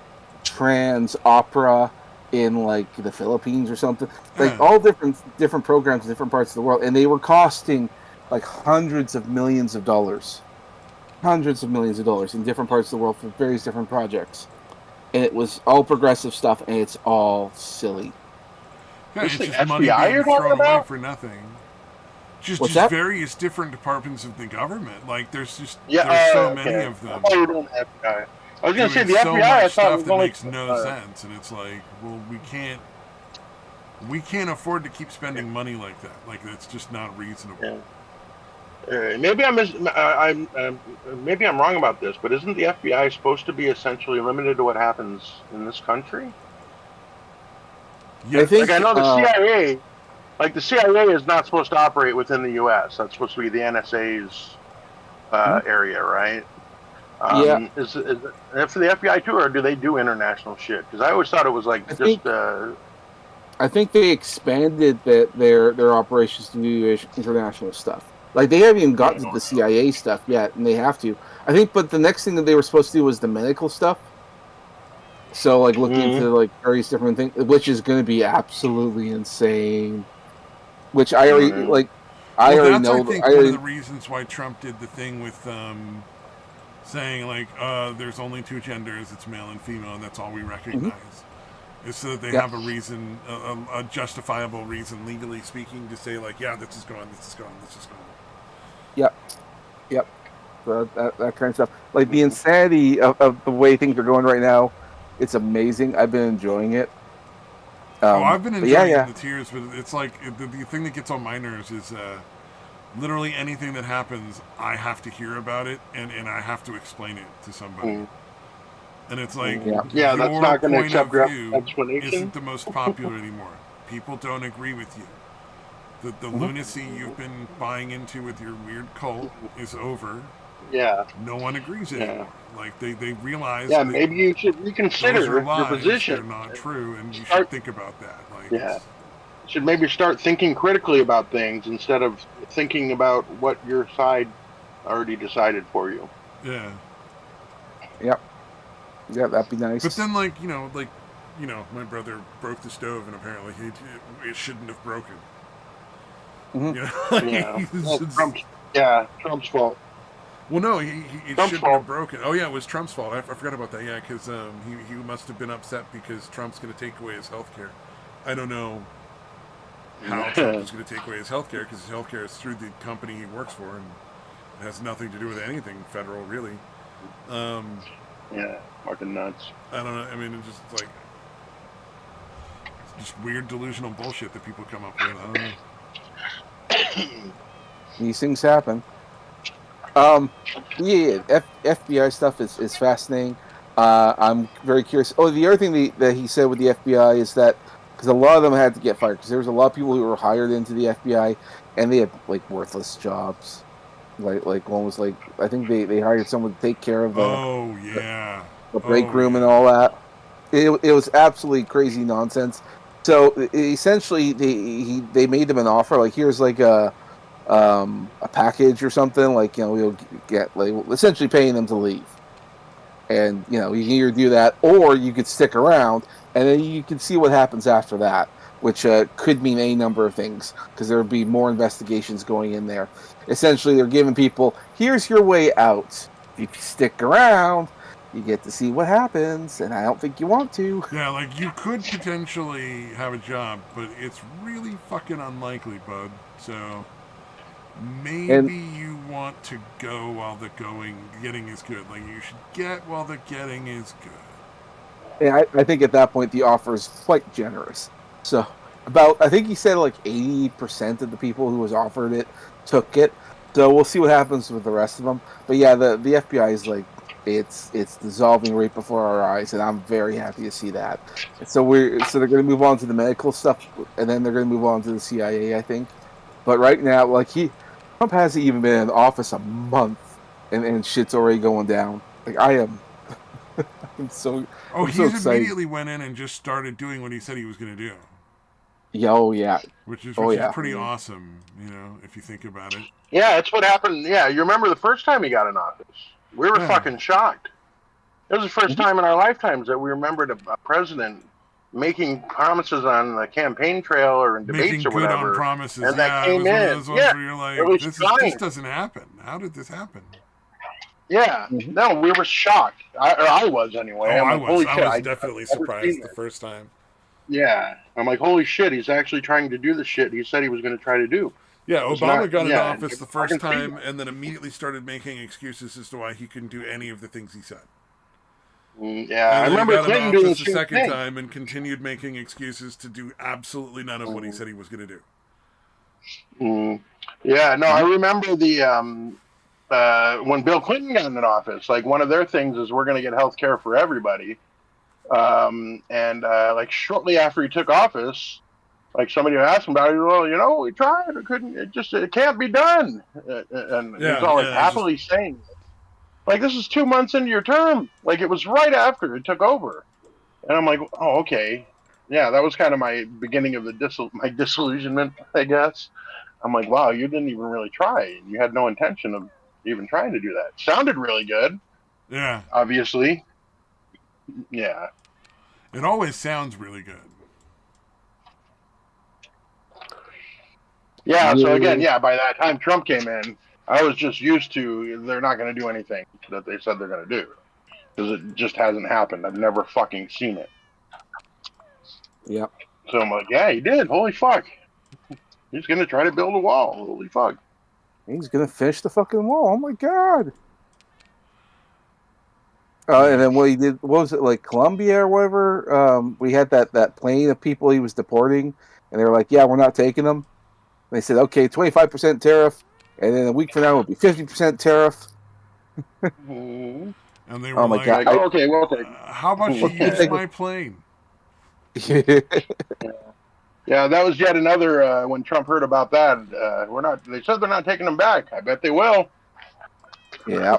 trans opera in like the Philippines or something, like all different programs in different parts of the world, and they were costing like hundreds of millions of dollars in different parts of the world for various different projects. And it was all progressive stuff, and it's all silly. yeah, This it's the just money FBI being you're talking thrown away about? for nothing. What's Just that? various different departments of the government. Like, there's Yeah, so okay. many of them I thought you were doing the FBI. I was going to say doing the so FBI. I much thought stuff was that only makes no sense, and it's like, well, we can't afford to keep spending money like that. Like, it's just not reasonable. Yeah. Maybe maybe I'm wrong about this, but isn't the FBI supposed to be essentially limited to what happens in this country? Yes. I think Like, I know the CIA, like the CIA is not supposed to operate within the U.S. That's supposed to be the NSA's area, right? Yeah. Is it for the FBI too, or do they do international shit? Because I always thought it was like I think they expanded their operations to do international stuff. Like, they haven't even gotten to the CIA stuff yet, and they have to. I think, but the next thing that they were supposed to do was the medical stuff. So, like, looking into like various different things, which is going to be absolutely insane. Which I already like. I Well, already that's, know. I think, one of the reasons why Trump did the thing with saying, like, there's only two genders, it's male and female, and that's all we recognize. Is so that they have a reason, a justifiable reason, legally speaking, to say, like, yeah, this is going, this is going, this is going. Yep. So that kind of stuff. Like, the insanity of the way things are going right now, it's amazing. I've been enjoying it. I've been enjoying yeah. the tears, but it's like, the thing that gets on my nerves is literally anything that happens, I have to hear about it, and I have to explain it to somebody. And it's like, yeah, that's not going to accept your view explanation. Isn't the most popular anymore. People don't agree with you. The lunacy you've been buying into with your weird cult is over. Yeah. No one agrees anymore. Like, they realize that maybe you should reconsider your position. They're not true, and you should think about that. Like, you should maybe start thinking critically about things instead of thinking about what your side already decided for you. Yeah. Yep. Yeah, that'd be nice. But then, like, my brother broke the stove, and apparently it shouldn't have broken. Trump's fault. Well, no, it shouldn't have broken. Oh, yeah, it was Trump's fault. I forgot about that. Yeah, because he must have been upset because Trump's going to take away his health care. I don't know how Trump is going to take away his health care, because his health care is through the company he works for, and it has nothing to do with anything federal, really. Fucking nuts. I don't know. I mean, it's just like, it's just weird delusional bullshit that people come up with. I don't know. These things happen. FBI stuff is fascinating. I'm very curious. Oh, the other thing that he said with the FBI is that, because a lot of them had to get fired, because there was a lot of people who were hired into the FBI, and they had like worthless jobs. Like one was like, I think they hired someone to take care of the break room and all that. It was absolutely crazy nonsense. So essentially, they made them an offer, like, here's like a package or something, like, we'll get, like, essentially paying them to leave, and you can either do that, or you could stick around and then you can see what happens after that. which could mean a number of things because there would be more investigations going in there. Essentially, they're giving people, here's your way out. If you stick around, you get to see what happens, and I don't think you want to. Yeah, like you could potentially have a job, but it's really fucking unlikely, bud. So And maybe you want to go while the getting is good. Like you should get while the getting is good. I think at that point the offer is quite generous. So I think he said like 80% of the people who was offered it took it. So we'll see what happens with the rest of them. But yeah, the FBI is like it's dissolving right before our eyes, and I'm very happy to see that. And so they're going to move on to the medical stuff, and then they're going to move on to the CIA, I think. But right now, like Trump hasn't even been in office a month, and shit's already going down. Like I am. I'm so Oh, I'm so he's excited. immediately went in and just started doing what he said he was going to do. Yeah, oh yeah, Which is yeah. pretty awesome, if you think about it. Yeah, that's what happened. Yeah, you remember the first time he got in office? We were fucking shocked. It was the first time in our lifetimes that we remembered a president making promises on the campaign trail or in debates Making or good whatever. on promises. And Yeah, that it came was one of in. those ones where you're like, this doesn't happen. How did this happen? Yeah, no, we were shocked. I was anyway. Oh, I'm like, holy shit! I was definitely surprised the first time. Yeah, I'm like, holy shit! He's actually trying to do the shit he said he was going to try to do. Yeah, Obama got in office the first time and then immediately started making excuses as to why he couldn't do any of the things he said. Yeah, I remember Clinton doing the second time and continued making excuses to do absolutely none of what he said he was going to do. Yeah, no, I remember the when Bill Clinton got in office, like one of their things is we're going to get health care for everybody. Like shortly after he took office, like somebody asked him about it, well, we tried, it can't be done. And he's all like happily saying, like, this is 2 months into your term. Like it was right after it took over. And I'm like, oh, okay. Yeah, that was kind of my beginning of my disillusionment, I guess. I'm like, wow, you didn't even really try. You had no intention of even trying to do that. Sounded really good. Yeah. Obviously. Yeah. It always sounds really good. Yeah, so again, by that time Trump came in, I was just used to they're not going to do anything that they said they're going to do. Because it just hasn't happened. I've never fucking seen it. Yeah. So I'm like, yeah, he did. Holy fuck. He's going to try to build a wall. Holy fuck. He's going to finish the fucking wall. Oh my god. And then what he did, what was it, like Colombia or whatever? We had that plane of people he was deporting, and they were like, yeah, we're not taking them. And they said, okay, 25% tariff, and then a week from now it will be 50% tariff. And they were like, god. Okay, well, okay. How about you use my plane? Yeah, that was yet another, when Trump heard about that, they said they're not taking them back. I bet they will. Yeah.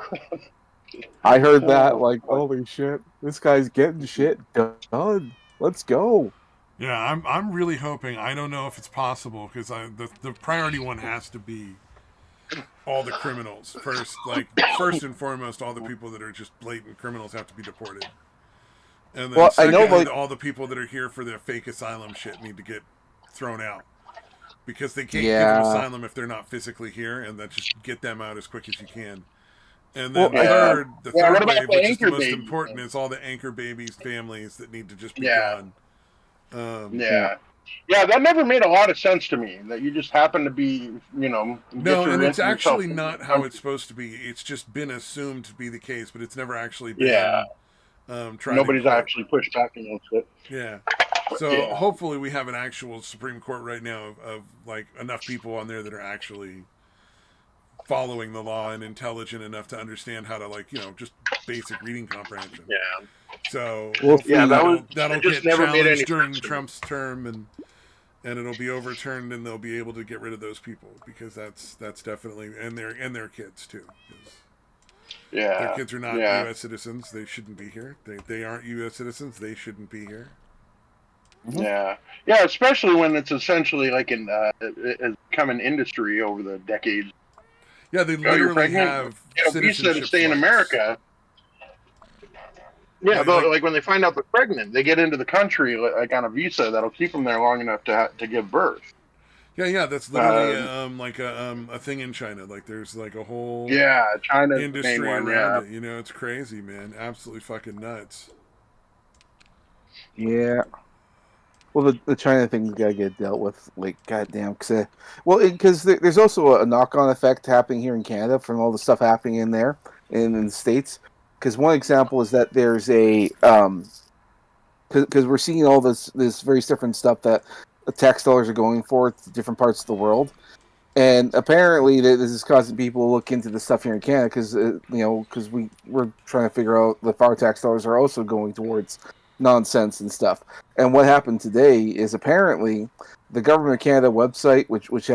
I heard that, like, holy shit, this guy's getting shit done. Let's go. Yeah, I'm really hoping. I don't know if it's possible because the priority one has to be all the criminals first. Like first and foremost, all the people that are just blatant criminals have to be deported. And then secondly, I know, like, all the people that are here for their fake asylum shit need to get thrown out because they can't give them asylum if they're not physically here, and then just get them out as quick as you can. And then the third wave, which is the most important, is all the anchor babies, families that need to just be gone. Yeah, that never made a lot of sense to me. That you just happen to be, No, and it's actually not how it's supposed to be. It's just been assumed to be the case, but it's never actually been. Yeah. Nobody's actually pushed back against it. Yeah. So hopefully we have an actual Supreme Court right now of like enough people on there that are actually following the law and intelligent enough to understand how to, like, just basic reading comprehension. Yeah. So that'll get challenged during Trump's term, and it'll be overturned, and they'll be able to get rid of those people because that's definitely and their kids too. Yeah. Their kids are not U.S. citizens. They shouldn't be here. They aren't U.S. citizens. They shouldn't be here. Yeah. Yeah, especially when it's essentially like it has become an industry over the decades. Yeah, they literally have citizenship to stay in America. Yeah, like when they find out they're pregnant, they get into the country like on a visa that'll keep them there long enough to give birth. yeah. That's literally like a thing in China. Like there's like a whole Yeah, China's the main industry one. around Yeah. it. You know, it's crazy, man. Absolutely fucking nuts. Yeah. Well, the China thing's got to get dealt with. Like, goddamn. Because there's also a knock-on effect happening here in Canada from all the stuff happening in there in the States. Because one example is that there's because we're seeing all this various different stuff that the tax dollars are going for to different parts of the world. And apparently, this is causing people to look into the stuff here in Canada because because we're trying to figure out if our tax dollars are also going towards nonsense and stuff. And what happened today is apparently the Government of Canada website, which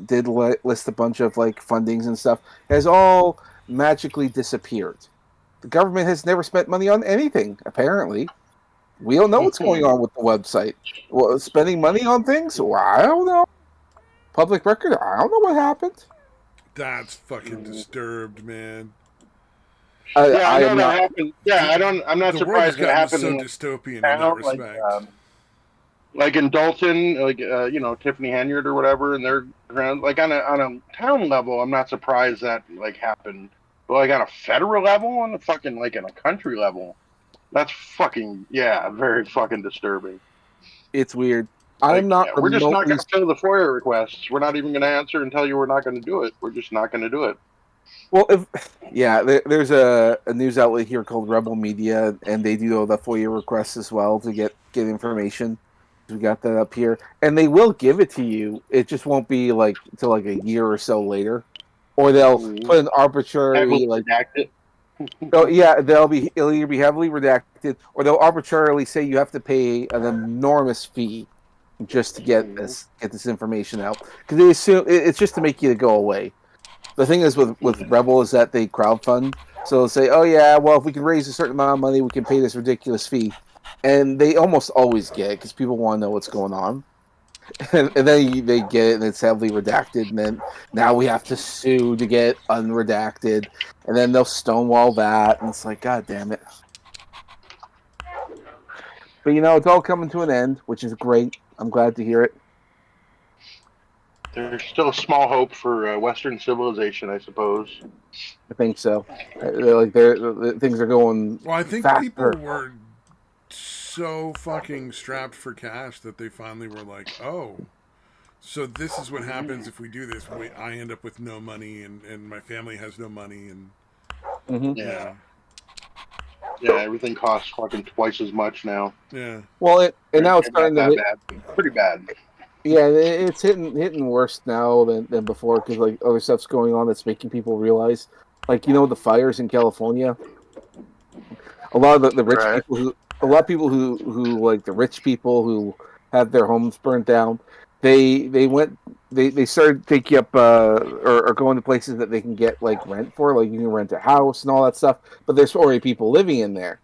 did list a bunch of like fundings and stuff, has all magically disappeared. The government has never spent money on anything. Apparently, we don't know what's going on with the website. Well, spending money on things? Well, I don't know. Public record? I don't know what happened. That's fucking disturbed, man. Yeah, I I know am that not. happened. Yeah, I'm not The world has surprised it gotten happened so in dystopian in that town, respect. like in Dalton, like Tiffany Henyard or whatever, and they're like on a town level. I'm not surprised that like happened, but like on a federal level, on a fucking like on a country level, that's fucking very fucking disturbing. It's weird. I'm not We're just not remotely. going to fill the FOIA requests. We're not even going to answer and tell you we're not going to do it. We're just not going to do it. Well, there's a news outlet here called Rebel Media, and they do all the FOIA requests as well to get information. We got that up here, and they will give it to you. It just won't be like until like a year or so later, or they'll put an arbitrary like. Oh yeah, it'll either be heavily redacted, or they'll arbitrarily say you have to pay an enormous fee just to get this information out because they assume it's just to make you go away. The thing is with Rebel is that they crowdfund, so they'll say, "Oh yeah, well if we can raise a certain amount of money, we can pay this ridiculous fee," and they almost always get it because people want to know what's going on, and then they get it and it's heavily redacted, and then now we have to sue to get unredacted, and then they'll stonewall that, and it's like, God damn it! But it's all coming to an end, which is great. I'm glad to hear it. There's still small hope for Western civilization, I suppose. I think so. Things are going. Well, I think faster. people were so fucking strapped for cash that they finally were like, "Oh, so this is what happens if we do this. I end up with no money, and my family has no money, and yeah, everything costs fucking twice as much now. Yeah. Well, and now it's starting to hit bad. Pretty bad. Yeah, it's hitting worse now than before because like other stuff's going on that's making people realize, like the fires in California. A lot of the rich people who like the rich people who had their homes burnt down, they started taking up or going to places that they can get like rent for, like you can rent a house and all that stuff. But there's already people living in there,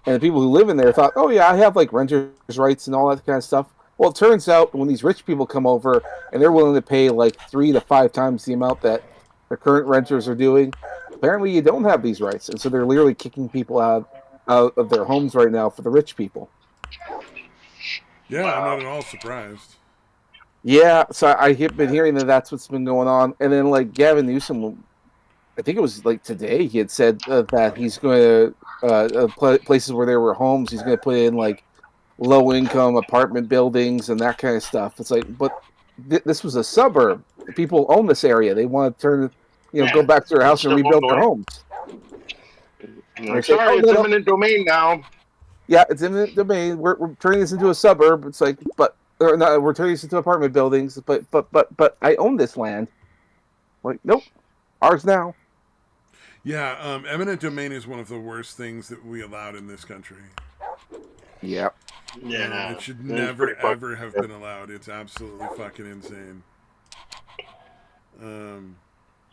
and the people who live in there thought, oh yeah, I have like renters' rights and all that kind of stuff. Well, it turns out when these rich people come over and they're willing to pay like 3 to 5 times the amount that the current renters are doing, apparently you don't have these rights, and so they're literally kicking people out of their homes right now for the rich people. Yeah, wow. I'm not at all surprised. Yeah, so I've been hearing that's what's been going on, and then like Gavin Newsom, I think it was like today, he had said that he's going to places where there were homes, he's going to put in like low-income apartment buildings and that kind of stuff. It's like, but this was a suburb. People own this area. They want to turn, go back to their house and rebuild their homes. Sorry, it's eminent domain now. Yeah, it's eminent domain. We're turning this into a suburb. It's like, we're turning this into apartment buildings. But I own this land. Like, nope, ours now. Yeah, eminent domain is one of the worst things that we allowed in this country. Yeah. It should never ever have been allowed. It's absolutely fucking insane.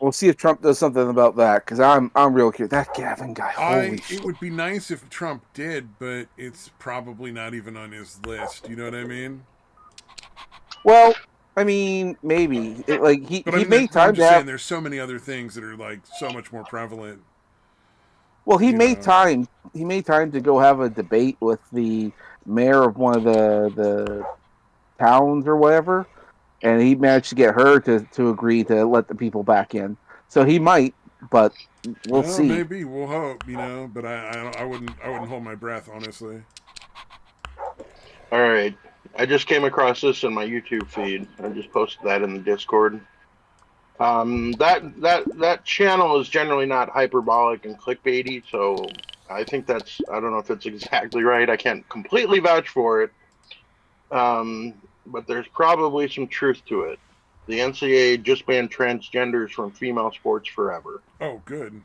We'll see if Trump does something about that because I'm real curious. That Gavin guy, holy shit. It would be nice if Trump did, but it's probably not even on his list. You know what I mean? Well, I mean, maybe he made time to have. There's so many other things that are like so much more prevalent. Well, he You made know. time. He made time to go have a debate with the mayor of one of the towns or whatever, and he managed to get her to agree to let the people back in. So he might, but we'll Well, see. maybe we'll hope, but I wouldn't hold my breath, honestly. All right. I just came across this in my YouTube feed. I just posted that in the Discord. That channel is generally not hyperbolic and clickbaity, so I think I don't know if it's exactly right. I can't completely vouch for it, but there's probably some truth to it. The NCAA just banned transgenders from female sports forever. Oh, good.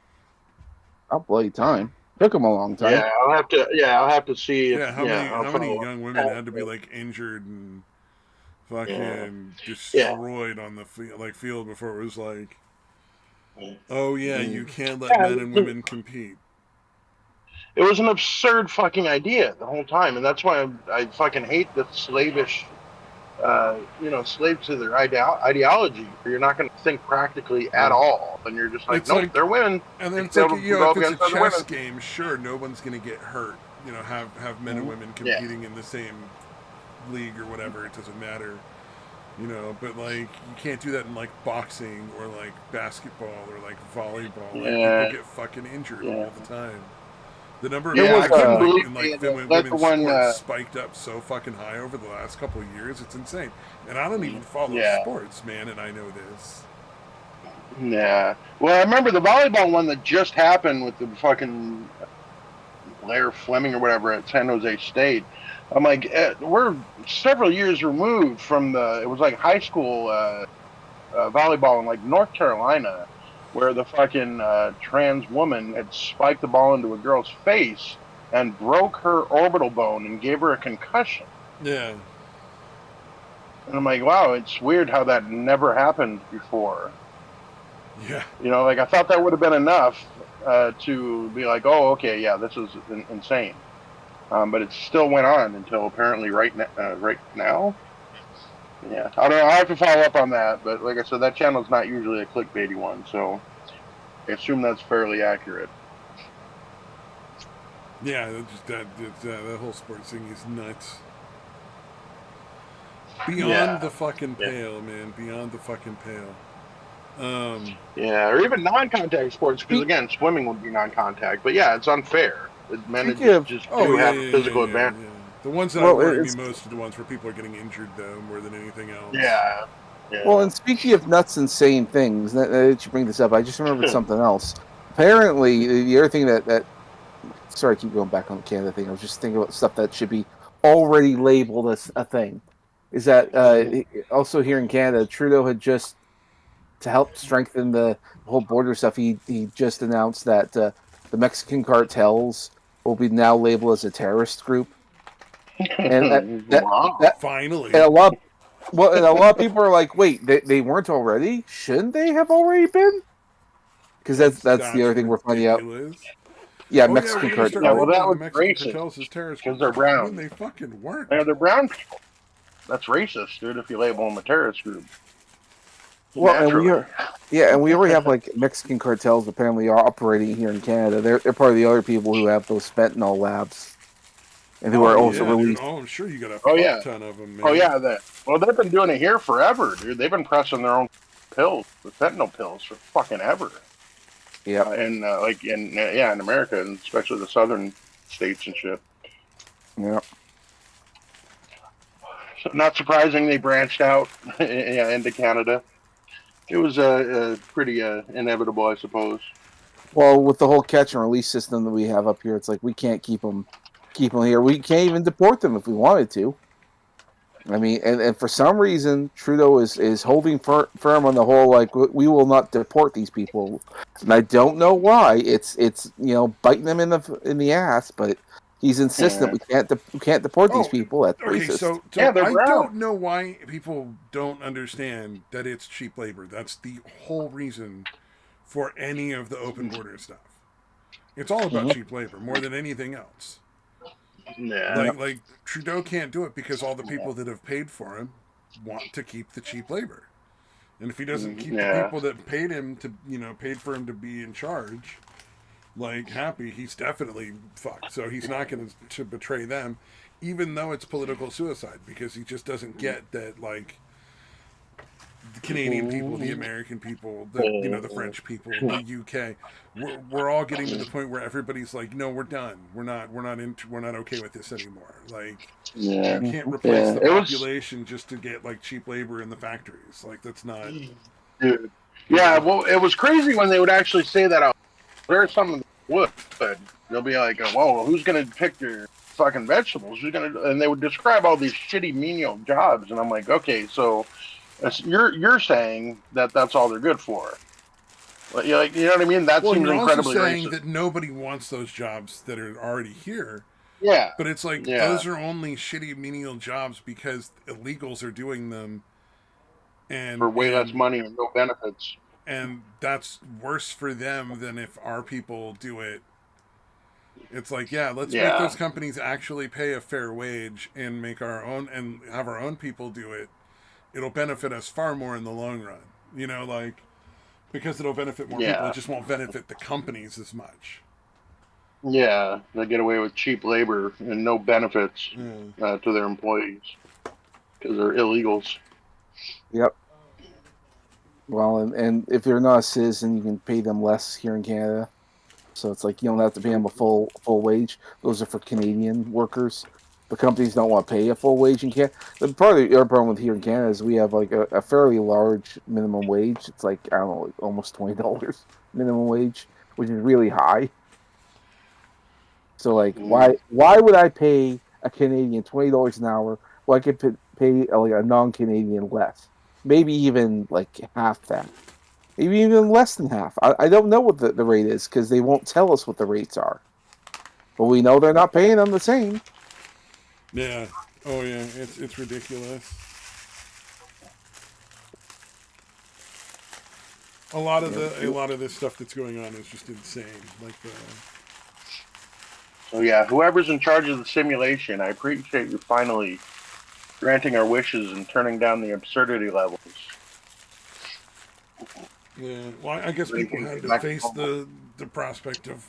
I'll play time. Took him a long time. Yeah, I'll have to. Yeah, I'll have to see if. Yeah, how Yeah, many I'll how many follow young women up. had to be like injured and Yeah, fucking yeah, destroyed on the field before it was like, oh yeah, you mm. can't let Yeah. men and women compete. It was an absurd fucking idea the whole time, and that's why I fucking hate the slavish, slave to their ideology. You're not going to think practically at Yeah. all, and you're just like, It's nope, like, they're women. and They then should it's be like, able to go if up it's a against other chess women. game, sure, no one's gonna get hurt. Have men and Mhm. women Yeah, competing in the same league or whatever. It doesn't matter. But like you can't do that in like boxing or like basketball or like volleyball. Like people yeah, get fucking injured yeah, all the time. The number of There yeah. was I deaths couldn't believe in they like let the women's one. sports spiked up so fucking high over the last couple of years. It's insane. And I don't even follow Yeah, sports, man, and I know this. yeah. Well, I remember the volleyball one that just happened with the fucking Blair Fleming or whatever at San Jose State. I'm like, we're several years removed from the. It was like high school volleyball in like North Carolina, where the fucking trans woman had spiked the ball into a girl's face and broke her orbital bone and gave her a concussion. Yeah, And I'm like, wow, it's weird how that never happened before. yeah. Like I thought that would have been enough to be like, oh, okay, yeah, this is insane. But it still went on until apparently right now. Yeah, I don't know. I have to follow up on that, but like I said, that channel is not usually a clickbaity one, so I assume that's fairly accurate. Yeah, that whole sports thing is nuts. Beyond Yeah, the fucking yeah, pale, man. Beyond the fucking pale. Um, yeah, or even non-contact sports, because Speak, again, swimming would be non-contact. But yeah, it's unfair. Men speaking of, just oh do yeah, have a yeah, yeah, physical yeah, advantage. yeah. The ones that well, worry me it's most are the ones where people are getting injured, though, more than anything else. Yeah, well, yeah. and speaking of nuts, insane things. That you bring this up, I just remembered something else. Apparently, the other thing that sorry, I keep going back on the Canada thing. I was just thinking about stuff that should be already labeled as a thing. Is that also here in Canada, Trudeau had just to help strengthen the whole border stuff. He just announced that the Mexican cartels will be now labeled as a terrorist group, and that Wow. that and Finally, a lot and a lot of people are like, wait, they weren't already? Shouldn't they have already been? Because that's the that's other thing we're finding out. ridiculous. Yeah, Oh yeah, Mexican we're gonna start Yeah, well, cartels. that labeling the was Mexican racist cartels as terrorist because groups they're when brown. they fucking Yeah, weren't. they're brown people. That's racist, dude. If you label them a terrorist group, Well, and we naturally. are, yeah, and we already have like Mexican cartels apparently are operating here in Canada. They're part of the other people who have those fentanyl labs and who Oh are also yeah, dude. released. Oh, I'm sure you got a Oh fuck yeah, ton of them, oh man. yeah. Well, they've been doing it here forever, dude. They've been pressing their own pills, the fentanyl pills, for fucking ever. Yep. And like in America, and especially the southern states and shit. Yeah. So not surprising they branched out yeah, into Canada. It was pretty inevitable, I suppose. Well, with the whole catch and release system that we have up here, it's like we can't keep them here. We can't even deport them if we wanted to. I mean, and for some reason, Trudeau is holding firm on the whole like we will not deport these people, and I don't know why. It's biting them in the ass, but he's insistent Yeah, we can't deport these Oh, people. That's okay. racist. yeah, So they're I brown. don't know why people don't understand that it's cheap labor. That's the whole reason for any of the open border stuff. It's all about Mhm. cheap labor more than anything else. Yeah, Yeah. Like Trudeau can't do it because all the people that have paid for him want to keep the cheap labor. And if he doesn't keep the yeah, people that paid him to, paid for him to be in charge, like happy, he's definitely fucked. So he's not going to betray them, even though it's political suicide, because he just doesn't get that, like, the Canadian people, the American people, the French people, the UK, we're all getting to the point where everybody's like, no, we're done. We're not okay with this anymore. Like, Yeah, you can't replace yeah. the It was, population just to get like cheap labor in the factories. Like, that's not. dude. You Yeah, know. well, it was crazy when they would actually say that out. There are some that would. They'll be like, "Whoa, who's gonna pick your fucking vegetables? Who's gonna?" And they would describe all these shitty menial jobs, and I'm like, "Okay, so you're saying that that's all they're good for?" Like, you know what I mean? That Well, seems you're also incredibly saying racist. that nobody wants those jobs that are already here. Yeah, But it's like yeah, those are only shitty menial jobs because illegals are doing them, for and way less money and no benefits. that's worse for them than if our people do it. It's like, yeah, let's make Yeah, those companies actually pay a fair wage and make our own and have our own people do it. It'll benefit us far more in the long run. You know, like, because it'll benefit more people. yeah, It just won't benefit the companies as much. yeah. They get away with cheap labor and no benefits Yeah. to their employees because they're illegals. Yep. Well, and if you're not a citizen, you can pay them less here in Canada. So it's like you don't have to pay them a full wage. Those are for Canadian workers. The companies don't want to pay a full wage in Canada. The part of our problem with here in Canada is we have like a fairly large minimum wage. It's like I don't know, like almost $20 minimum wage, which is really high. So like, why would I pay a Canadian $20 an hour? Well, I could pay like a non-Canadian less, maybe even like half that. Maybe even less than half. I don't know what the rate is because they won't tell us what the rates are. But we know they're not paying them the same. Yeah. Oh yeah. It's ridiculous. A lot of this stuff that's going on is just insane. Like the. So yeah, whoever's in charge of the simulation, I appreciate you finally granting our wishes and turning down the absurdity levels. Yeah. Well, I guess people had to face the prospect of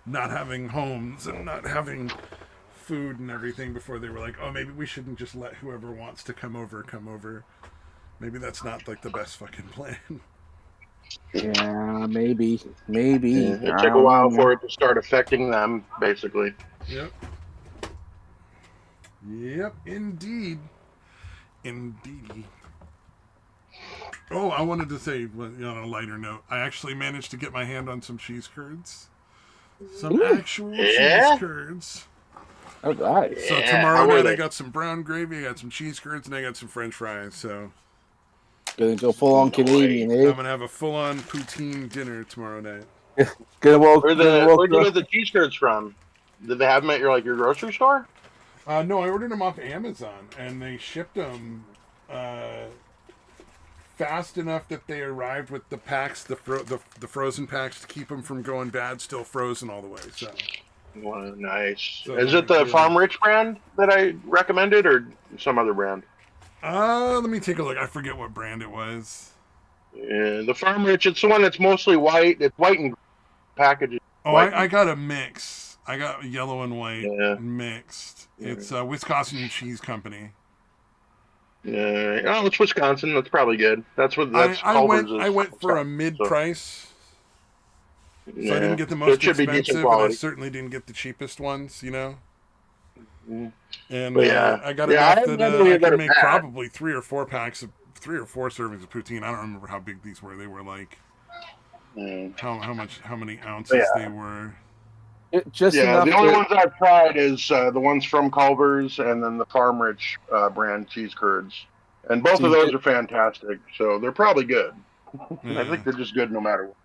not having homes and not having food and everything before they were like, oh, maybe we shouldn't just let whoever wants to come over come over. Maybe that's not like the best fucking plan. Yeah, maybe. Yeah, it I took a don't while know. for it to start affecting them, basically. Yep. Yep, indeed. Indeedy. Oh, I wanted to say, on a lighter note, I actually managed to get my hand on some cheese curds. Some actual cheese Yeah, curds. All right. So yeah. tomorrow How were night I they? got some brown gravy, I got some cheese curds, and I got some French fries. So Gonna go full on Canadian, I'm eh? gonna have a full-on poutine dinner tomorrow night. Where'd you get the cheese curds from? Did they have them at your grocery store? No, I ordered them off Amazon, and they shipped them uh, fast enough that they arrived with the packs, the frozen packs to keep them from going bad, still frozen all the way. So, Well, nice. so Is it the Farm Rich brand that I recommended, or some other brand? let me take a look. I forget what brand it was. Yeah, the Farm Rich. It's the one that's mostly white. It's white and packaging. Oh, White. I got a mix. I got yellow and white Yeah. mixed. Yeah. It's Wisconsin Cheese Company. Yeah. Oh, it's Wisconsin. That's probably good. That's Culver's is. I went for a Wisconsin, mid so, price. So I yeah. didn't get the So most it should be decent expensive, and I quality. certainly didn't get the cheapest ones, you know. Mm. And But yeah, I got yeah. I enough that never hear I that could are make bad. probably 3 or 4 servings of poutine. I don't remember how big these were. They were like how many But ounces they yeah. were. Just Yeah, enough the only to ones I've tried is the ones from Culver's and then the Farm Rich brand cheese curds, and both of see. those are fantastic. So they're probably good. I Yeah. think they're just good no matter what.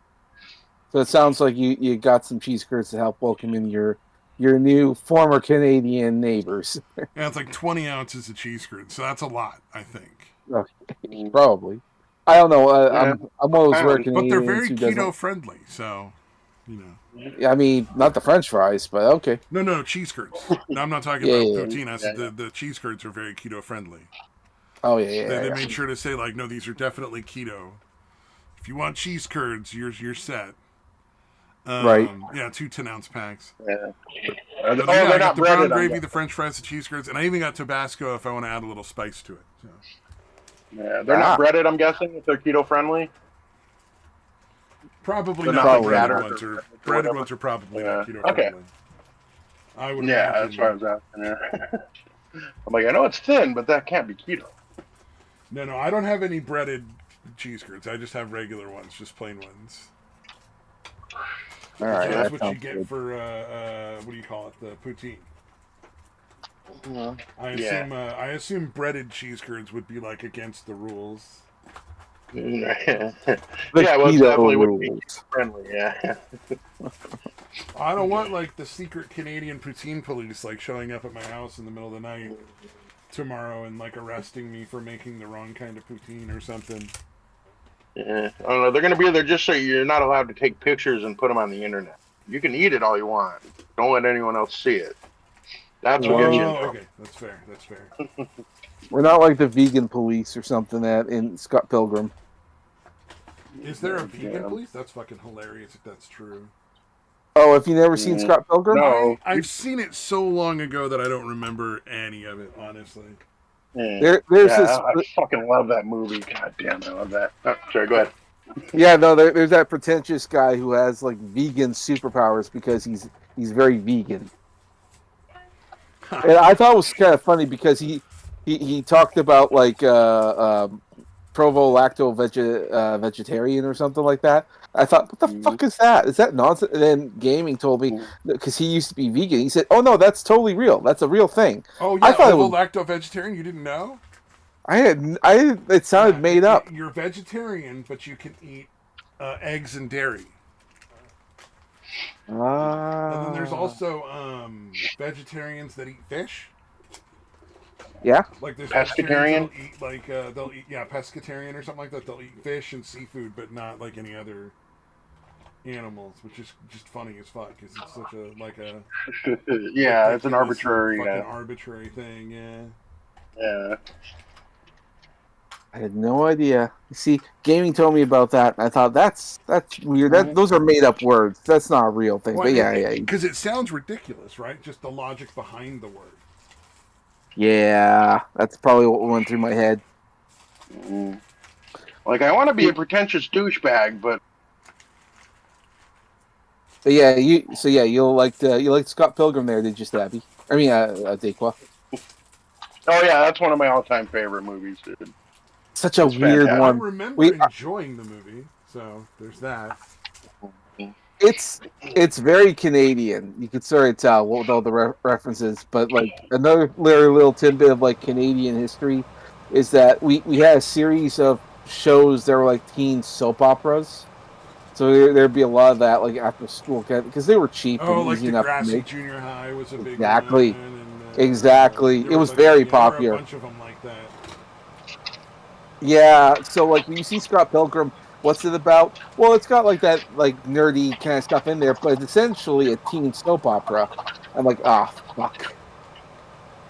So it sounds like you got some cheese curds to help welcome in your new former Canadian neighbors. Yeah, it's like 20 ounces of cheese curds, so that's a lot, I think. Probably. I don't know. Yeah, I'm one of those rare pounds. But they're Canadians very who keto doesn't. friendly, so you know. I mean, not the French fries, but okay. No, cheese curds. No, I'm not talking Yeah, about yeah. poutine. I said Yeah. the cheese curds are very keto friendly. Oh yeah. They made sure to say like, no, these are definitely keto. If you want cheese curds, you're set. Right. Yeah, 2 10-ounce packs. Yeah. But, Oh, I they're got not the brown breaded. gravy, the French fries, the cheese curds, and I even got Tabasco if I want to add a little spice to it. So. Yeah, they're not breaded. I'm guessing if they're keto friendly. Probably They're not. not The like breaded battered ones or are whatever. probably not keto Okay. friendly. I would Yeah, imagine. that's what I was asking. Yeah. I'm like, I know it's thin, but that can't be keto. No, I don't have any breaded cheese curds. I just have regular ones, just plain ones. All right. That's That what you sounds get good. for what do you call it? The poutine. Yeah. I assume breaded cheese curds would be like against the rules. Yeah, The well, it's keto definitely would be rules. friendly. Yeah. I don't want like the secret Canadian poutine police like showing up at my house in the middle of the night tomorrow and like arresting me for making the wrong kind of poutine or something. Yeah. I don't know. They're gonna be there just so you're not allowed to take pictures and put them on the internet. You can eat it all you want. Don't let anyone else see it. That's what gets you in trouble. Okay, that's fair. That's fair. We're not like the vegan police or something that in Scott Pilgrim. Is there a vegan police? That's fucking hilarious if that's true. Oh, have you never seen Scott Pilgrim? No. I've seen it so long ago that I don't remember any of it, honestly. Yeah. There's Yeah, this. I fucking love that movie. God damn, I love that. Oh, sorry, go ahead. Yeah, no, there's that pretentious guy who has like vegan superpowers because he's very vegan. And I thought it was kind of funny because he talked about like provo-lacto vegetarian or something like that. I thought, what the fuck is that? Is that nonsense? And then Gaming told me because he used to be vegan. He said, "Oh no, that's totally real. That's a real thing." Oh yeah, I thought ovo-lacto vegetarian. You didn't know? It sounded made up. You're vegetarian, but you can eat eggs and dairy. And then there's also vegetarians that eat fish. Yeah. Like there's pescatarian. They'll eat pescatarian or something like that. They'll eat fish and seafood, but not like any other animals, which is just funny as fuck because it's such a yeah, it's an arbitrary arbitrary thing. Yeah. I had no idea. See, Gaming told me about that. And I thought that's weird. Those are made up words. That's not a real thing. Well, but yeah. Because it sounds ridiculous, right? Just the logic behind the word. Yeah, that's probably what went through my head. Like I want to be a pretentious douchebag, but yeah, you'll like Scott Pilgrim there, did you, Stabby? I mean, Dequa. Oh yeah, that's one of my all-time favorite movies, dude. Such a weird fantastic. one. I remember enjoying the movie, so there's that. It's very Canadian. You could sort of tell with all the references, but like another little tidbit of like Canadian history is that we had a series of shows that were like teen soap operas. So there'd be a lot of that like after school because they were cheap and like easy enough to make. Junior High was a big Exactly. one. Exactly. It was very popular. There were a bunch of them like that. Yeah, so like when you see Scott Pilgrim, what's it about? Well, it's got like that like nerdy kind of stuff in there, but it's essentially a teen soap opera. I'm like, fuck.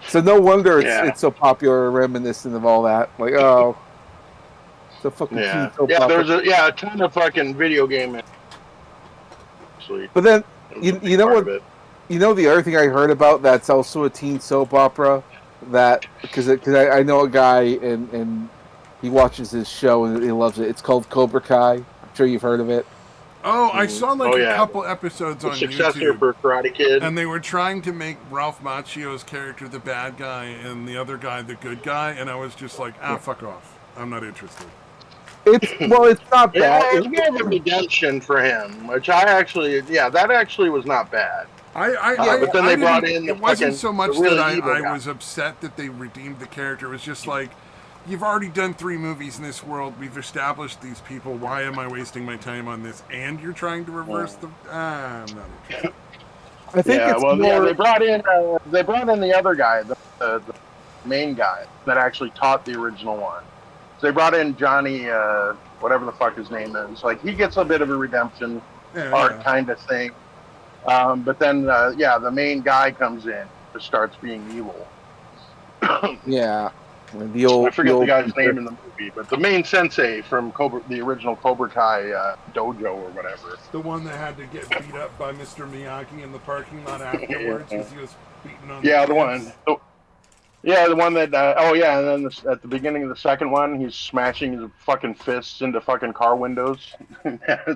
So no wonder it's so popular, reminiscent of all that. Like, it's a fucking teen soap opera. There's a ton of fucking video game. Actually, but then you know what? You know the other thing I heard about that's also a teen soap opera that because I know a guy and he watches this show and he loves it. It's called Cobra Kai. I'm sure you've heard of it. Oh, I saw a couple episodes on successor YouTube. For Karate Kid. And they were trying to make Ralph Macchio's character the bad guy and the other guy the good guy, and I was just like, fuck off. I'm not interested. It's not bad. Yeah, it's more of a redemption for him, which that actually was not bad. But then they brought in. It wasn't so much that I was upset that they redeemed the character. It was just like, you've already done 3 movies in this world. We've established these people. Why am I wasting my time on this? And you're trying to reverse the. I'm not interested. I think they brought in the other guy, the main guy that actually taught the original one. So they brought in Johnny, whatever the fuck his name is. Like he gets a bit of a redemption arc kind of thing. But then, the main guy comes in and starts being evil. Yeah. The I old, the forget the old guy's teacher. name in the movie, but the main sensei from the original Cobra Kai dojo or whatever. The one that had to get beat up by Mr. Miyagi in the parking lot afterwards Yeah, because he was beating on the yeah, the kids. one. Yeah, the one that. Oh yeah, and then at the beginning of the second one, he's smashing his fucking fists into fucking car windows,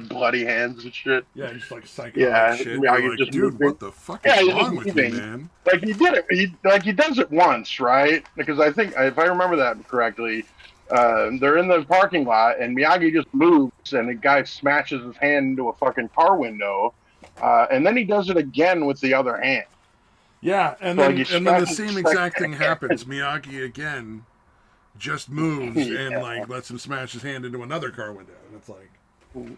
bloody hands and shit. Yeah, he's like psychotic Yeah, shit. You're Miyagi's like, just dude, moving. what the fuck Yeah, is he's just wrong with you, moving. man? Like he did it. He does it once, right? Because I think if I remember that correctly, they're in the parking lot and Miyagi just moves and the guy smashes his hand into a fucking car window, and then he does it again with the other hand. Yeah, So like he and then the smashes same his exact second thing happens. Miyagi again just moves hand. and like lets him smash his hand into another car window, and it's like, did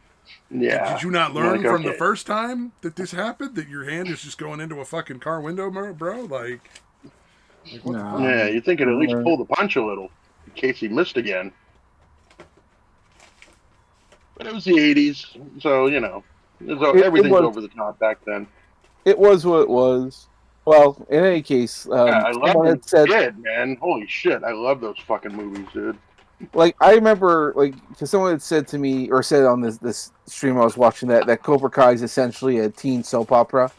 Yeah. you not I'm like, learn from the okay. first time that this happened that your hand is just going into a fucking car window, bro? Like what the fuck? Yeah, you think it'd at least Uh, pull the punch a little in case he missed again. But it was the '80s, so it everything's was over the top back then. it was what it was. Well, in any case, Yeah, I loved someone it had as a said, kid, man. Holy shit, I love those fucking movies, dude. like, I remember, like, because someone had said to me, or said on this stream I was watching, that Cobra Kai is essentially a teen soap opera.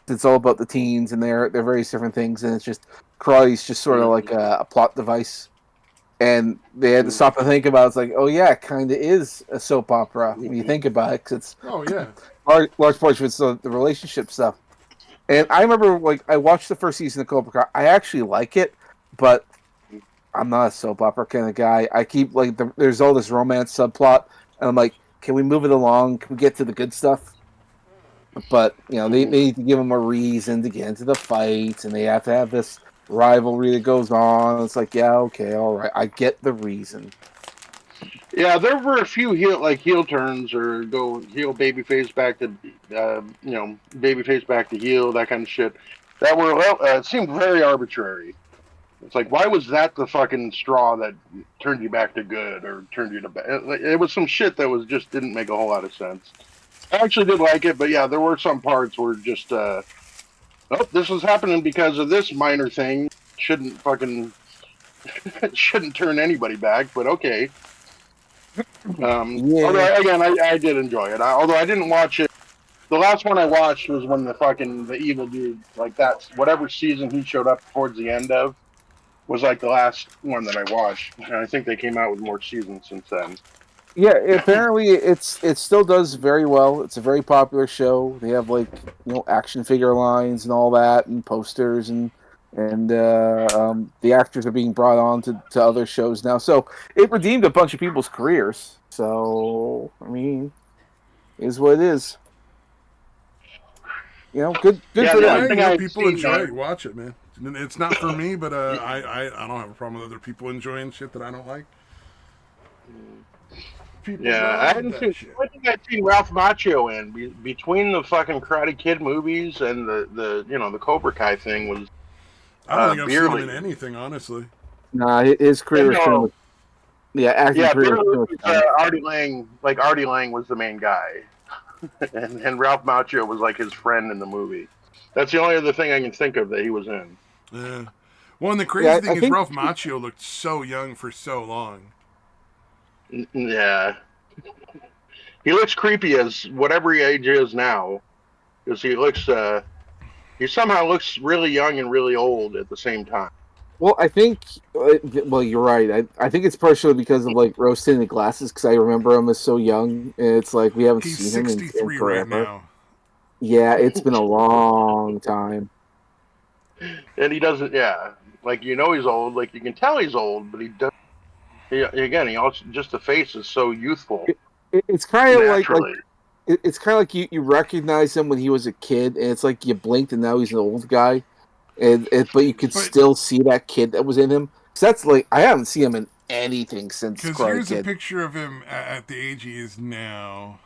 It's all about the teens and they're various different things, and it's just karate's just sort of like Mhm. a plot device. And they had to Mhm. stop and think about it. It's like, oh yeah, it kind of is a soap opera when you think about it, because it's Oh yeah, large portion of it's the relationship stuff. And I remember, like, I watched the first season of Cobra Kai. I actually like it, but I'm not a soap opera kind of guy. I keep like there's all this romance subplot, and I'm like, can we move it along? Can we get to the good stuff? But they Mhm. need to give them a reason to get into the fights, and they have to have this rivalry that goes on. It's like, yeah, okay, all right, I get the reason. Yeah, there were a few heel turns or go heel babyface back to babyface back to heel, that kind of shit. That were it seemed very arbitrary. It's like, why was that the fucking straw that turned you back to good or turned you to bad? It was some shit that was just didn't make a whole lot of sense. I actually did like it, but yeah, there were some parts where just, oh, this was happening because of this minor thing. Shouldn't fucking shouldn't turn anybody back, but okay. Yeah, Although again, I did enjoy it. Although I didn't watch it. The last one I watched was when the evil dude, like that whatever season he showed up towards the end of, was like the last one that I watched. And I think they came out with more seasons since then. yeah. Apparently, it still does very well. It's a very popular show. They have, like, action figure lines and all that, and posters, and the actors are being brought on to other shows now. So it redeemed a bunch of people's careers. So I mean, is what it is. Good Yeah, for the yeah. only them. Hey, thing I had people seen, enjoy it. Watch it, man. It's not for me, but y- I don't have a problem with other people enjoying shit that I don't like. People yeah, I love hadn't that seen. shit. I think I'd seen Ralph Macchio in between the fucking Karate Kid movies and the Cobra Kai thing was I don't think I've Beer seen him in League. anything, honestly. Nah, his career is pretty No, much, yeah, acting yeah, career Beer is pretty League much was done. Artie Lang. Like Artie Lang was the main guy, and Ralph Macchio was like his friend in the movie. That's the only other thing I can think of that he was in. Yeah. Well, and the Yeah, crazy thing I is think Ralph Macchio looked so young for so long. Yeah, he looks creepy as whatever age is now, because he somehow looks really young and really old at the same time. Well, I think, well, you're right. I think it's partially because of, like, rose tinted glasses, because I remember him as so young. And it's like we haven't He's seen him in 63 right forever. now. Yeah, it's been a long time. And he doesn't, yeah, like he's old, like you can tell he's old, but he does. Again, he also just the face is so youthful It's kind of like naturally. it's kind of like you recognize him when he was a kid, and it's like you blinked and now he's an old guy, and but you could But still see that kid that was in him. So that's like I haven't seen him in anything since because Karate here's a Kid. picture of him at the age he is now.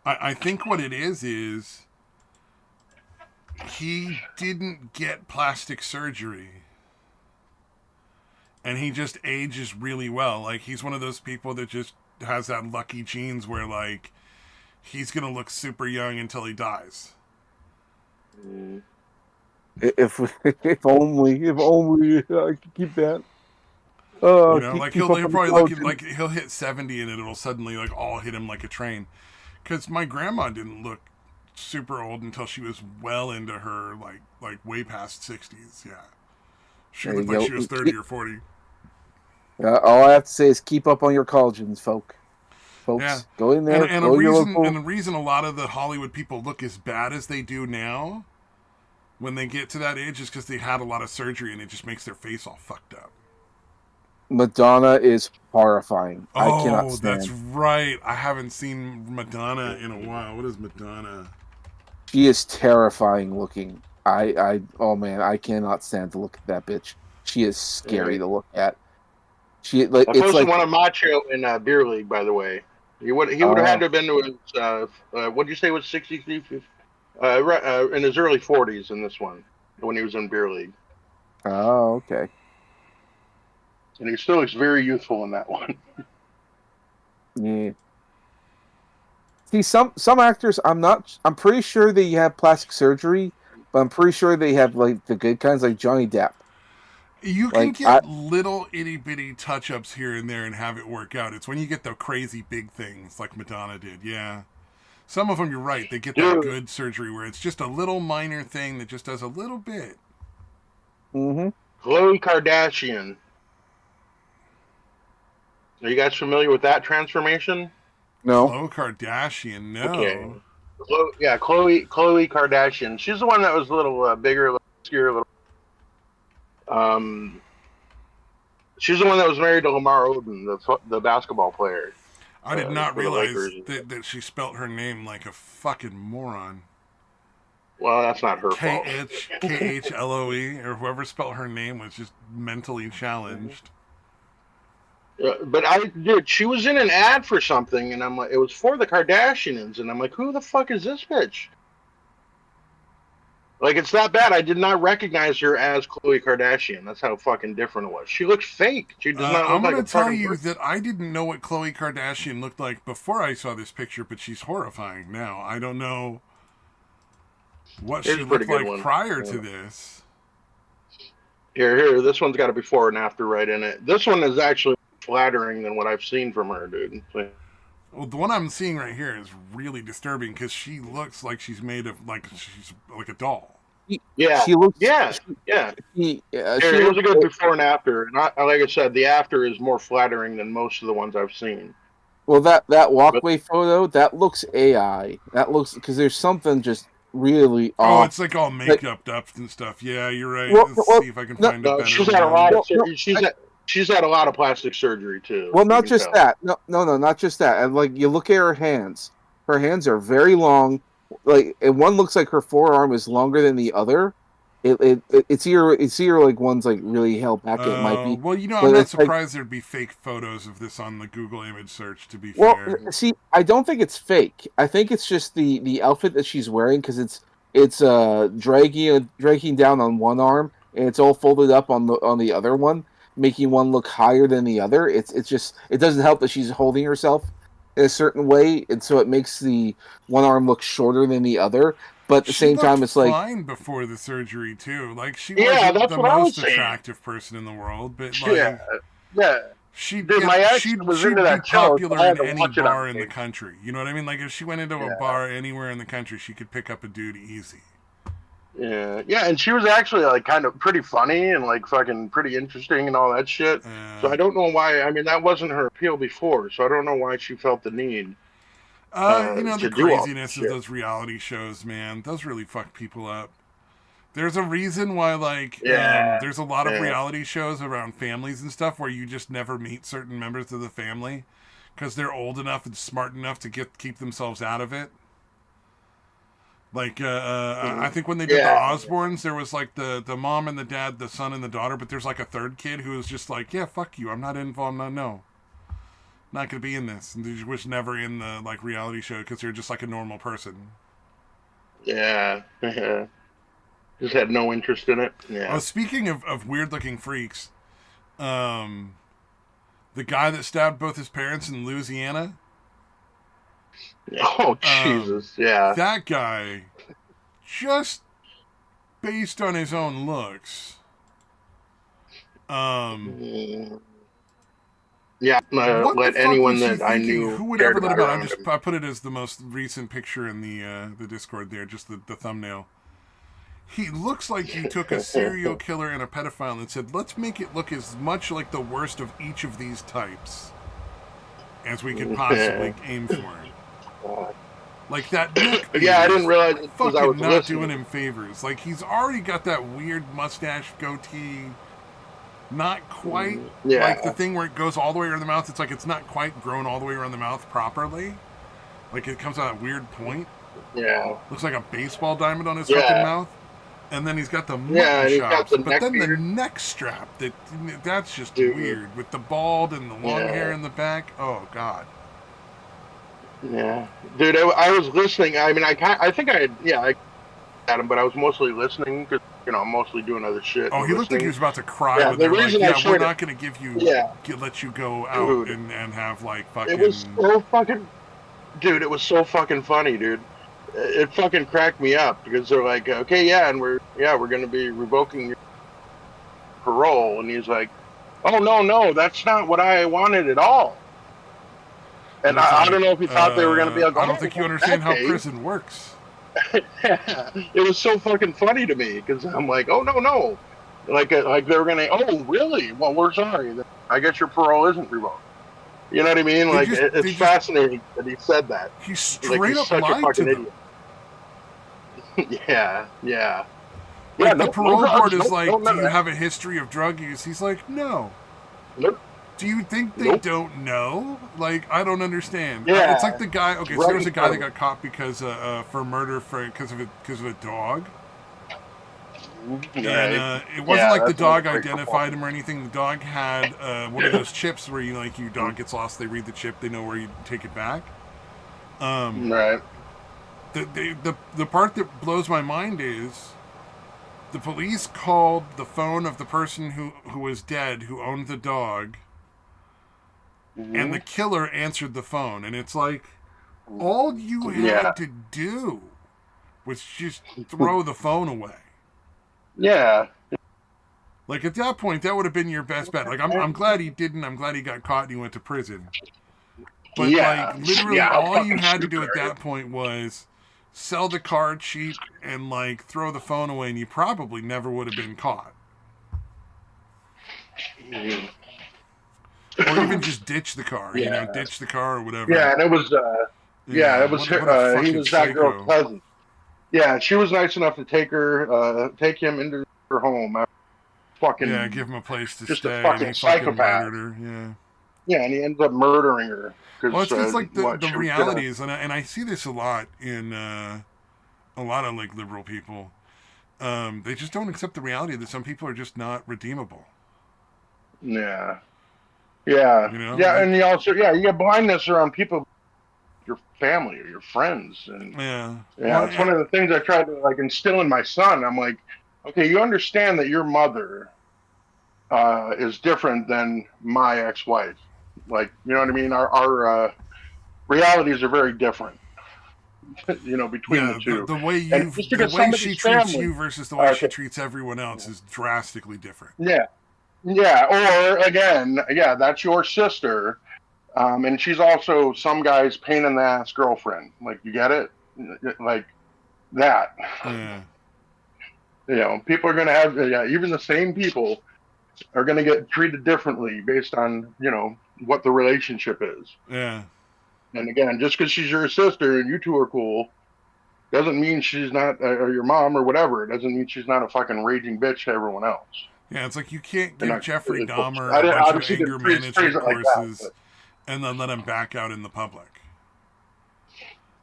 I think what it is he didn't get plastic surgery. And he just ages really well. Like, he's one of those people that just has that lucky genes where, like, he's going to look super young until he dies. If if only I could keep that. Oh, Like keep he'll up on the probably look at, collagen. like he'll hit 70 and it'll suddenly like all hit him like a train. Because my grandma didn't look super old until she was well into her like way past 60s. Yeah, she There you looked like go. she was 30 or 40. All I have to say is keep up on your collagens, Yeah, folks. Go in and there, and a go to your reason local. and the reason a lot of the Hollywood people look as bad as they do now when they get to that age is because they had a lot of surgery and it just makes their face all fucked up. Madonna is horrifying. I cannot Oh, that's stand. right. I haven't seen Madonna in a while. What is Madonna? She is terrifying looking. Oh man, I cannot stand to look at that bitch. She is scary to look at. She like I it's posted like one of Macho in beer league, by the way. He would have had to have been to his what did you say was 63, in his early 40s in this one when he was in beer league, okay. and he still looks very youthful in that one. Yeah. See, some actors, I'm pretty sure they have plastic surgery, but I'm pretty sure they have like the good kinds, like Johnny Depp. You can Like I, get little itty bitty touch ups here and there and have it work out. It's when you get the crazy big things like Madonna did. Yeah. Some of them, you're right. They get that Dude, good surgery where it's just a little minor thing that just does a little bit. mm-hmm. Khloe Kardashian. Are you guys familiar with that transformation? No. Khloe Kardashian, Okay. no. Khloe Kardashian. She's the one that was a little bigger, a little skinnier, a little. Um, she's the one that was married to Lamar Odom, the basketball player I did not for the realize Lakers. that she spelt her name like a fucking moron. Well, that's not her K fault. H Khloe or whoever spelled her name was just mentally challenged. But dude, she was in an ad for something, and I'm like, it was for the Kardashians, and I'm like, who the fuck is this bitch? Like, it's that bad. I did not recognize her as Khloe Kardashian. That's how fucking different it was. She looks fake. She does not I'm look like going a to tell fucking you person. that I didn't know what Khloe Kardashian looked like before I saw this picture, but she's horrifying now. I don't know what Here's she a pretty looked good like one. prior to this. Here. This one's got a before and after right in it. This one is actually flattering than what I've seen from her, dude. Well, the one I'm seeing right here is really disturbing because she looks like she's made of like she's like a doll. Yeah, She looks. yeah, yeah. She Here's looks. a good before and after. And like I said, the after is more flattering than most of the ones I've seen. Well, that But walkway photo that looks AI. That looks because there's something just really Oh, off. it's like all Like, makeup up and stuff. Yeah, you're right. well, Let's well, see if I can no, find a no, better she's had a lot one. of well, no, she's had a lot of plastic surgery too. well, You not can just tell. that. No, not just that. And like you look at her hands. Her hands are very long. Like, and one looks like her forearm is longer than the other. It's either like one's like really held back. It might be, Well, I'm but not it's like, surprised there'd be fake photos of this on the Google image search, to be well, fair. see, I don't think it's fake. I think it's just the outfit that she's wearing because it's dragging down on one arm and it's all folded up on the other one, making one look higher than the other. It's just it doesn't help that she's holding herself in a certain way, and so it makes the one arm look shorter than the other. But at the She same looked time, it's like, fine before the surgery, too. Like, she Yeah, wasn't that's the what I was most saying. attractive person in the world, but, Yeah, like, yeah. she'd Dude, my ex she'd was into she'd be that show, so I popular had in to any watch it on bar in the tape. country. You know what I mean? Like, if she went into a Yeah, bar anywhere in the country, she could pick up a dude easy. yeah, and she was actually like kind of pretty funny and like fucking pretty interesting and all that shit. So I don't know why. I mean, that wasn't her appeal before, so I don't know why she felt the need The to do all that craziness of shit. those reality shows, man, those really fuck people up. There's a reason why, like, Yeah, there's a lot of yeah. reality shows around families and stuff where you just never meet certain members of the family because they're old enough and smart enough to keep themselves out of it. Like, I think when they did the Yeah. Osbournes, there was like the mom and the dad, the son and the daughter, but there's like a third kid who was just like, yeah, fuck you, I'm not involved, no, not gonna be in this, and they was never in the like reality show because they're just like a normal person. Yeah. Just had no interest in it. Oh, Yeah. speaking of weird looking freaks, the guy that stabbed both his parents in Louisiana, Oh Jesus. Yeah. that guy, just based on his own looks, Mm. Yeah, What the let fuck anyone was he that I thinking? knew Who would cared ever let about him out? around him. I put it as the most recent picture in the Discord there, just the thumbnail. He looks like you took a serial killer and a pedophile and said, let's make it look as much like the worst of each of these types as we could possibly aim for. Like that neck beard. Yeah, I didn't realize it because I was fucking not listening. doing him favors. Like he's already got that weird mustache goatee. Not quite like the thing where it goes all the way around the mouth. It's like it's not quite grown all the way around the mouth properly. Like it comes out at a weird point. Yeah. Looks like a baseball diamond on his fucking mouth. And then he's got the mutton and he's got chops, the but neck then beard. the neck strap that's just weird with the bald and the long hair in the back. Oh god. Yeah, dude, I was listening. I mean, I think I had him, but I was mostly listening because I'm mostly doing other shit. Oh, he looked like he was about to cry. Yeah, when they're like, I we're not going to give you, let you go out dude, and have like fucking. It was so fucking, dude. It was so fucking funny, dude. It fucking cracked me up because they're like, okay, yeah, and we're going to be revoking your parole, and he's like, oh no, that's not what I wanted at all. And I don't know if he thought they were going to be like, I don't think you understand how prison works. It was so fucking funny to me because I'm like, oh no, like they were gonna, oh really? Well, we're sorry. I guess your parole isn't revoked. You know what I mean? Like it's fascinating that he said that. He straight up lied to them. Yeah. Like the parole board is like, do you have a history of drug use? He's like, no. Nope. Do you think they don't know? Like, I don't understand. Yeah. It's like the guy. Okay, so there was a guy that got caught because for murder because of a dog. And it wasn't like the dog identified him or anything. The dog had one of those chips where your dog gets lost, they read the chip, they know where you take it back. Right. The part that blows my mind is the police called the phone of the person who was dead, who owned the dog. And the killer answered the phone, and it's like all you had to do was just throw the phone away. Yeah. Like at that point, that would have been your best bet. Like I'm glad he didn't. I'm glad he got caught and he went to prison. But like literally, all you had to do at that point was sell the car cheap and like throw the phone away, and you probably never would have been caught. Or even just ditch the car, ditch the car or whatever. Yeah, and it was, it was her. He was that girl's cousin. Yeah, she was nice enough to take him into her home. Fucking give him a place to just stay. A fucking psychopath. Her. Yeah, and he ends up murdering her. Well, it's just like the realities, and I see this a lot in a lot of like liberal people. They just don't accept the reality that some people are just not redeemable. Yeah. Yeah, and you also you get blindness around people, your family or your friends, and it's one of the things I tried to like instill in my son. I'm like, okay, you understand that your mother is different than my ex-wife, like you know what I mean. Our realities are very different, between the two. The way she treats you versus the way she treats everyone else is drastically different. Yeah, or again, that's your sister, and she's also some guy's pain in the ass girlfriend. Like, you get it? Like that. Yeah. People are going to have, even the same people are going to get treated differently based on, what the relationship is. Yeah. And again, just because she's your sister and you two are cool, doesn't mean she's not, or your mom or whatever, it doesn't mean she's not a fucking raging bitch to everyone else. Yeah, it's like you can't give Jeffrey Dahmer a bunch of anger management courses and then let him back out in the public.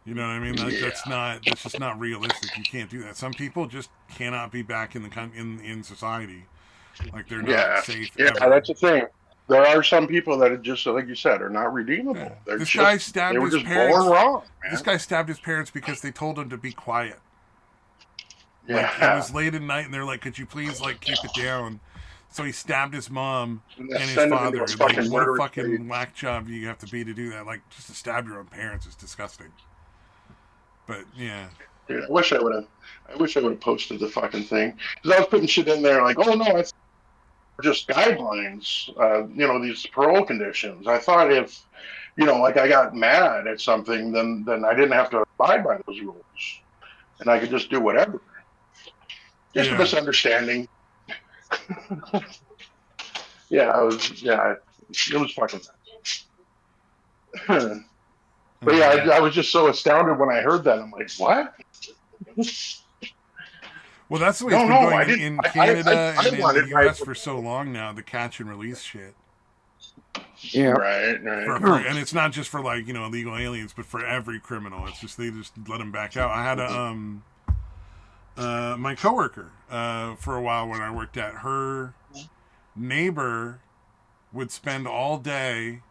You know what I mean? Like, that's just not realistic. You can't do that. Some people just cannot be back in society. Like they're not safe. Yeah, that's the thing. There are some people that are just, like you said, are not redeemable. Yeah. This guy stabbed his parents. Born wrong, man. This guy stabbed his parents because they told him to be quiet. Yeah. Like, it was late at night, and they're like, "Could you please keep it down?" So he stabbed his mom and his father. Like, what a fucking whack job you have to be to do that. Like, just to stab your own parents is disgusting. But yeah. Dude, I wish I would have posted the fucking thing because I was putting shit in there like, oh no, just guidelines, these parole conditions. I thought if, like I got mad at something, then I didn't have to abide by those rules, and I could just do whatever. Just a Yeah. misunderstanding. It was fucking. But yeah, I was just so astounded when I heard that. I'm like, what? Well, that's the way it's No, been no, going I didn't. in Canada I and in the wanted my U.S. for so long now. The catch and release shit. Yeah. right. And it's not just for like illegal aliens, but for every criminal. It's just they just let them back out. I had my coworker for a while when I worked at her neighbor would spend all day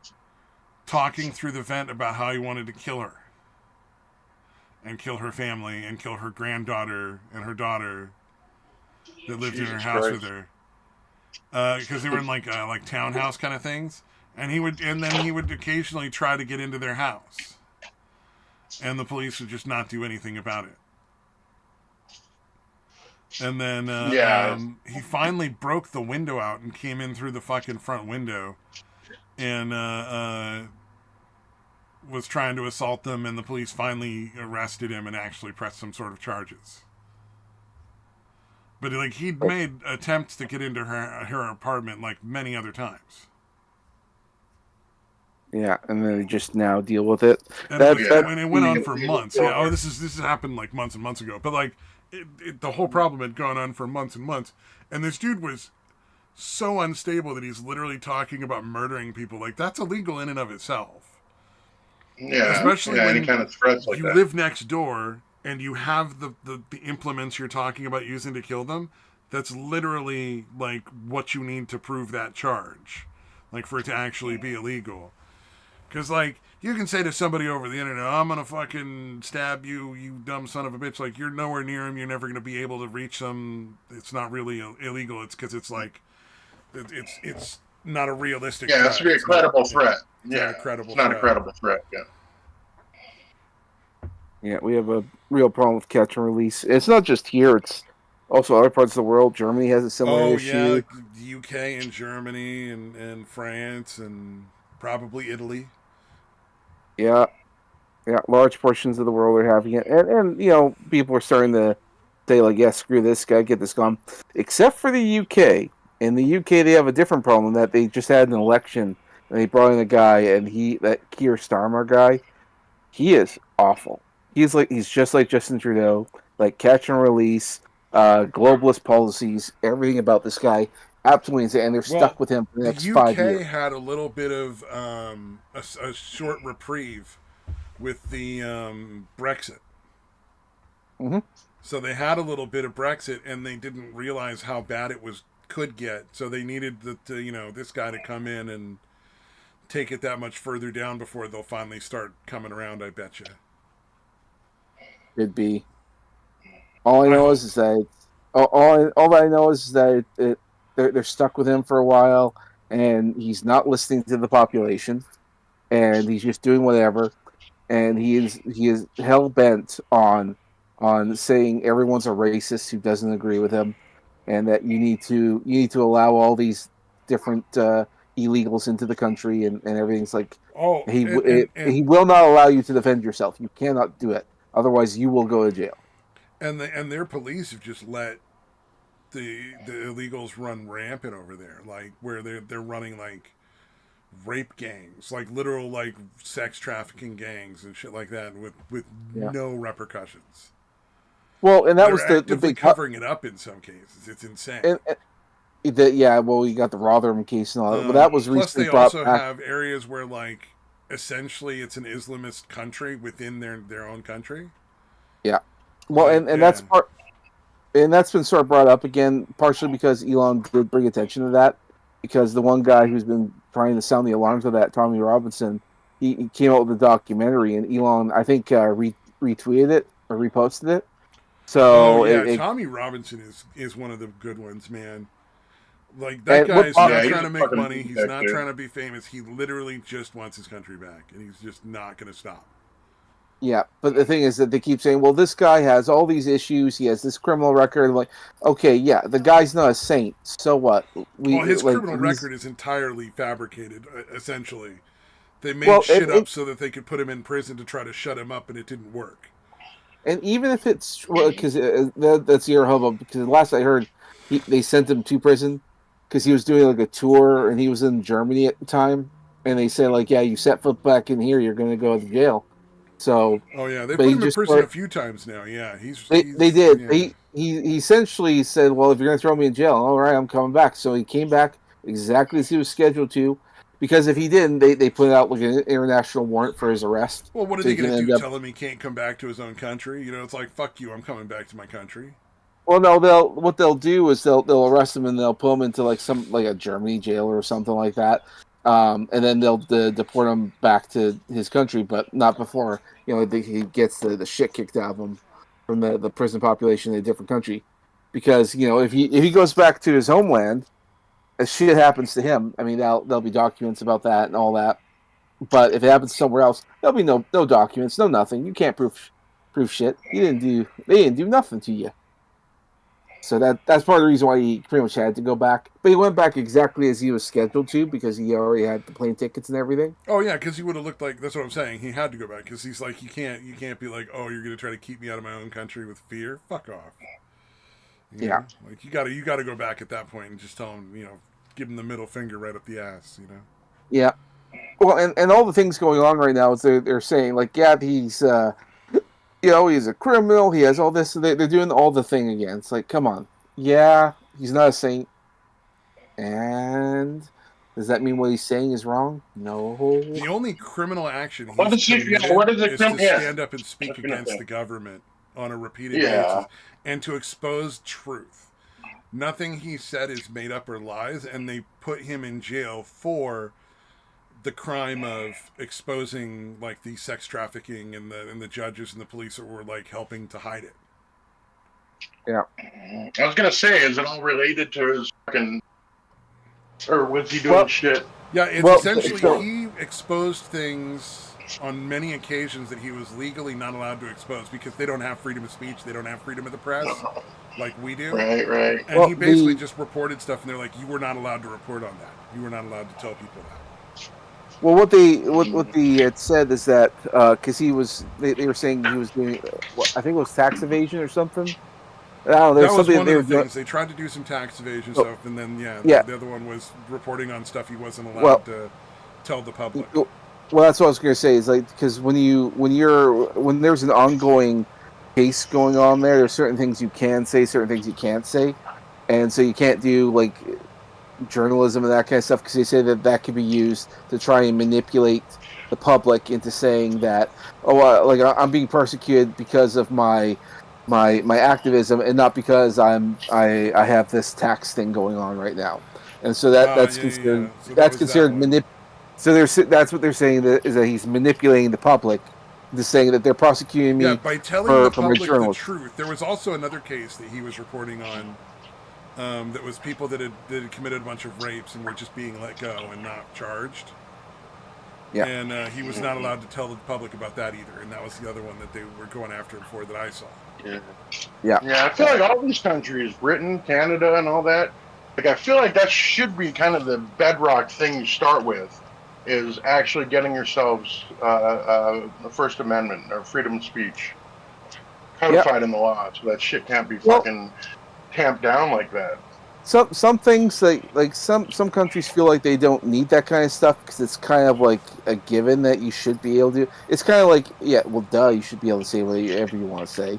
talking through the vent about how he wanted to kill her and kill her family and kill her granddaughter and her daughter that lived in her Jesus house Christ. with her because they were in like townhouse kind of things, and then he would occasionally try to get into their house, and the police would just not do anything about it. And then he finally broke the window out and came in through the fucking front window and was trying to assault them, and the police finally arrested him and actually pressed some sort of charges. But like he'd made attempts to get into her apartment like many other times. Yeah, and then they just now deal with it. And it went on for months. Yeah, this has happened like months and months ago. But like the whole problem had gone on for months and months. And this dude was so unstable that he's literally talking about murdering people. Like that's illegal in and of itself. Yeah, especially when any kind of threats like you that. live next door and you have the implements you're talking about using to kill them. That's literally like what you need to prove that charge, like for it to actually be illegal. Because, like, you can say to somebody over the internet, I'm going to fucking stab you, you dumb son of a bitch. Like, you're nowhere near him. You're never going to be able to reach them. It's not really illegal. It's because it's, like, it's not a realistic threat. Yeah, it's a credible threat. Yeah, it's not a credible threat, yeah. Yeah, we have a real problem with catch and release. It's not just here. It's also other parts of the world. Germany has a similar issue. Yeah, like the UK and Germany and France and probably Italy. Yeah, large portions of the world are having it, and people are starting to say like, yeah, screw this guy, get this gone. Except for the UK. In the UK, they have a different problem that they just had an election and they brought in a guy, and that Keir Starmer guy, he is awful. He's just like Justin Trudeau, like catch and release, globalist policies, everything about this guy. Absolutely insane, and they're stuck with him for the next 5 years. The UK had a little bit of a short reprieve with the Brexit. Mm-hmm. So they had a little bit of Brexit, and they didn't realize how bad it could get. So they needed this guy to come in and take it that much further down before they'll finally start coming around. I betcha. Could be. All I know is that all I know is that they're stuck with him for a while, and he's not listening to the population, and he's just doing whatever, and he is hell bent on saying everyone's a racist who doesn't agree with him, and that you need to allow all these different illegals into the country, and everything's like he will not allow you to defend yourself. You cannot do it, otherwise you will go to jail. And their police have just let the illegals run rampant over there, like where they're running like rape gangs, like literal like sex trafficking gangs and shit like that, with no repercussions. Well, and that was the big covering it up in some cases. It's insane. You got the Rotherham case and all that. But that was plus recently they brought also back. have areas where like essentially it's an Islamist country within their own country. Yeah. Well, and that's part, and that's been sort of brought up again, partially because Elon did bring attention to that, because the one guy who's been trying to sound the alarms of that, Tommy Robinson, he came out with a documentary, and Elon, I think, retweeted it or reposted it. So Tommy Robinson is one of the good ones, man. Like that guy's not trying to make money. He's not trying to be famous. He literally just wants his country back, and he's just not going to stop. Yeah, but the thing is that they keep saying, "Well, this guy has all these issues. He has this criminal record." I'm like, okay, yeah, the guy's not a saint. So what? Well, his Like criminal he's record is entirely fabricated, essentially. They made well, shit up so that they could put him in prison to try to shut him up, and it didn't work. and even if it's because that's your hubbub. Because last I heard, they sent him to prison because he was doing like a tour and he was in Germany at the time, and they said like, "Yeah, you set foot back in here, you're going to go to jail." So, Oh yeah, they but put he him in just prison a few times now. Yeah, they did. yeah. He essentially said, "Well, if you're going to throw me in jail, all right, I'm coming back." So he came back exactly as he was scheduled to. Because if he didn't, they put out like an international warrant for his arrest. Well, what are So they he can going to end do? up. Tell him he can't come back to his own country? You know, it's like fuck you. I'm coming back to my country. Well, no, what they'll do is they'll arrest him and they'll put him into like some like a Germany jail or something like that, and then they'll deport him back to his country, but not before he gets the shit kicked out of him from the prison population in a different country, because if he goes back to his homeland, as shit happens to him, I mean there'll be documents about that and all that, but if it happens somewhere else, there'll be no documents, no nothing. You can't prove shit. They didn't do nothing to you. So that's part of the reason why he pretty much had to go back. But he went back exactly as he was scheduled to because he already had the plane tickets and everything. Oh yeah, because he would have looked like that's what I'm saying. He had to go back because he's like you can't be like oh you're gonna try to keep me out of my own country with fear. Fuck off. Yeah. Like you gotta go back at that point and just tell him give him the middle finger right up the ass. Yeah. Well, and all the things going on right now is they're saying like yeah he's he's a criminal. He has all this. They're doing all the thing again. It's like come on. Yeah, he's not a saint. And does that mean what he's saying is wrong? No. The only criminal action he's What is committed it? is to stand up and speak against the government on a repeated basis and to expose truth. Nothing he said is made up or lies, and they put him in jail for the crime of exposing like the sex trafficking and the judges and the police that were like helping to hide it. Yeah. I was gonna say, is it all related to his fucking, or was he doing shit? Yeah, it's essentially he exposed things on many occasions that he was legally not allowed to expose because they don't have freedom of speech, they don't have freedom of the press like we do. Right. And he basically just reported stuff, and they're like, "You were not allowed to report on that. You were not allowed to tell people that." Well, what they had said is that because they were saying he was doing, I think it was tax evasion or something. I don't know, that was one of the things. doing. They tried to do some tax evasion stuff, and then the other one was reporting on stuff he wasn't allowed to tell the public. Well, that's what I was going to say. Is like because when there's an ongoing case going on there's certain things you can say, certain things you can't say, and so you can't do like journalism and that kind of stuff because they say that could be used to try and manipulate the public into saying that like I'm being persecuted because of my activism and not because I have this tax thing going on right now, and so that's considered So that's considered So that's what they're saying is that he's manipulating the public, just saying that they're prosecuting me by telling the public the truth. There was also another case that he was reporting on. That was people that had committed a bunch of rapes and were just being let go and not charged. Yeah. And he was not allowed to tell the public about that either. And that was the other one that they were going after him for that I saw. Yeah. I feel like all these countries, Britain, Canada, and all that, like I feel like that should be kind of the bedrock thing you start with, is actually getting yourselves the First Amendment or freedom of speech codified in the law, so that shit can't be fucking tamped down like that. Some things like some countries feel like they don't need that kind of stuff because it's kind of like a given that you should be able to. It's kind of like you should be able to say whatever you want to say.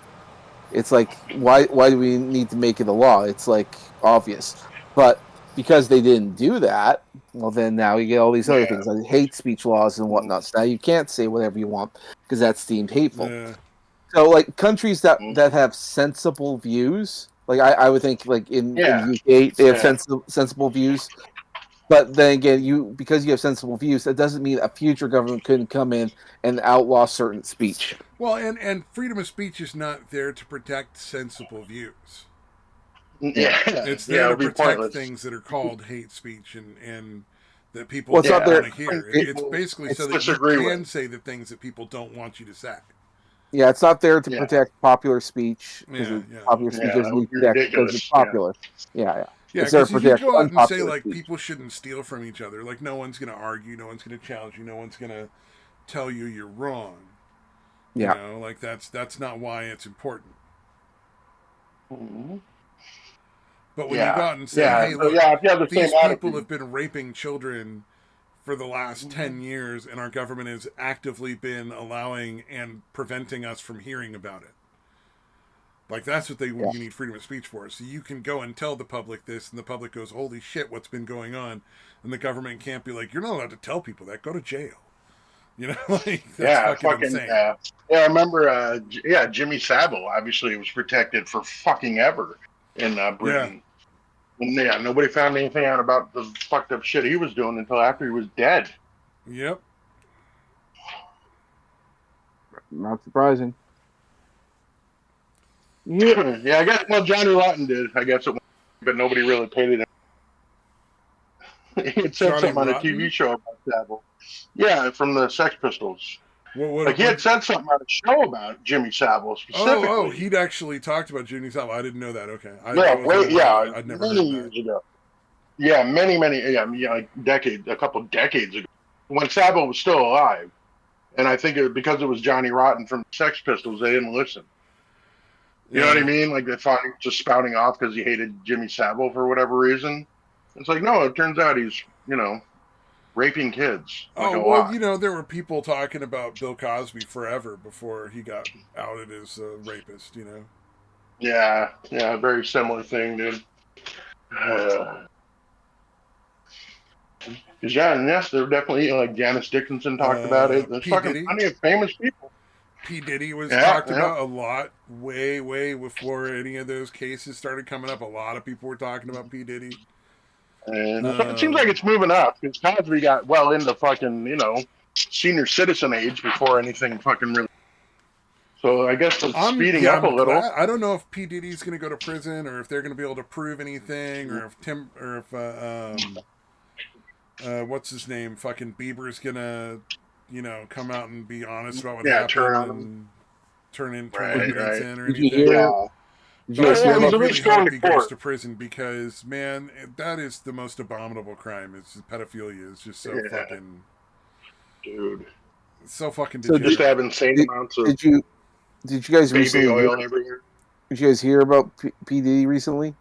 It's like why do we need to make it a law? It's like obvious, but because they didn't do that, well then now you get all these other things like hate speech laws and whatnot. So now you can't say whatever you want because that's deemed hateful. Yeah. So like countries that have sensible views. Like I would think, like in the UK, they have sensible views. But then again, because you have sensible views, that doesn't mean a future government couldn't come in and outlaw certain speech. Well, and freedom of speech is not there to protect sensible views. Yeah, it's there to protect things that are called hate speech and that people don't want to hear. It's basically so that you can say the things that people don't want you to say. Yeah, it's not there to Yeah. protect popular speech because Yeah, popular speech Yeah, is that would be protected because ridiculous. it's popular. Yeah. Yeah, It's there to because if you protect go out and say unpopular like speech. people shouldn't steal from each other, like no one's gonna argue, no one's gonna challenge you, no one's gonna tell you you're wrong. You Yeah. know, like that's not why it's important. Mhm. But when you go Yeah, out and say, yeah. "Hey, So look, yeah, if you have the same these people attitude. have been raping children for the last 10 years and our government has actively been allowing and preventing us from hearing about it." Like that's what you Yeah. need freedom of speech for. So you can go and tell the public this, and the public goes, "Holy shit, what's been going on?" And the government can't be like, "You're not allowed to tell people that. Go to jail." You know, like that's Yeah, fucking fucking insane. yeah. I remember. Jimmy Savile obviously was protected for fucking ever in Yeah, Britain. And yeah, nobody found anything out about the fucked up shit he was doing until after he was dead. yep. Not surprising. Yeah. Yeah, I guess. Well, Johnny Rotten did. I guess it, but nobody really paid it. He had said Johnny something on a TV Rotten. show about Savile. Yeah, from the Sex Pistols. What? Like What? he What? had said something on a show about Jimmy Savile Oh, specifically. he'd actually talked about Jimmy Savile. I didn't know that. Okay, Yeah, that wasn't way in yeah, my. I'd never many heard that. years ago. Yeah, many like a couple decades ago, when Savile was still alive. And I think because it was Johnny Rotten from the Sex Pistols, they didn't listen. You know what I Yeah. mean? Like they thought he was just spouting off because he hated Jimmy Savile for whatever reason. It's like no, it turns out he's raping kids like Oh a well, lot. there were people talking about Bill Cosby forever before he got outed as a rapist. Yeah, very similar thing, dude. Yeah, and yes, they're definitely like Janice Dickinson talked about it. There's P fucking Diddy. plenty of famous people. P Diddy was Yeah, talked yeah. about a lot, way before any of those cases started coming up. A lot of people were talking about P Diddy. And it seems like it's moving up because Cosby got well into fucking senior citizen age before anything fucking really. So I guess it's speeding up a I'm little. glad. I don't know if P Diddy's going to go to prison or if they're going to be able to prove anything or if what's his name, fucking Bieber's gonna, come out and be honest about what Yeah, turn happened on them. and turn Right, evidence right. in or Did you anything. hear? Yeah. Did you But I guys hear Well, he's really, at about? really least going hope to he goes court. to prison because, man, that is the most abominable crime. It's pedophilia. It's just so Yeah, fucking, dude. so fucking So Just degenerate. to have insane did, amounts of did you did you guys baby recently hear? oil everywhere. Did you guys hear about P Diddy recently?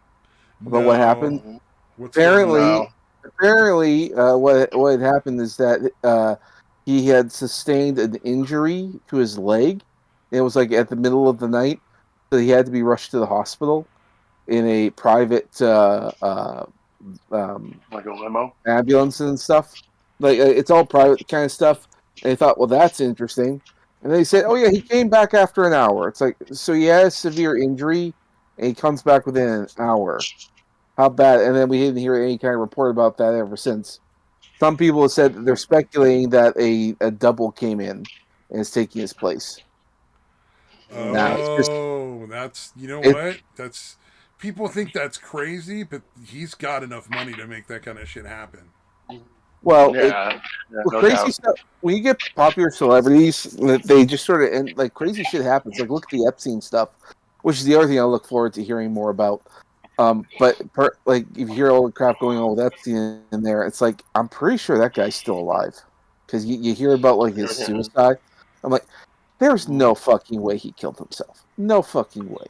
About what happened? No, what's going on? Apparently, No. what had happened is that he had sustained an injury to his leg. It was like at the middle of the night, so he had to be rushed to the hospital in a private Like a limo. ambulance and stuff. Like it's all private kind of stuff. And they thought, well, that's interesting. And they said, oh yeah, he came back after an hour. It's like, so he has severe injury, and he comes back within an hour. How bad? And then we didn't hear any kind of report about that ever since. Some people have said that they're speculating that a double came in and is taking his place. Now it's just Oh, that's, you know it. what? That's, people think that's crazy, but he's got enough money to make that kind of shit happen. Well, Yeah, well, no crazy doubt. stuff. When you get popular celebrities, they just sort of and like crazy shit happens. Like look at the Epstein stuff, which is the other thing I look forward to hearing more about. Like if you hear all the crap going on with Epstein in there, it's like I'm pretty sure that guy's still alive because you hear about like his suicide. I'm like, there's no fucking way he killed himself. No fucking way.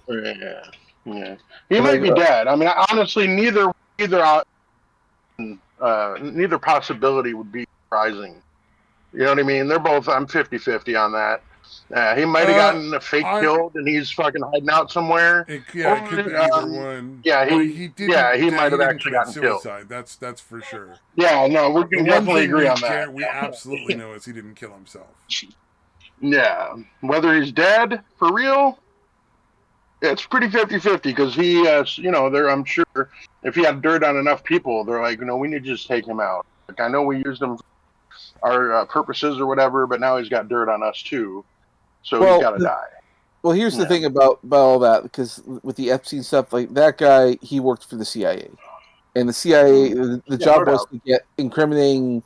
Yeah. He And might like, be dead. I mean, honestly, neither possibility would be surprising. You know what I mean? They're both. I'm 50-50 on that. He might have gotten a fake killed, and he's fucking hiding out somewhere. It could be either one. Yeah, But he didn't. he might have didn't actually commit gotten killed. suicide. That's for sure. Yeah, no, we The can one definitely thing agree on that. we absolutely know is he didn't kill himself. Yeah, whether he's dead for real, it's pretty 50-50 because he, I'm sure if he had dirt on enough people, they're like, we need to just take him out. Like, I know we used him for our purposes or whatever, but now he's got dirt on us too, so he's got to die. Well, here's the thing about all that, because with the Epstein stuff, like that guy, he worked for the CIA, and the CIA, the job was to get incriminating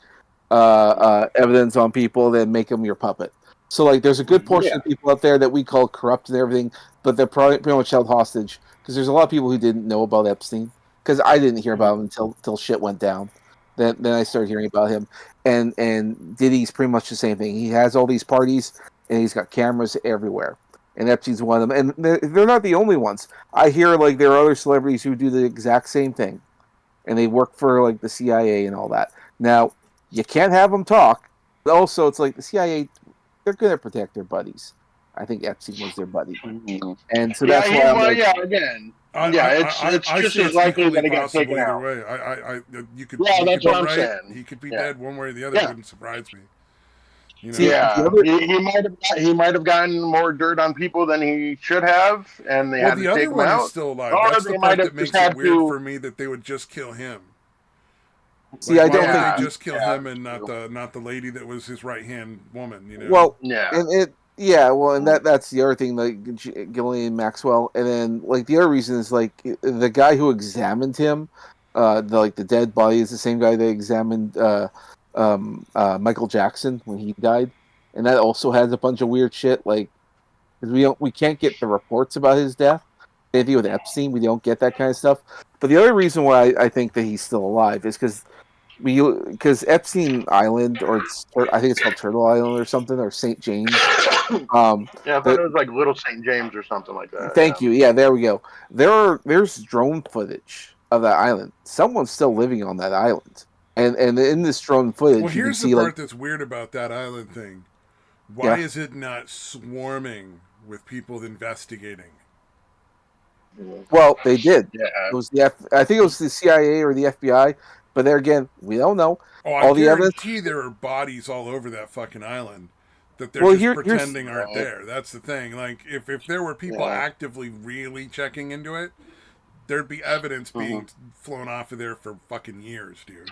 evidence on people, then make them your puppet. So like, there's a good portion of people out there that we call corrupt and everything, but they're probably pretty much held hostage because there's a lot of people who didn't know about Epstein. Because I didn't hear about him until shit went down. Then I started hearing about him, and Diddy's pretty much the same thing. He has all these parties, and he's got cameras everywhere. And Epstein's one of them, and they're not the only ones. I hear like there are other celebrities who do the exact same thing, and they work for like the CIA and all that. Now you can't have them talk, but also it's like the CIA, they're going to protect their buddies. I think Epstein was their buddy, and so that's why I'm like, again. It's I just see as it's likely equally that he got possible taken either out. way. You could Yeah, you that's could what be I'm right. saying. He could be Yeah. dead one way or the other. Yeah. Wouldn't surprise me. You know? See, Yeah, other- he might have gotten more dirt on people than he should have, and they well, had the to take other him one out. is still alive. Or That's they the might part have that just makes it had weird to- for me that they would just kill him. see, Like, I why don't would think they just kill him and not the lady that was his right hand woman. You know. Well, Yeah. and and that's the other thing, like Ghislaine Maxwell, and then like the other reason is like the guy who examined him, the dead body is the same guy that examined Michael Jackson when he died, and that also has a bunch of weird shit. Like, 'cause we can't get the reports about his death. Anything with Epstein, we don't get that kind of stuff. But the other reason why I think that he's still alive is because Epstein Island, I think it's called Turtle Island or something, or St. James. Yeah, I thought it was like Little St. James or something like that. Thank you. Yeah, there we go. There's drone footage of that island. Someone's still living on that island, and in this drone footage, Well, you can here's see the part like, that's weird about that island thing. Why Yeah. is it not swarming with people investigating? well, they did. Yeah. It was I think it was the CIA or the FBI, but there again, we don't know. Oh, I All the evidence- guarantee there are bodies all over that fucking island that they're Well, just here's- pretending aren't there. That's the thing. Like, if there were people Yeah. actively really checking into it, there'd be evidence being flown off of there for fucking years, dude.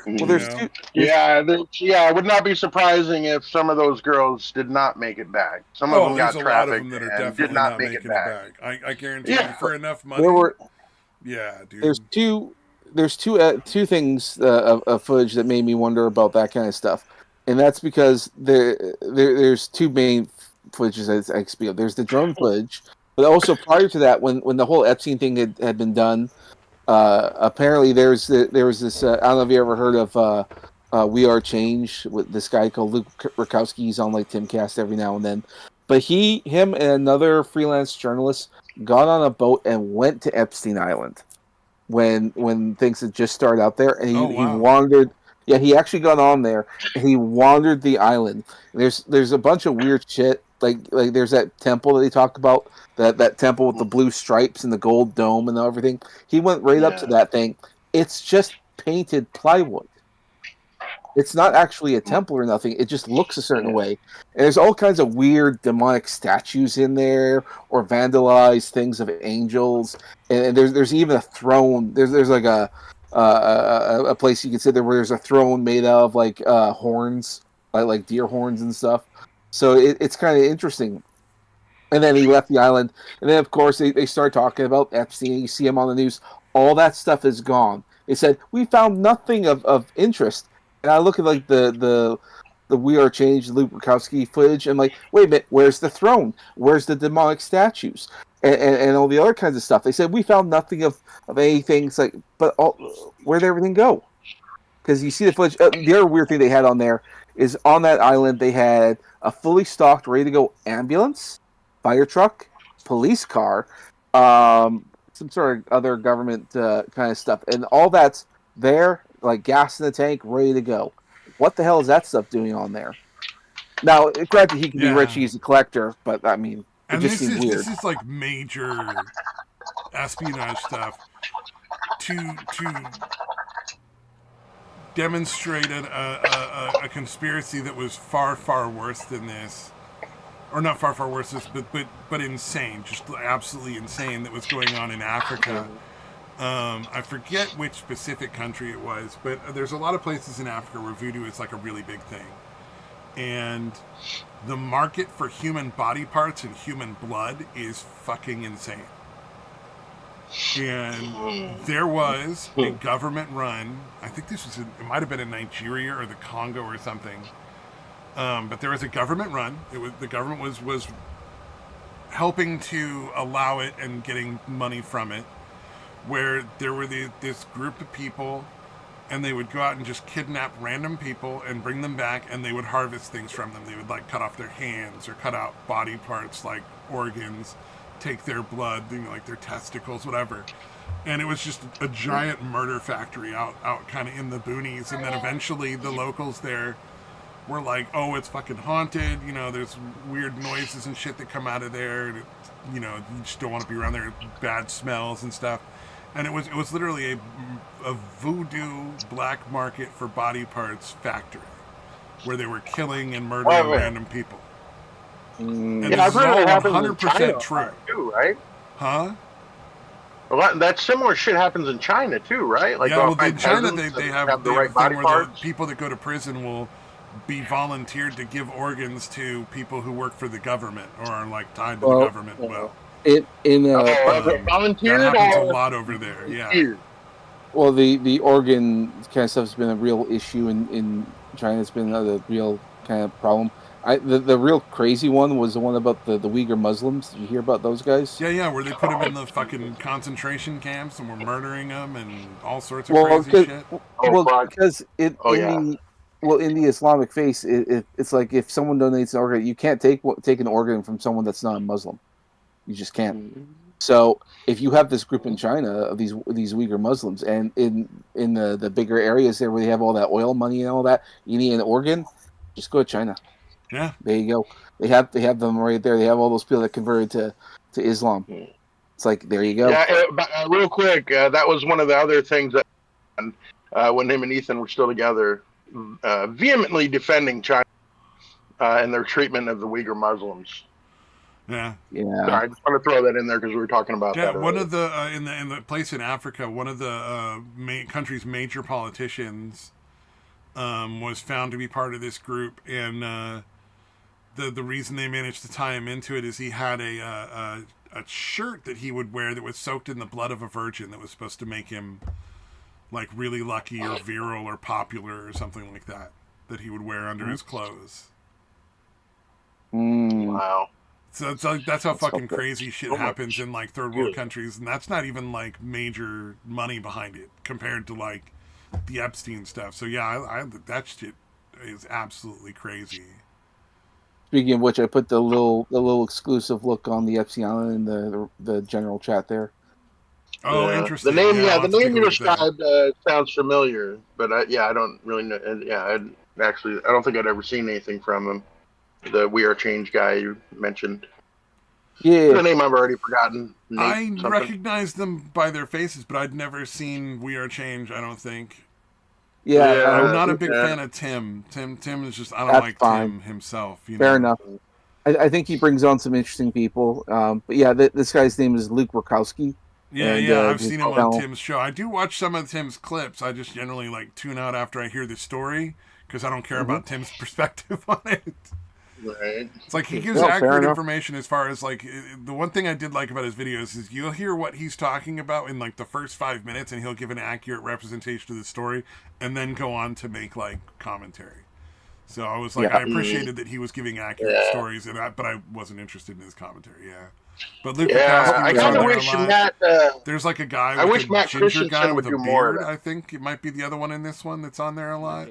Well, there's You know? Yeah, it would not be surprising if some of those girls did not make it back. Some of Oh, them got there's a lot of trafficked them that are and definitely did not not make making it it back. back. I guarantee Yeah. you, for enough money. there were Yeah, dude. there's two things of footage that made me wonder about that kind of stuff, and that's because there's two main footages I speak of. There's the drone footage, but also prior to that, when the whole Epstein thing had been done, apparently there was this. I don't know if you ever heard of We Are Change with this guy called Luke Rakowski. He's on like Timcast every now and then, but him and another freelance journalist got on a boat and went to Epstein Island when things had just started out there, and he wandered. Yeah, he actually got on there and he wandered the island. There's a bunch of weird shit. Like there's that temple that they talk about, that temple with the blue stripes and the gold dome and everything. He went right up to that thing. It's just painted plywood. It's not actually a temple or nothing. It just looks a certain way. And there's all kinds of weird demonic statues in there, or vandalized things of angels. And there's even a throne. There's like a place you can sit there where there's a throne made out of like horns, like deer horns and stuff. So it's kind of interesting. And then he left the island. And then, of course, they start talking about Epstein. You see him on the news. All that stuff is gone. They said, we found nothing of interest. And I look at like the We Are Changed Luke Rakowski footage, and I'm like, wait a minute, where's the throne? Where's the demonic statues? And all the other kinds of stuff. They said, we found nothing of anything. It's like, but where'd everything go? Because you see the footage. The other weird thing they had on there is on that island, they had a fully stocked, ready to go ambulance, fire truck, police car, some sort of other government kind of stuff. And all that's there, like gas in the tank, ready to go. What the hell is that stuff doing on there? Now, granted, he can be rich, he's a collector, but I mean, it just seems weird. This is like major espionage stuff to demonstrate a conspiracy that was far worse than this, or not far worse than this, but insane, just absolutely insane, that was going on in Africa. I forget which specific country it was, but there's a lot of places in Africa where voodoo is like a really big thing. And the market for human body parts and human blood is fucking insane. And there was a government run, I think this was, it might have been in Nigeria or the Congo or something, But there was a government run. The government was helping to allow it and getting money from it, where there were this group of people, and they would go out and just kidnap random people and bring them back, and they would harvest things from them. They would like cut off their hands or cut out body parts like organs, take their blood, like their testicles, whatever. And it was just a giant murder factory out kind of in the boonies. And then eventually the locals there were like, oh, it's fucking haunted. There's weird noises and shit that come out of there. And you just don't want to be around there. Bad smells and stuff. And it was literally a voodoo black market for body parts factory where they were killing and murdering random people. And yeah, I've heard it happens 100% in China true. Too, right? Huh? That similar shit happens in China too, right? Like, yeah, well, in China they have the right body where parts. the people that go to prison will be volunteered to give organs to people who work for the government or are like tied to the government. Volunteered. That happens a lot over there. Yeah. Well, the organ kind of stuff has been a real issue in China. It's been a real kind of problem. The real crazy one was the one about the Uyghur Muslims. Did you hear about those guys? Yeah, where they put them in the fucking concentration camps and were murdering them and all sorts of crazy shit. Because in the Islamic faith, it's like if someone donates an organ, you can't take an organ from someone that's not a Muslim. You just can't. Mm-hmm. So if you have this group in China of these Uyghur Muslims, and in the bigger areas there where they have all that oil money and all that, you need an organ, just go to China. Yeah, there you go. They have them right there. They have all those people that converted to Islam. It's like, there you go. Yeah, real quick, that was one of the other things that when him and Ethan were still together, vehemently defending China and their treatment of the Uyghur Muslims. Yeah. Sorry, I just want to throw that in there because we were talking about that. Yeah, one of the in the place in Africa, one of the country's major politicians was found to be part of this group, and the reason they managed to tie him into it is he had a shirt that he would wear that was soaked in the blood of a virgin that was supposed to make him like really lucky or virile or popular or something like that he would wear under his clothes. Wow. So it's like, that's how fucking crazy shit happens in like third world countries, and that's not even like major money behind it compared to like the Epstein stuff. So yeah, that shit is absolutely crazy. Speaking of which, I put the little exclusive look on the Epstein Island in the general chat there. Oh, interesting. The name you described sounds familiar, but I don't really know. I don't think I'd ever seen anything from him. The We Are Change guy you mentioned. Yeah. The name I've already forgotten. I recognize them by their faces, but I'd never seen We Are Change, I don't think. Yeah. I'm not a big fan of Tim. Tim is just, I don't like fine. Tim himself. Fair enough. I think he brings on some interesting people. But yeah, this guy's name is Luke Rakowski. Yeah, I've seen him on Tim's show. I do watch some of Tim's clips. I just generally like tune out after I hear the story because I don't care about Tim's perspective on it. Right. It's like he gives accurate information as far as like the one thing I did like about his videos is you'll hear what he's talking about in like the first 5 minutes and he'll give an accurate representation of the story and then go on to make like commentary. So I was like, I appreciated that he was giving accurate stories, but I wasn't interested in his commentary. Yeah. But Luke Rakowski was on there a lot. There's like a guy with a ginger guy with a beard. I think it might be the other one in this one that's on there a lot.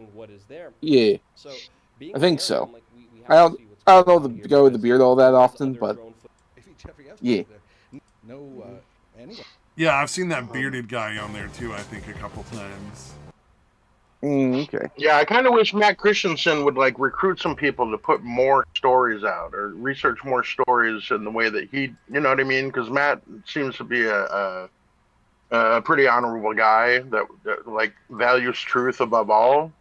Yeah. I think so. I don't know the guy with the beard all that often, but yeah. Yeah, I've seen that bearded guy on there too, I think, a couple times. Okay. Yeah, I kind of wish Matt Christensen would like recruit some people to put more stories out or research more stories in the way that he, you know what I mean? Because Matt seems to be a pretty honorable guy that like values truth above all.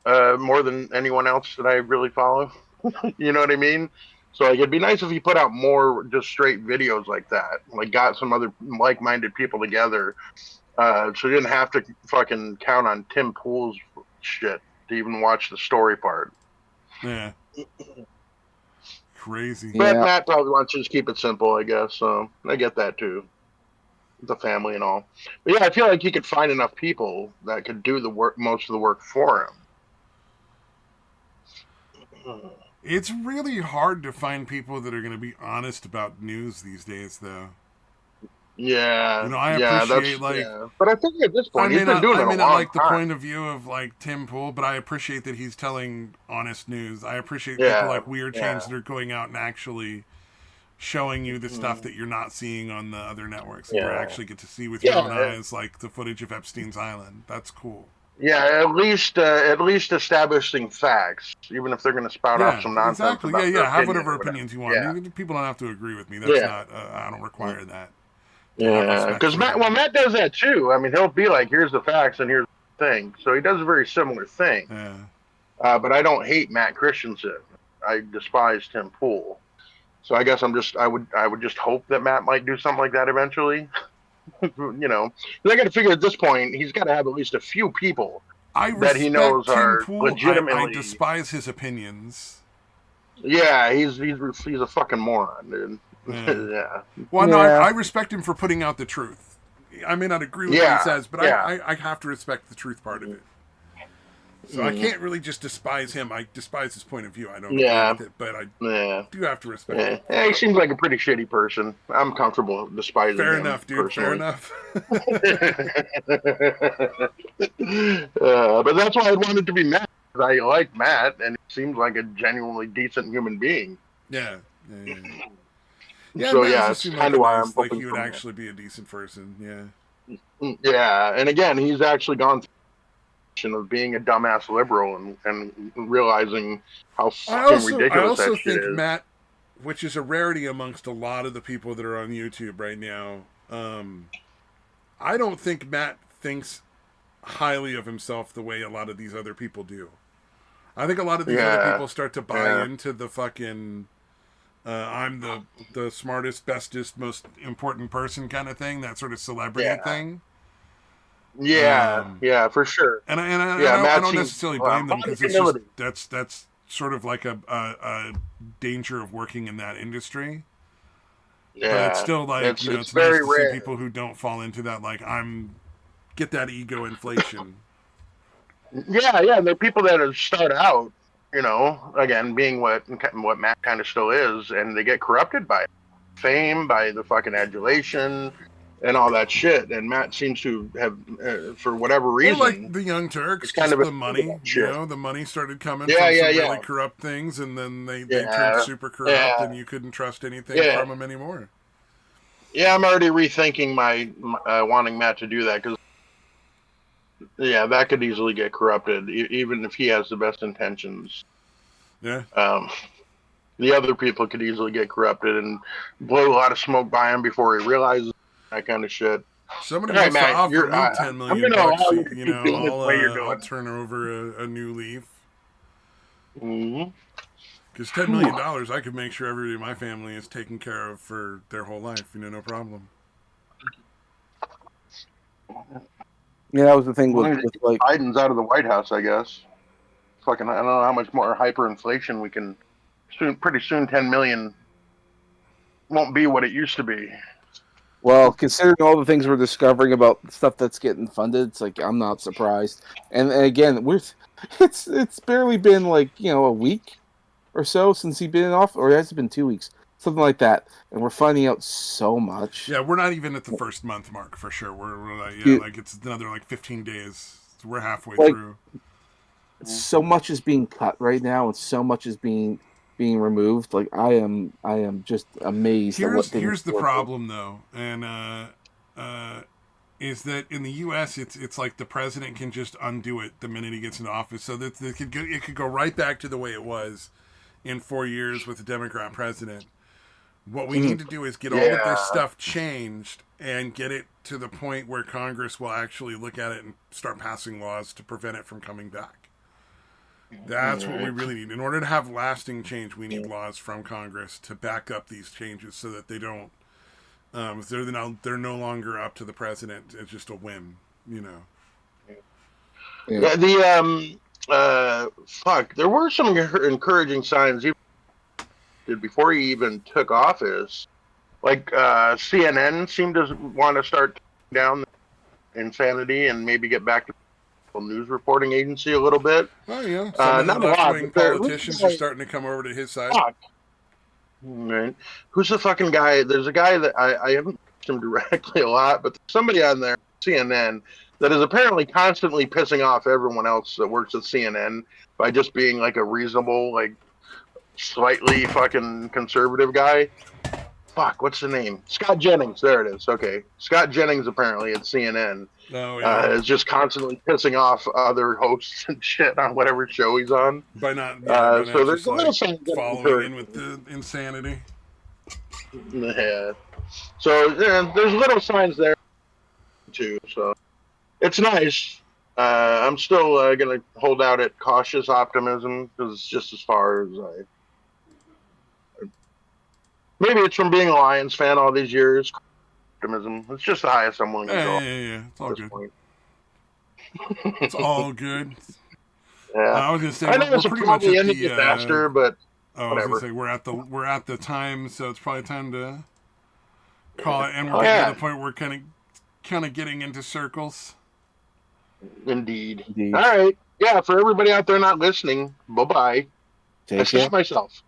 More than anyone else that I really follow. You know what I mean? So like, it'd be nice if he put out more just straight videos like that. Like got some other like-minded people together. So you didn't have to fucking count on Tim Pool's shit to even watch the story part. Yeah. Crazy. But Matt probably wants to just keep it simple, I guess. So I get that too. The family and all. But yeah, I feel like he could find enough people that could do the work, most of the work for him. It's really hard to find people that are going to be honest about news these days, though. Yeah, You know, I yeah, appreciate that's like yeah. But I think at this point, he's been doing I it a may not long like the time. point of view of like Tim Pool, but I appreciate that he's telling honest news. I appreciate people Yeah, like Weird yeah. Change that are going out and actually showing you the stuff Mm, that you're not seeing on the other networks, where you yeah, actually get to see with your own yeah, eyes, like the footage of Epstein's Island. That's cool. yeah. At least establishing facts, even if they're going to spout off Yeah, some nonsense exactly. Yeah, about their yeah. Have opinion whatever or whatever. opinions you want. Yeah, People don't have to agree with me. That's yeah, not. I don't mm, require that. To have yeah. respect Because for Well, them. Matt does that too. I mean, he'll be like, "Here's the facts and here's the thing." So he does a very similar thing. Yeah. But I don't hate Matt Christensen. I despise Tim Pool. So I guess I would just hope that Matt might do something like that eventually. You know, 'cause I got to figure at this point he's got to have at least a few people I that he knows respect Tim are Pool. I legitimately. despise his opinions. Yeah, he's a fucking moron, dude. Yeah. Yeah, Well, no, Yeah. I respect him for putting out the truth. I may not agree with what he yeah, says, but yeah, I have to respect the truth part of it. So I mm, can't really just despise him. I despise his point of view. I don't agree yeah, with it, but I yeah. do have to respect Yeah. it. Yeah, he seems like a pretty shitty person. I'm comfortable despising Fair him enough, dude. Fair personally. enough. But that's why I wanted to be Matt. I like Matt, and he seems like a genuinely decent human being. Yeah. Yeah, yeah. Yeah, So Matt yeah, just it's seemed like kind a of why I'm nice, like hoping he would for Matt. actually be a decent person. Yeah. Yeah, and again, he's actually gone through of being a dumbass liberal and realizing how fucking I ridiculous that also shit think is. Matt, which is a rarity amongst a lot of the people that are on YouTube right now. I don't think Matt thinks highly of himself the way a lot of these other people do. I think a lot of these other Yeah, people start to buy yeah, into the fucking I'm the smartest, bestest, most important person kind of thing, that sort of celebrity yeah, thing. yeah, Um, yeah, for sure. and Yeah, I Matt don't seems necessarily blame them body because it's just humility. that's sort of like a danger of working in that industry. But it's Yeah, still like, it's it's nice very to see rare. people who don't fall into that, like, get that ego inflation. Yeah, yeah, the people that have start out, again, being what Matt kind of still is, and they get corrupted by fame, by the fucking adulation, and all that shit. And Matt seems to have, for whatever Or like reason, the Young Turks, he's kind just of the ashamed of money, that shit. the money started coming Yeah, from yeah, some yeah, really corrupt things, and then they turned yeah, super corrupt, yeah, and you couldn't trust anything yeah, from them anymore. yeah. I'm already rethinking my wanting Matt to do that because yeah, that could easily get corrupted, even if he has the best intentions. Yeah. Um, the other people could easily get corrupted and blow a lot of smoke by him before he realizes that kind of shit. Somebody All right, wants to Matt, offer me ten I'm million gonna bucks. allow you to keep doing it the way you're I'll doing turn over a new leaf. it. Mm-hmm. Because $10 million, I could make sure everybody in my family is taken care of for their whole life. No problem. Yeah, that was the thing Well, with like, Biden's out of the White House, I guess. Fucking, I don't know how much more hyperinflation we can. Pretty soon, 10 million won't be what it used to be. well, considering all the things we're discovering about stuff that's getting funded, it's like I'm not surprised. And again, it's barely been like a week or so since he's been off, or has it been 2 weeks, something like that, and we're finding out so much. Yeah, we're not even at the first month mark for sure. We're like, You- like it's another like 15 days. So we're halfway like through. so much is being cut right now, and so much is being removed. Like I am just amazed at what things. Here's the problem though, and is that in the U.S. it's like the president can just undo it the minute he gets into office, so that it could go right back to the way it was in 4 years with the Democrat president. What we need to do is get all of this stuff changed and get it to the point where Congress will actually look at it and start passing laws to prevent it from coming back. That's what we really need. In order to have lasting change, we need laws from Congress to back up these changes so that they don't. They're no longer up to the president. It's just a whim, Yeah, fuck. There were some encouraging signs before he even took office. Like CNN seemed to want to start down insanity and maybe get back to news reporting agency a little bit. Oh yeah, some of the Not a lot, left-wing but they're politicians are starting to come over to his side. fuck. Right. Who's the fucking guy? There's a guy that I haven't watched him directly a lot, but there's somebody on there, CNN, that is apparently constantly pissing off everyone else that works at CNN by just being like a reasonable, like slightly fucking conservative guy. Fuck, what's the name? Scott Jennings. There it is. Okay. Scott Jennings apparently at CNN Oh yeah, is just constantly pissing off other hosts and shit on whatever show he's on. by not So there's just a little like sign following in with the insanity. Yeah. So yeah, there's little signs there too. So it's nice. I'm still gonna hold out at cautious optimism because it's just as far as I. Maybe it's from being a Lions fan all these years. Optimism. It's just the highest I'm willing to go. Yeah. It's all At this good. point. It's all good. Yeah. I was gonna say I know we're it's pretty much probably at ending the. disaster, but I was whatever. gonna say we're at the time, so it's probably time to call it. And we're Oh, getting yeah. to the point where we're kind of getting into circles. Indeed. All right. Yeah. For everybody out there not listening, bye bye. I Take care. said myself.